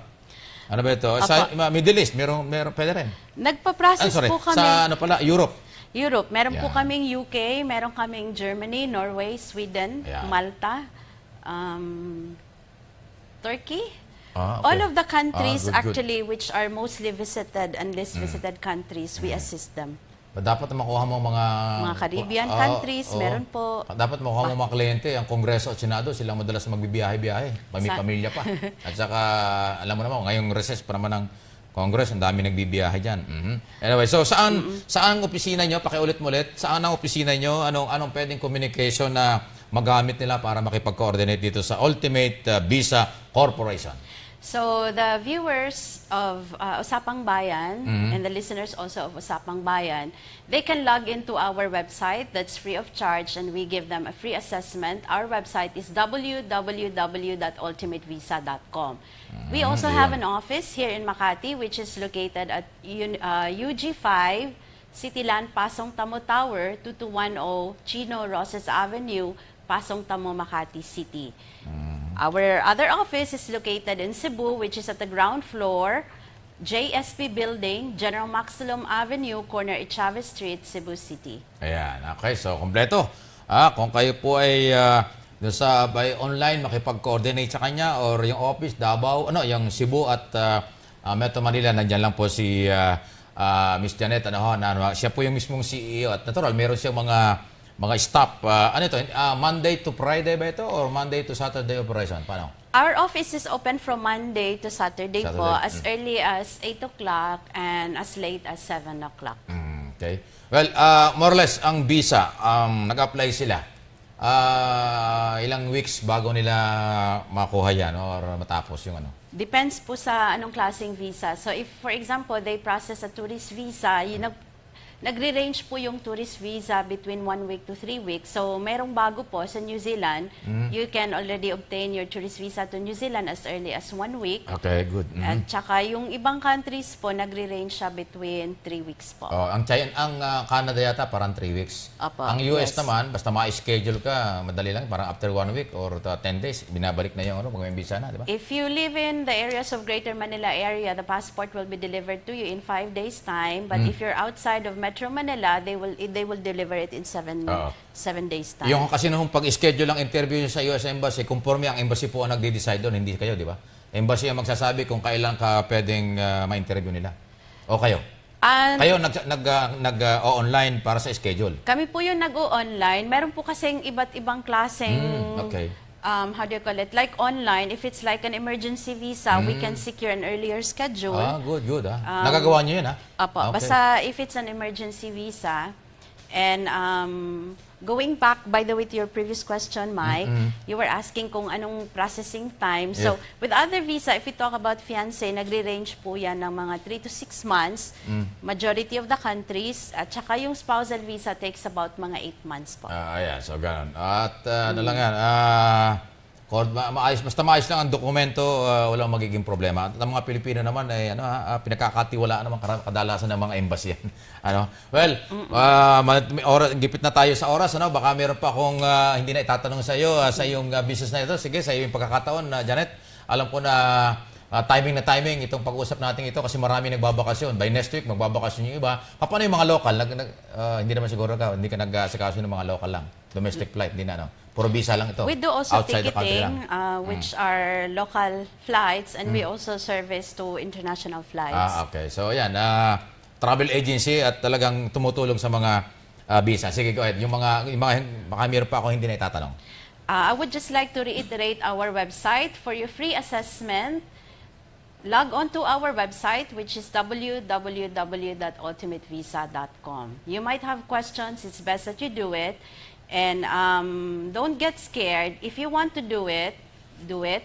Speaker 2: Ano ba ito? Sa Middle East, meron pwede rin.
Speaker 21: Nagpa-process po kami.
Speaker 2: Sa Europe.
Speaker 21: Europe. Meron po
Speaker 2: Yan.
Speaker 21: kaming UK, meron kaming Germany, Norway, Sweden,
Speaker 2: Yan.
Speaker 21: Malta, Turkey.
Speaker 2: Okay.
Speaker 21: All of the countries
Speaker 2: Good.
Speaker 21: actually which are mostly visited and least visited countries, we assist them.
Speaker 2: Dapat makuha mo mga
Speaker 21: Caribbean countries, meron po.
Speaker 2: Dapat makuha mo mga kliyente, ang Kongreso at Senado, silang madalas magbibiyahe-biyahe. May pamilya pa. At saka, alam mo naman, ngayong recess pa naman ng Congress, ang dami nagbibiyahe dyan. Anyway, so saan ang opisina nyo? Pakiulit mo ulit. Saan ang opisina nyo? Anong pwedeng communication na magamit nila para makipag-coordinate dito sa Ultimate Visa Corporation?
Speaker 21: So the viewers of Usapang Bayan and the listeners also of Usapang Bayan, they can log into our website that's free of charge and we give them a free assessment. Our website is www.ultimatevisa.com. We also have an office here in Makati which is located at UG5, Cityland, Pasong Tamo Tower, 2210 Chino Roses Avenue, Pasong Tamo, Makati City. Our other office is located in Cebu, which is at the ground floor, JSP Building, General Maximum Avenue, corner Chavez Street, Cebu City.
Speaker 2: Ayan, okay. So, kompleto. Kung kayo po ay by online, makipag-coordinate sa kanya or yung office, Davao, yung Cebu at Metro Manila, nandiyan lang po si Miss Janet. Siya po yung mismong CEO at natural, meron siyang mga staff. Monday to Friday ba ito or Monday to Saturday operation? Paano?
Speaker 21: Our office is open from Monday to Saturday po, as early as 8 o'clock and as late as 7 o'clock.
Speaker 2: Okay. Well, more or less, ang visa, nag-apply sila. Ilang weeks bago nila makuha yan or matapos yung ano?
Speaker 21: Depends po sa anong klaseng visa. So if, for example, they process a tourist visa, nagre-range po yung tourist visa between 1 week to 3 weeks. So, merong bago po sa New Zealand. You can already obtain your tourist visa to New Zealand as early as 1 week.
Speaker 2: Okay, good.
Speaker 21: At saka yung ibang countries po, nagre-range siya between 3 weeks po.
Speaker 2: Ang Canada yata parang 3 weeks.
Speaker 21: Opo,
Speaker 2: Ang US
Speaker 21: yes.
Speaker 2: naman, basta ma-schedule ka, madali lang, parang after 1 week or 10 days, binabalik na yung pag may visa na, di ba?
Speaker 21: If you live in the areas of Greater Manila area, the passport will be delivered to you in 5 days' time. But if you're outside of Metro Manila, they will deliver it in 7 days' time.
Speaker 2: Yung kasi nung pag-schedule ang interview nyo sa US Embassy, conforme ang embassy po ang nagde-decide doon, hindi kayo, di ba? Embassy ang magsasabi kung kailan ka pwedeng ma-interview nila. O kayo? Kayo nag-online para sa schedule?
Speaker 21: Kami po yung nag-o-online. Meron po kasing iba't ibang klaseng
Speaker 2: Okay.
Speaker 21: how do you call it? Like online, if it's like an emergency visa, we can secure an earlier schedule.
Speaker 2: Good. Nagagawa nyo yun, ha?
Speaker 21: Apo.
Speaker 2: Okay.
Speaker 21: Basta if it's an emergency visa, and going back, by the way, to your previous question, Mike, you were asking kung anong processing time. So, with other visa, if we talk about fiancé, nagre-range po yan ng mga 3 to 6 months, majority of the countries, at saka yung spousal visa takes about mga 8 months po.
Speaker 2: Ayan, so ganun. At ano lang yan, basta maayos lang ang dokumento, walang magiging problema. At ang mga Pilipino naman, pinagkakatiwalaan naman kadalasan ng mga embassy yan. Gipit na tayo sa oras. Baka meron pa akong hindi na itatanong sa iyo sa iyong business na ito. Sige, sa iyong pagkakataon, Janet. Alam ko na timing itong pag-usap natin ito kasi marami nagbabakasyon. By next week, magbabakasyon yung iba. Paano yung mga local? Hindi naman siguro hindi ka nag-asikaso ng mga local lang. Domestic flight, hindi na, Puro visa lang ito.
Speaker 21: We do also
Speaker 2: outside the country
Speaker 21: ticketing,
Speaker 2: lang.
Speaker 21: which are local flights, and we also service to international flights.
Speaker 2: Okay. So, yan. Travel agency at talagang tumutulong sa mga visa. Sige, go ahead. Baka meron pa ako hindi na itatanong.
Speaker 21: I would just like to reiterate our website. For your free assessment, log on to our website, which is www.ultimatevisa.com. You might have questions. It's best that you do it. And don't get scared. If you want to do it, do it.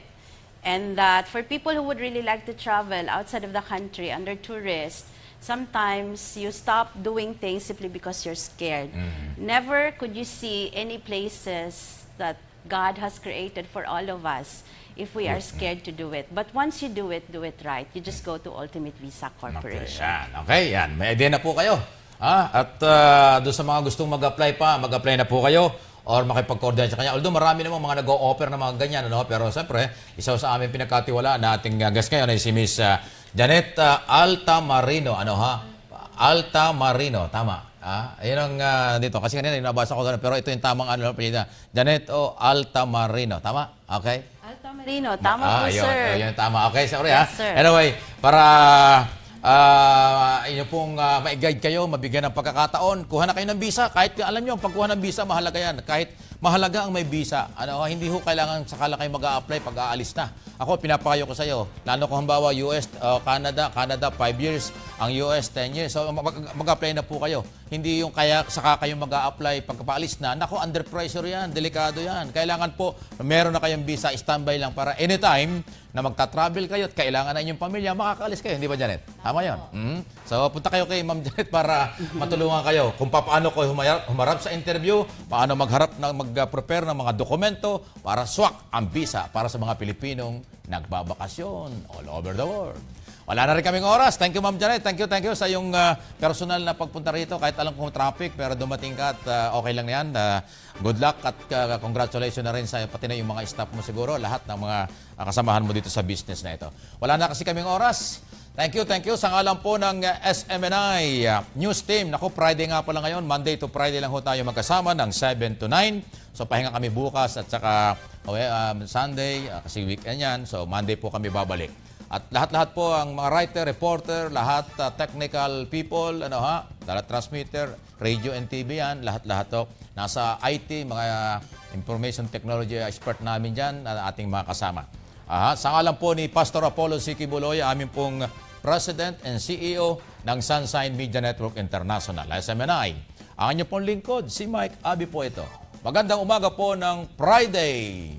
Speaker 21: And that for people who would really like to travel outside of the country under tourists, sometimes you stop doing things simply because you're scared. Never could you see any places that God has created for all of us if we are scared to do it. But once you do it right. You just go to Ultimate Visa Corporation.
Speaker 2: Okay, yan. May idea na po kayo. At doon sa mga gustong mag-apply na po kayo or makipag-coordinate sa kanya. Although marami namang mga nag-o-offer na mga ganyan, pero siyempre, isa sa aming pinagkatiwala na ating guest ngayon ay si Miss Janet Altamarino. Altamarino, tama. Ayun ang dito. Kasi kanina nabasa ko doon. Pero ito yung tamang apelyido. Janet O. Altamarino. Tama? Okay.
Speaker 21: Altamarino, tama po,
Speaker 2: ayun,
Speaker 21: sir.
Speaker 2: Ayun, tama. Okay, sorry
Speaker 21: Yes, sir.
Speaker 2: Anyway, para inyo pong ma-guide kayo, mabigyan ng pagkakataon, kuha na kayo ng visa. Kahit alam nyo, ang pagkuha ng visa, mahalaga yan. Kahit mahalaga ang may visa. Hindi ho kailangan sakala kayo mag-a-apply pag aalis na. Ako, pinapakayo ko sa iyo. Lalo kung halimbawa, US, Canada 5 years, ang US 10 years. So mag-apply na po kayo. Hindi yung kaya saka kayo mag-a-apply pagkapaalis na. Nako, under pressure yan, delikado yan. Kailangan po, meron na kayong visa, standby lang para anytime na magta-travel kayo at kailangan na inyong pamilya, makakaalis kayo. Hindi ba, Janet? Tama yun. So punta kayo kay Ma'am Janet para matulungan kayo kung paano ko humarap sa interview, paano mag-prepare ng mga dokumento para swak ang visa para sa mga Pilipinong nagbabakasyon all over the world. Wala na rin kaming oras. Thank you, Ma'am Janet. Thank you sa iyong personal na pagpunta rito. Kahit alam kong traffic, pero dumating ka at okay lang yan. Good luck at congratulations na rin sa pati na yung mga staff mo siguro, lahat ng mga kasamahan mo dito sa business na ito. Wala na kasi kaming oras. Thank you. Sa ngalan po ng SMNI News Team. Naku, Friday nga pala ngayon. Monday to Friday lang ho tayo magkasama ng 7 to 9. So pahinga kami bukas at saka Sunday, kasi weekend yan. So Monday po kami babalik. At lahat-lahat po ang mga writer, reporter, lahat technical people, transmitter, radio and TV yan, lahat-lahat to. Nasa IT, mga information technology expert namin dyan, ating mga kasama. Sa ngalan po ni Pastor Apollo Siki Buloy, amin pong President and CEO ng Sunshine Media Network International, SMNI. Ang inyo pong lingkod, si Mike Abi po ito. Magandang umaga po ng Friday!